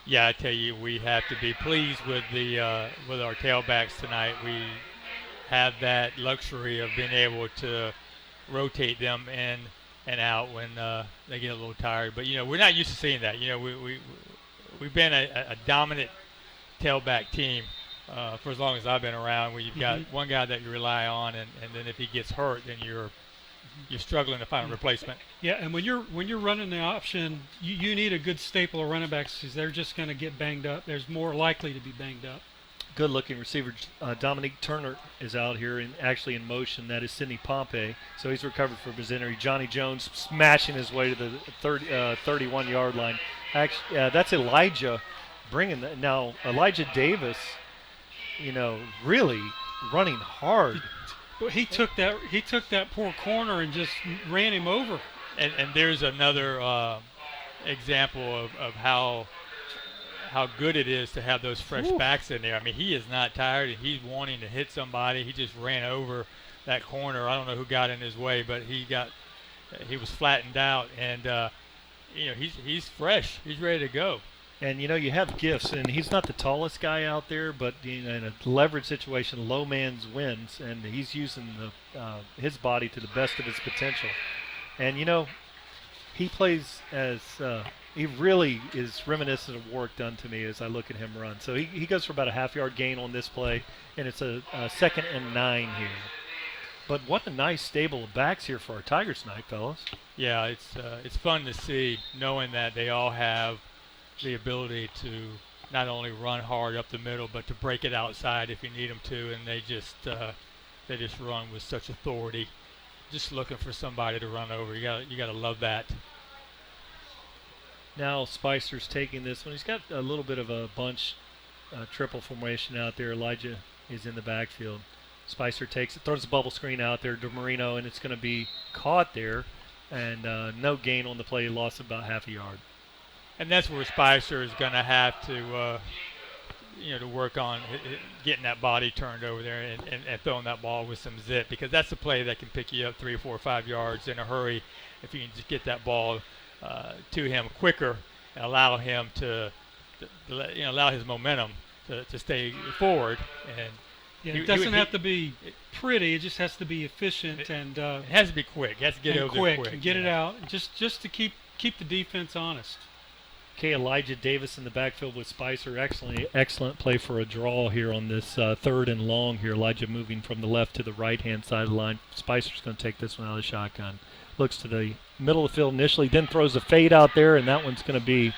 Yeah, I tell you, we have to be pleased with with our tailbacks tonight. We have that luxury of being able to rotate them in and out when they get a little tired. But we're not used to seeing that. We've been a dominant tailback team for as long as I've been around. Where you've got one guy that you rely on, and then if he gets hurt, then you're struggling to find a replacement. Yeah, and when you're running the option, you need a good staple of running backs because they're just going to get banged up. There's more likely to be banged up. Good-looking receiver Dominique Turner is out here actually in motion. That is Sidney Pompey. So he's recovered from his injury. Johnny Jones smashing his way to the 31-yard line. Actually, that's Elijah bringing that. Now, Elijah Davis, really running hard. He took that poor corner and just ran him over. And there's another example of how good it is to have those fresh backs in there. I mean, he is not tired, and he's wanting to hit somebody. He just ran over that corner. I don't know who got in his way, but he was flattened out, and he's fresh. He's ready to go. And you have gifts, and he's not the tallest guy out there, but in a leverage situation, low man's wins, and he's using his body to the best of his potential. And he plays as he really is reminiscent of work done to me as I look at him run. So he goes for about a half-yard gain on this play, and it's a 2nd and 9 here. But what a nice stable of backs here for our Tigers tonight, fellas. Yeah, it's fun to see, knowing that they all have the ability to not only run hard up the middle, but to break it outside if you need them to, and they just run with such authority, just looking for somebody to run over. You got to love that. Now Spicer's taking this one. He's got a little bit of a bunch triple formation out there. Elijah is in the backfield. Spicer takes it, throws the bubble screen out there to Marino, and it's going to be caught there, and no gain on the play. Lost about half a yard. And that's where Spicer is going to have to, to work on getting that body turned over there and throwing that ball with some zip, because that's the play that can pick you up 3 or 4 or 5 yards in a hurry if you can just get that ball to him quicker and allow him allow his momentum to stay forward. And Yeah, it doesn't have to be pretty. It just has to be efficient and it has to be quick. It has to get over there quick. And get it out, just to keep the defense honest. Okay, Elijah Davis in the backfield with Spicer. Excellent play for a draw here on this third and long here. Elijah moving from the left to the right-hand side of the line. Spicer's going to take this one out of the shotgun. Looks to the middle of the field initially, then throws a fade out there, and that one's going to be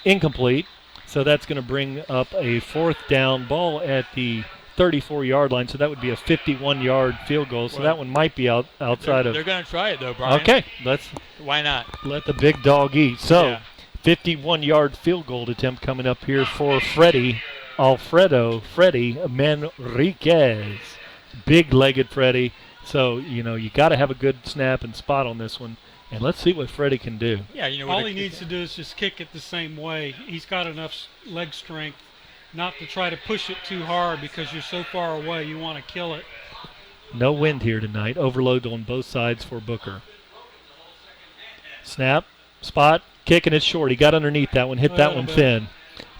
incomplete. So that's going to bring up a fourth down ball at the 34-yard line. So that would be a 51-yard field goal. So that one might be outside of. They're going to try it though, Brian. Okay, Why not? let the big dog eat. So. Yeah. 51-yard field goal attempt coming up here for Freddie Manriquez. Big-legged Freddie. So, you got to have a good snap and spot on this one. And let's see what Freddie can do. Yeah, all he needs to do is just kick it the same way. He's got enough leg strength not to try to push it too hard because you're so far away. You want to kill it. No wind here tonight. Overload on both sides for Booker. Snap, spot. Kicking it short. He got underneath that one, hit that one thin.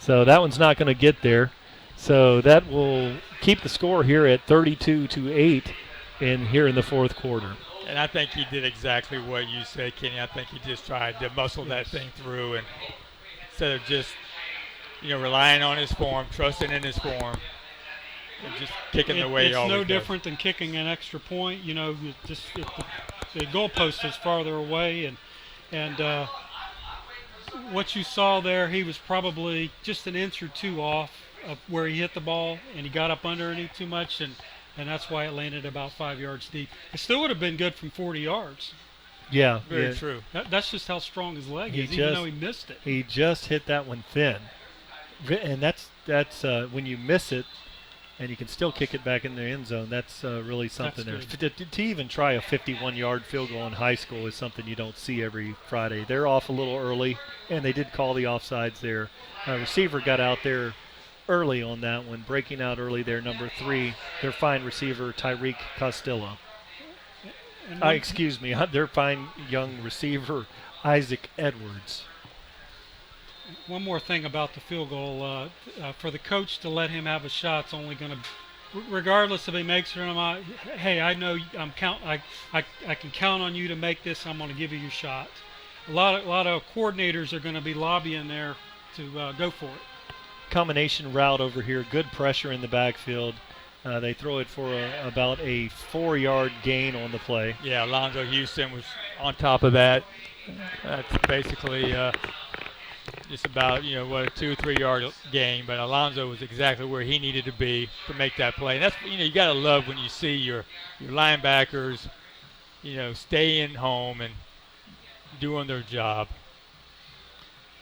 So that one's not going to get there. So that will keep the score here at 32-8 here in the fourth quarter. And I think he did exactly what you said, Kenny. I think he just tried to muscle that thing through, and instead of just, relying on his form, trusting in his form, and just kicking the way he always It's no does. different than kicking an extra point. The goalpost is farther away, and what you saw there, he was probably just an inch or two off of where he hit the ball, and he got up underneath too much, and that's why it landed about 5 yards deep. It still would have been good from 40 yards. Yeah. Very true. That's just how strong his leg is, even though he missed it. He just hit that one thin. And that's when you miss it, and you can still kick it back in the end zone, that's really something there. To even try a 51-yard field goal in high school is something you don't see every Friday. They're off a little early, and they did call the offsides there. Receiver got out there early on that one, breaking out early there, number 3, their fine receiver, Tyreek Costello. Their fine young receiver, Isaac Edwards. One more thing about the field goal, for the coach to let him have a shot, it's only going to, regardless if he makes it or not. Hey, I know I can count on you to make this. I'm going to give you your shot. A lot of coordinators are going to be lobbying there to go for it. Combination route over here, good pressure in the backfield. They throw it for about a 4-yard gain on the play. Yeah, Alonzo Houston was on top of that. That's basically just about, a 2-3 yard gain, but Alonzo was exactly where he needed to be to make that play. And that's, you got to love when you see your linebackers, staying home and doing their job.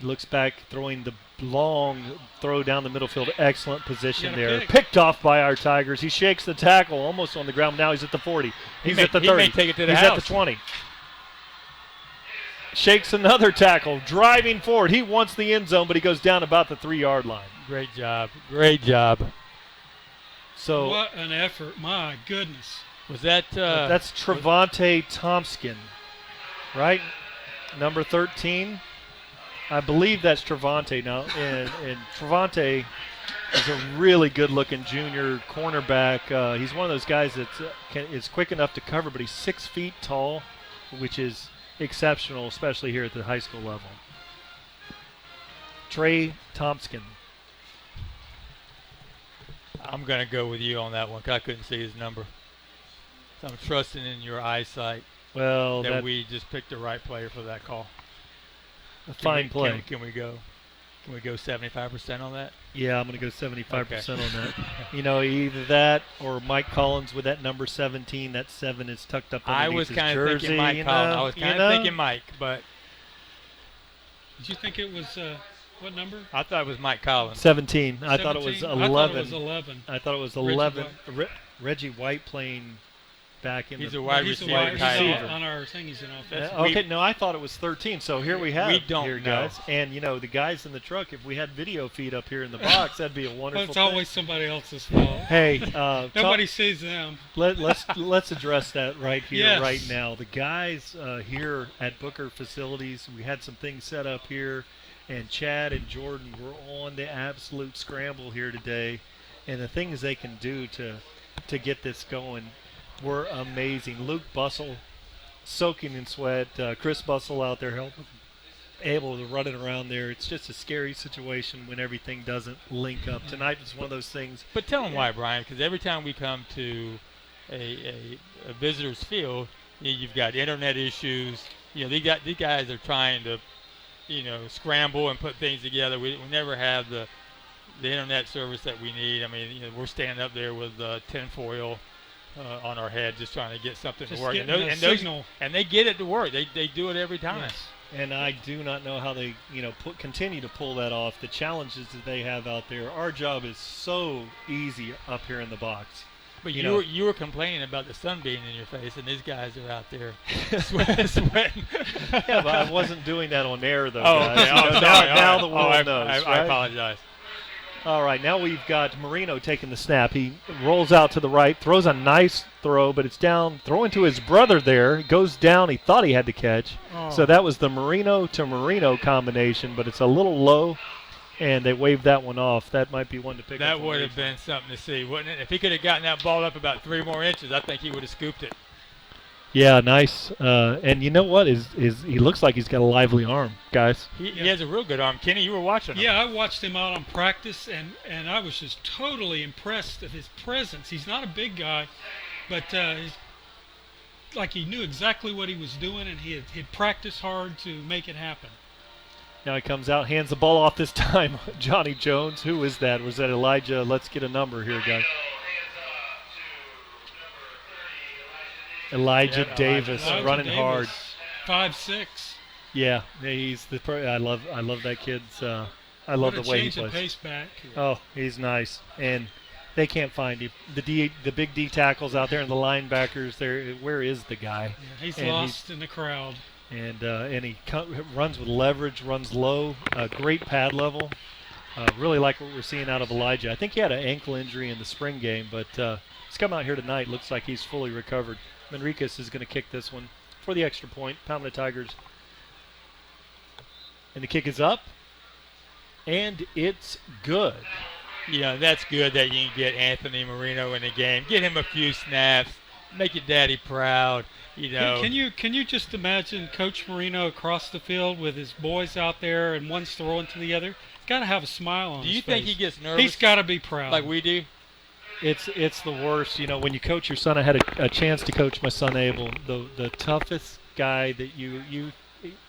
Looks back, throwing the long throw down the middle field. Excellent position there. Pick. Picked off by our Tigers. He shakes the tackle almost on the ground. Now he's at the 40. He's at the 30. He may take it to the he's house. At the 20. Shakes another tackle, driving forward. He wants the end zone, but he goes down about the 3-yard line. Great job. Great job. So What an effort. My goodness. Was that that's Trevante Thompson, right? Number 13. I believe that's Trevante now. And Trevante is a really good-looking junior cornerback. He's one of those guys that is quick enough to cover, but he's 6 feet tall, which is exceptional, especially here at the high school level. Trey Thompson. I'm going to go with you on that one because I couldn't see his number. So I'm trusting in your eyesight Well, that we just picked the right player for that call. a fine play. Can we go 75% on that? Yeah, I'm going to go 75% on that. Either that or Mike Collins with that number 17. That 7 is tucked up underneath his jersey. I was kind of thinking Mike Collins. I was kind of thinking Mike, but Did you think it was what number? I thought it was Mike Collins. 17. I thought it was 11. I thought it was 11. I thought it was 11. Reggie White playing back in He's the a wide He's receiver. on our thing. He's an offense. Okay, no, I thought it was 13. So here we have We don't here, know. guys. And, the guys in the truck, if we had video feed up here in the box, that'd be a wonderful Well, it's thing. always somebody else's fault. Hey, Nobody sees them. let's address that right here, Yes. right now. The guys here at Booker Facilities, we had some things set up here, And Chad and Jordan were on the absolute scramble here today. And the things they can do to get this going were amazing. Luke Bussell soaking in sweat. Chris Bussell out there helping, able to run it around there. It's just a scary situation when everything doesn't link up. Tonight was one of those things. But tell them why, Brian, because every time we come to a visitor's field, you've got internet issues. These guys are trying to, scramble and put things together. We never have the internet service that we need. I mean, we're standing up there with tinfoil on our head just trying to get something to work. And they get it to work. They do it every time. Yes. And I do not know how they, continue to pull that off. The challenges that they have out there. Our job is so easy up here in the box. But you were complaining about the sun being in your face, and these guys are out there sweating. Yeah, but I wasn't doing that on air, though. Oh, guys. okay. Now the world knows. I right? apologize. All right, now we've got Marino taking the snap. He rolls out to the right, throws a nice throw, but it's down. Throwing to his brother there. It goes down. He thought he had the catch. Oh. So that was the Marino to Marino combination, but it's a little low. And they waved that one off. That might be one to pick up. That would have been something to see, wouldn't it? If he could have gotten that ball up about 3 more inches, I think he would have scooped it. Yeah, nice. And you know what? Is he looks like he's got a lively arm, guys. He has a real good arm. Kenny, you were watching him. Yeah, I watched him out on practice, and I was just totally impressed of his presence. He's not a big guy, but like he knew exactly what he was doing, and he'd practiced hard to make it happen. Now he comes out, hands the ball off this time. Johnny Jones. Who is that? Was that Elijah? Let's get a number here, guys. Elijah Davis running hard. 5'6". Yeah, he's the. I love that kid's. I love the way he plays. Pace back. Oh, he's nice, and they can't find him. The big D tackles out there and the linebackers. There, where is the guy? Yeah, he's lost in the crowd. And he runs with leverage, runs low, great pad level. Really like what we're seeing out of Elijah. I think he had an ankle injury in the spring game, but he's come out here tonight. Looks like he's fully recovered. Manriquez is going to kick this one for the extra point. Palmetto Tigers. And the kick is up, and it's good. Yeah, that's good that you can get Anthony Marino in the game. Get him a few snaps. Make your daddy proud. Can you just imagine Coach Marino across the field with his boys out there and one's throwing to the other? He's got to have a smile on his face. Do you think he gets nervous? He's got to be proud. Like we do? It's the worst. When you coach your son, I had a chance to coach my son Abel, the toughest guy that you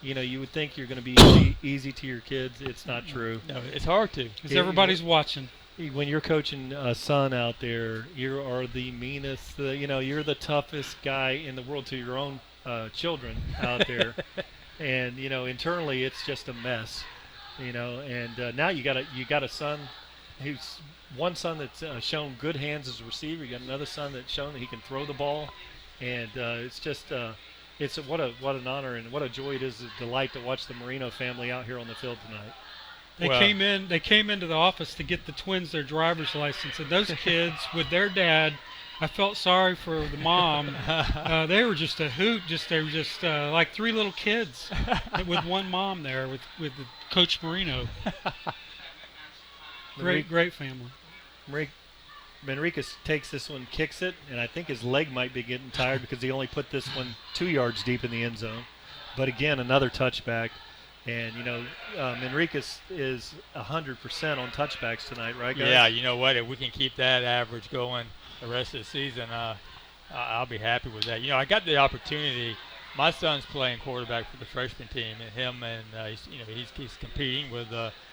would think you're going to be easy to your kids. It's not true. No, it's hard to. Because everybody's watching. When you're coaching a son out there, you are the meanest. You're the toughest guy in the world to your own children out there, and internally it's just a mess. And now you got a son who's one son that's shown good hands as a receiver. You got another son that's shown that he can throw the ball, and it's just it's what an honor and what a joy it is, a delight to watch the Marino family out here on the field tonight. They came into the office to get the twins their driver's license, and those kids with their dad, I felt sorry for the mom. They were just a hoot. They were just like 3 little kids with one mom there with Coach Marino. Great family. Manriquez takes this one, kicks it, and I think his leg might be getting tired because he only put this one 2 yards deep in the end zone. But again, another touchback. And, Manriquez is 100% on touchbacks tonight, right, guys? Yeah, you know what? If we can keep that average going the rest of the season, I'll be happy with that. I got the opportunity. My son's playing quarterback for the freshman team, and he's competing with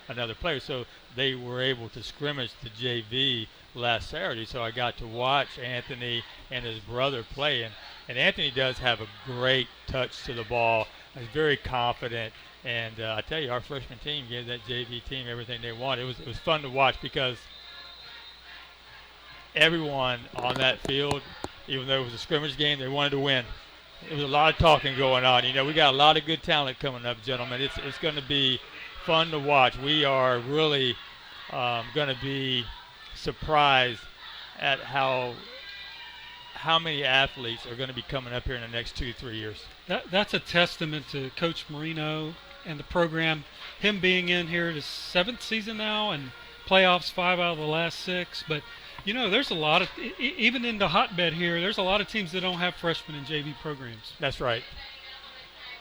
another player. So they were able to scrimmage the JV last Saturday. So I got to watch Anthony and his brother play. And Anthony does have a great touch to the ball. He's very confident. And I tell you, our freshman team gave that JV team everything they wanted. It was fun to watch because everyone on that field, even though it was a scrimmage game, they wanted to win. There was a lot of talking going on. We got a lot of good talent coming up, gentlemen. It's going to be fun to watch. We are really going to be surprised at how many athletes are going to be coming up here in the next 2-3 years. That's a testament to Coach Marino and the program. Him being in here his 7th season now and playoffs 5 out of the last 6. But there's a lot of even in the hotbed here. There's a lot of teams that don't have freshmen in JV programs. That's right.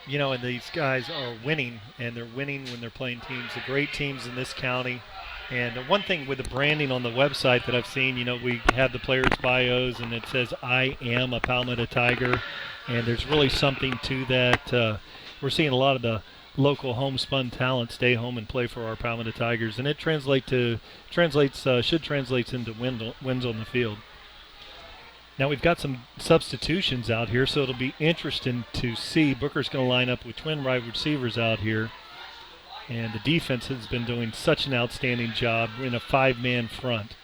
And these guys are winning, and they're winning when they're playing teams, the great teams in this county. And one thing with the branding on the website that I've seen, we have the players' bios, and it says, "I am a Palmetto Tiger," and there's really something to that. We're seeing a lot of the local homespun talent stay home and play for our Palmetto Tigers, and it should translate into wins on the field. Now we've got some substitutions out here, so it'll be interesting to see. Booker's going to line up with twin wide receivers out here, and the defense has been doing such an outstanding job in a 5-man front.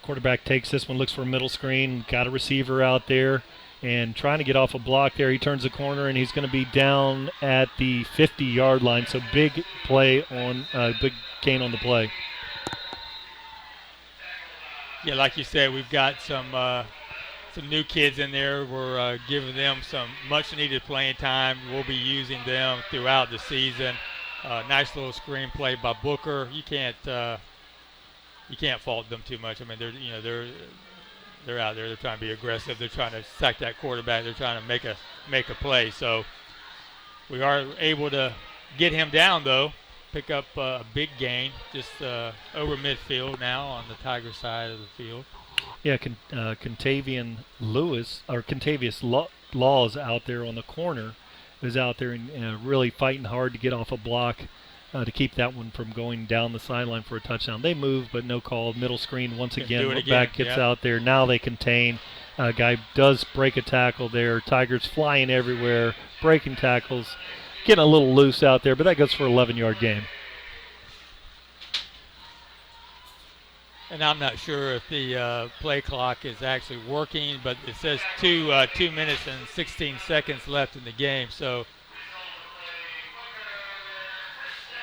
Quarterback takes this one, looks for a middle screen, got a receiver out there, and trying to get off a block there. He turns the corner, and he's going to be down at the 50-yard line. So big gain on the play. Yeah, like you said, we've got some new kids in there. We're giving them some much-needed playing time. We'll be using them throughout the season. Nice little screenplay by Booker. You can't fault them too much. I mean, they're out there. They're trying to be aggressive. They're trying to sack that quarterback. They're trying to make a play. So we are able to get him down, though. Pick up a big gain just over midfield now on the Tiger side of the field. Yeah, Contavious Laws out there on the corner is out there and really fighting hard to get off a block to keep that one from going down the sideline for a touchdown. They move, but no call. Middle screen once again. Back gets out there. Now they contain. Guy does break a tackle there. Tigers flying everywhere, breaking tackles. Getting a little loose out there, but that goes for an 11-yard gain. And I'm not sure if the play clock is actually working, but it says 2 minutes and 16 seconds left in the game. So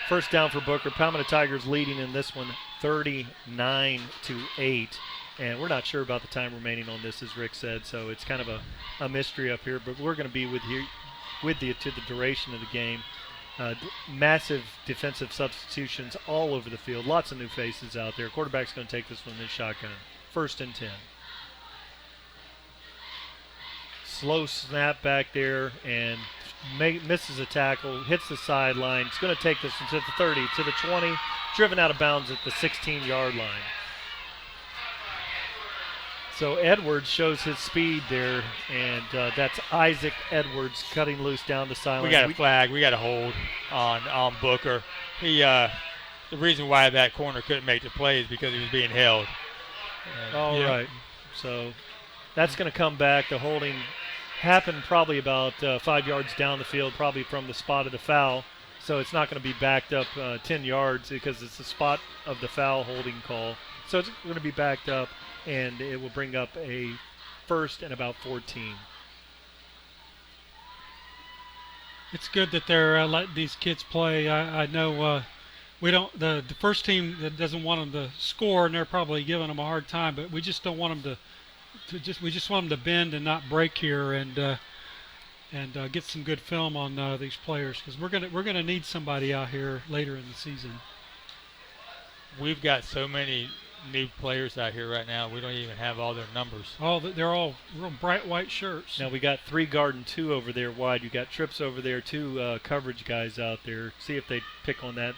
first down for Booker. Palmetto Tigers leading in this one 39-8. And we're not sure about the time remaining on this, as Rick said, so it's kind of a mystery up here, but we're going to be with you to the duration of the game. Massive defensive substitutions all over the field. Lots of new faces out there. Quarterback's going to take this one in shotgun. 1st and 10. Slow snap back there and misses a tackle, hits the sideline. It's going to take this one to the 30, to the 20, driven out of bounds at the 16-yard line. So Edwards shows his speed there, and that's Isaac Edwards cutting loose down the sideline. We got a flag. We got a hold on Booker. The reason why that corner couldn't make the play is because he was being held. Right. So that's going to come back. The holding happened probably about 5 yards down the field, probably from the spot of the foul. So it's not going to be backed up 10 yards because it's the spot of the foul holding call. So it's going to be backed up, and it will bring up a 1st and about 14. It's good that they're letting these kids play. I know we don't. The first team that doesn't want them to score, and they're probably giving them a hard time. But we just don't want them we just want them to bend and not break here, and get some good film on these players, because we're gonna need somebody out here later in the season. We've got so many new players out here right now. We don't even have all their numbers. They're all real bright white shirts. Now we got 3 guard and 2 over there wide. You got Trips over there, 2 coverage guys out there. See if they pick on that.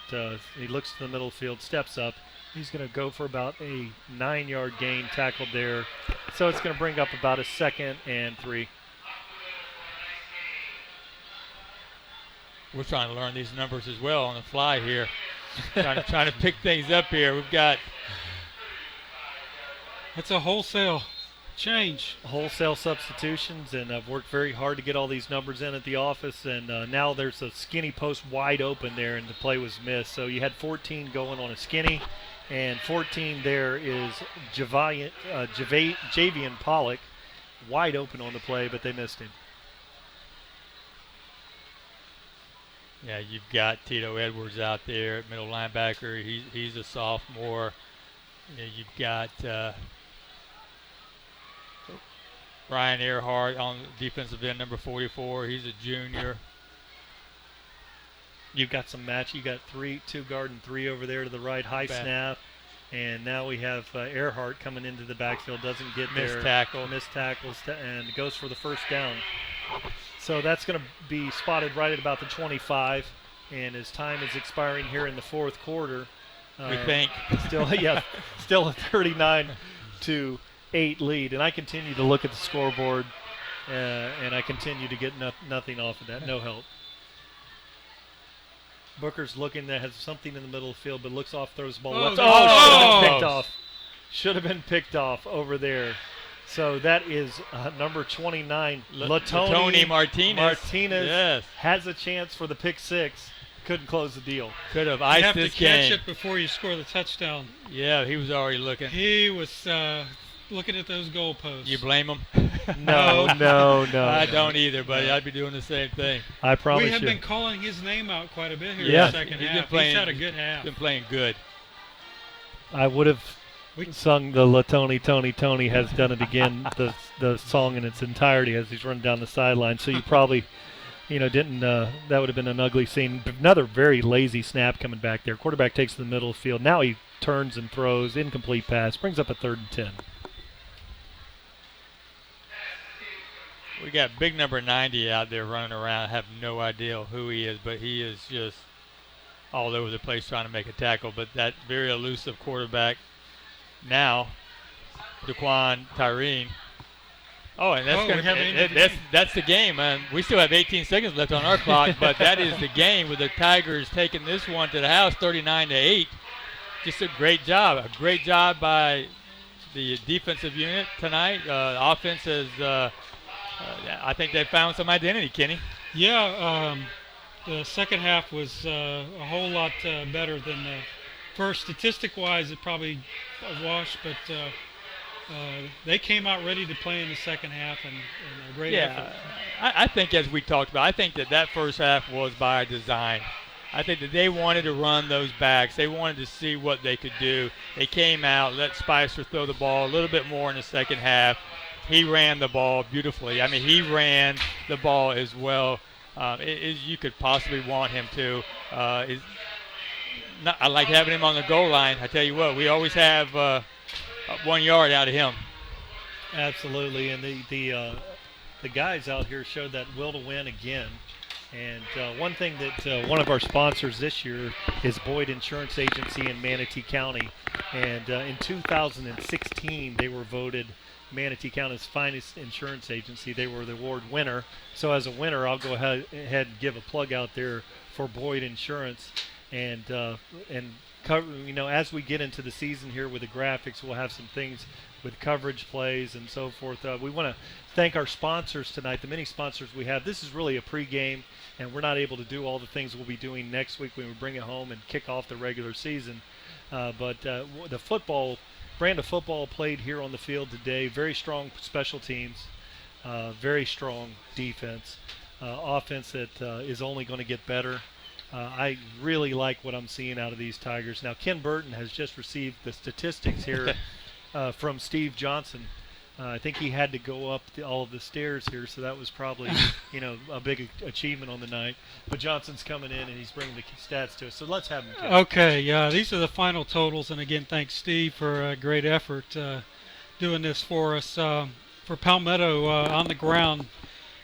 He looks to the middle field, steps up. He's going to go for about a 9-yard gain, tackled there. So it's going to bring up about a 2nd and 3. We're trying to learn these numbers as well on the fly here. trying to pick things up here. We've got. It's a wholesale change. Wholesale substitutions, and I've worked very hard to get all these numbers in at the office, and now there's a skinny post wide open there, and the play was missed. So you had 14 going on a skinny, and 14 there is Javian Pollock wide open on the play, but they missed him. Yeah, you've got Tito Edwards out there, middle linebacker. He's a sophomore. You've got Ryan Earhart on defensive end, number 44. He's a junior. you've got some match. You got 2 guard and 3 over there to the right. High Bad. snap. And now we have Earhart coming into the backfield. Doesn't get there. Missed tackles. And goes for the first down. So that's going to be spotted right at about the 25. And as time is expiring here in the fourth quarter, We think. still a 39-8 lead. And I continue to look at the scoreboard, and I continue to get nothing off of that. No help. Booker's looking to have something in the middle of the field, but looks off, throws the ball left. Should have been picked off over there. So that is number 29, Latoni Martinez. Martinez has a chance for the pick six. Couldn't close the deal. Could have You iced have to this catch game. it before you score the touchdown. Yeah, he was already looking. He was looking at those goalposts. You blame him? No. I don't either, buddy. I'd be doing the same thing. I promise We have you. been calling his name out quite a bit here Yeah. in the second He's half. been playing- He's had a good half. Been playing good. I would have sung the Latoni Tony has done it again, the song in its entirety as he's running down the sideline. So you probably, didn't. That would have been an ugly scene. Another very lazy snap coming back there. Quarterback takes the middle of the field. Now he turns and throws. Incomplete pass. Brings up a 3rd and 10. We got big number 90 out there running around. I have no idea who he is, but he is just all over the place trying to make a tackle. But that very elusive quarterback now, Daquan Tyreen. Oh, and that's we have ended the game. that's the game. We still have 18 seconds left on our clock, but that is the game with the Tigers taking this one to the house, 39-8. Just a great job by the defensive unit tonight. Offense is. I think they found some identity, Kenny. Yeah, the second half was a whole lot better than the first. Statistic-wise, it probably a wash, but they came out ready to play in the second half and a great effort. I think as we talked about, I think that first half was by design. I think that they wanted to run those backs. They wanted to see what they could do. They came out, let Spicer throw the ball a little bit more in the second half. He ran the ball beautifully. I mean, he ran the ball as well as you could possibly want him to. I like having him on the goal line. I tell you what, we always have 1 yard out of him. Absolutely, and the guys out here showed that will to win again. And one thing that one of our sponsors this year is Boyd Insurance Agency in Manatee County. And in 2016, they were voted Manatee County's finest insurance agency. They were the award winner. So as a winner, I'll go ahead and give a plug out there for Boyd Insurance. And cover, as we get into the season here with the graphics, we'll have some things with coverage plays and so forth. We want to thank our sponsors tonight, the many sponsors we have. This is really a pregame, and we're not able to do all the things we'll be doing next week when we bring it home and kick off the regular season. But the brand of football played here on the field today. Very strong special teams, very strong defense, offense that is only going to get better. I really like what I'm seeing out of these Tigers. Now, Ken Burton has just received the statistics here from Steve Johnson. I think he had to go up all of the stairs here, so that was probably, a big achievement on the night. But Johnson's coming in, and he's bringing the stats to us. So let's have him. Ken. Okay, these are the final totals. And, again, thanks, Steve, for a great effort doing this for us. For Palmetto, on the ground,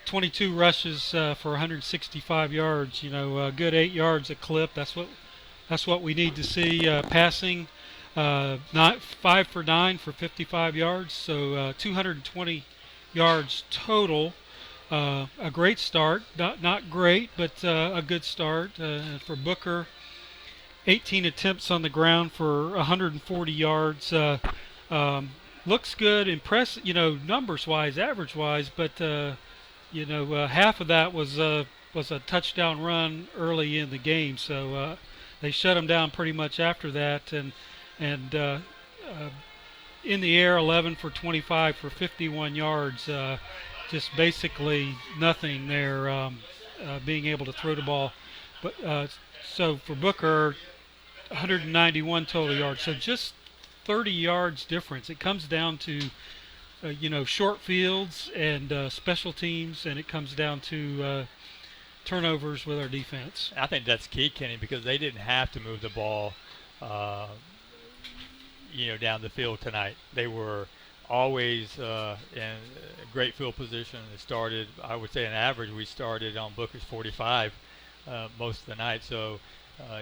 22 rushes for 165 yards. Good 8 yards a clip. That's what we need to see. Passing, not 5 for 9 for 55 yards. So 220 yards total. A great start. Not great, but a good start for Booker. 18 attempts on the ground for 140 yards. Looks good, impressive. Numbers-wise, average-wise, but. Half of that was a touchdown run early in the game, so they shut him down pretty much after that. And in the air, 11 for 25 for 51 yards. Just basically nothing there, being able to throw the ball. But so for Booker, 191 total yards. So just 30 yards difference. It comes down to short fields and special teams, and it comes down to turnovers with our defense. I think that's key, Kenny, because they didn't have to move the ball, down the field tonight. They were always in great field position. It started, I would say, on average, we started on Booker's 45 most of the night, so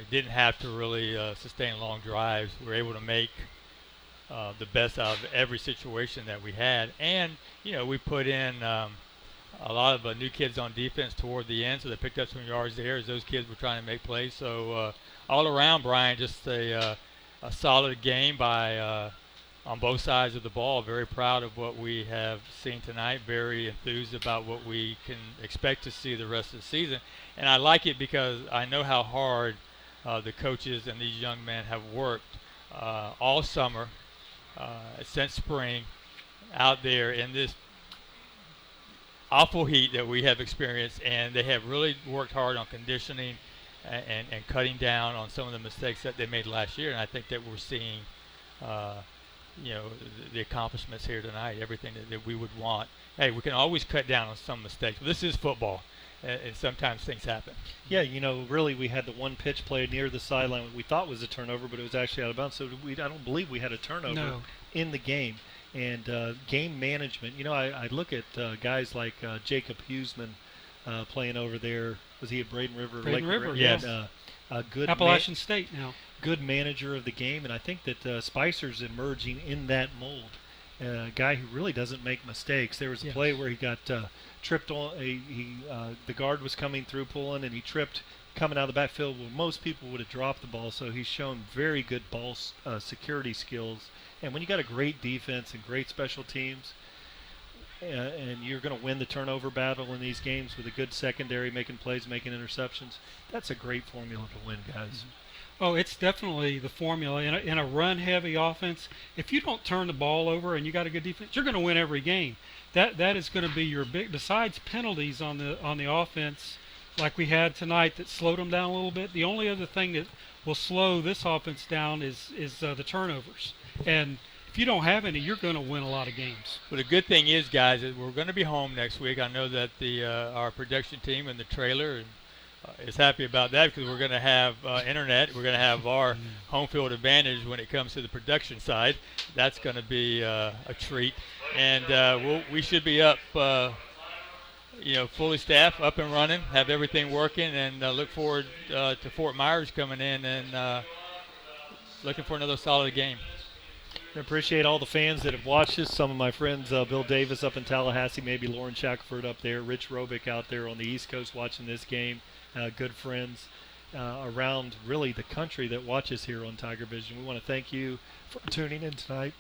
didn't have to really sustain long drives. We were able to make the best out of every situation that we had, and we put in a lot of new kids on defense toward the end, so they picked up some yards there as those kids were trying to make plays. So all around, Brian, just a solid game by on both sides of the ball. Very proud of what we have seen tonight. Very enthused about what we can expect to see the rest of the season. And I like it because I know how hard the coaches and these young men have worked all summer, since spring, out there in this awful heat that we have experienced, and they have really worked hard on conditioning and cutting down on some of the mistakes that they made last year. And I think that we're seeing the accomplishments here tonight, everything that we would want. Hey, we can always cut down on some mistakes, but this is football, and sometimes things happen. Yeah, really we had the one pitch play near the sideline we thought was a turnover, but it was actually out of bounds. So I don't believe we had a turnover in the game. And game management, I look at guys like Jacob Huseman playing over there. Was he at Braden River? Braden River, yes. yes. A good Appalachian State now. Good manager of the game, and I think that Spicer's emerging in that mold. A guy who really doesn't make mistakes. There was a play where he got tripped on. The guard was coming through pulling, and he tripped coming out of the backfield. Well, most people would have dropped the ball, so he's shown very good ball security skills. And when you got a great defense and great special teams, and you're going to win the turnover battle in these games with a good secondary, making plays, making interceptions, that's a great formula to win, guys. Oh, it's definitely the formula. In a run-heavy offense, if you don't turn the ball over and you got a good defense, you're going to win every game. That is going to be your big. Besides penalties on the offense, like we had tonight, that slowed them down a little bit. The only other thing that will slow this offense down is the turnovers. And if you don't have any, you're going to win a lot of games. But the good thing is, guys, is we're going to be home next week. I know that our production team and the trailer is happy about that because we're going to have internet. We're going to have our home field advantage when it comes to the production side. That's going to be a treat. And we should be up, fully staffed, up and running, have everything working, and look forward to Fort Myers coming in and looking for another solid game. I appreciate all the fans that have watched us. Some of my friends, Bill Davis up in Tallahassee, maybe Lauren Shackelford up there, Rich Robick out there on the East Coast watching this game. Good friends around really the country that watches here on TigerVision. We want to thank you for tuning in tonight.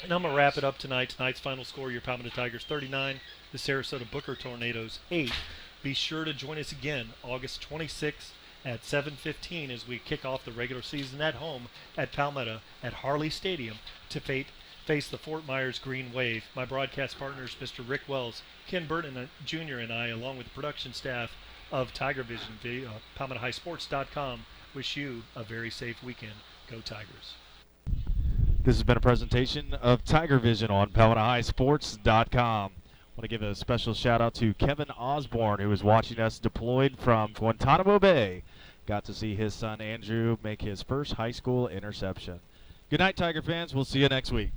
And I'm going to wrap it up tonight. Tonight's final score, your Palmetto Tigers 39, the Sarasota Booker Tornadoes 8. Be sure to join us again August 26th at 7:15 as we kick off the regular season at home at Palmetto at Harley Stadium to face the Fort Myers Green Wave. My broadcast partners, Mr. Rick Wells, Ken Burton Jr., and I, along with the production staff of TigerVision, PalmettoHighSports.com, wish you a very safe weekend. Go Tigers. This has been a presentation of TigerVision on PalmettoHighSports.com. I want to give a special shout out to Kevin Osborne, who is watching us deployed from Guantanamo Bay. Got to see his son Andrew make his first high school interception. Good night, Tiger fans. We'll see you next week.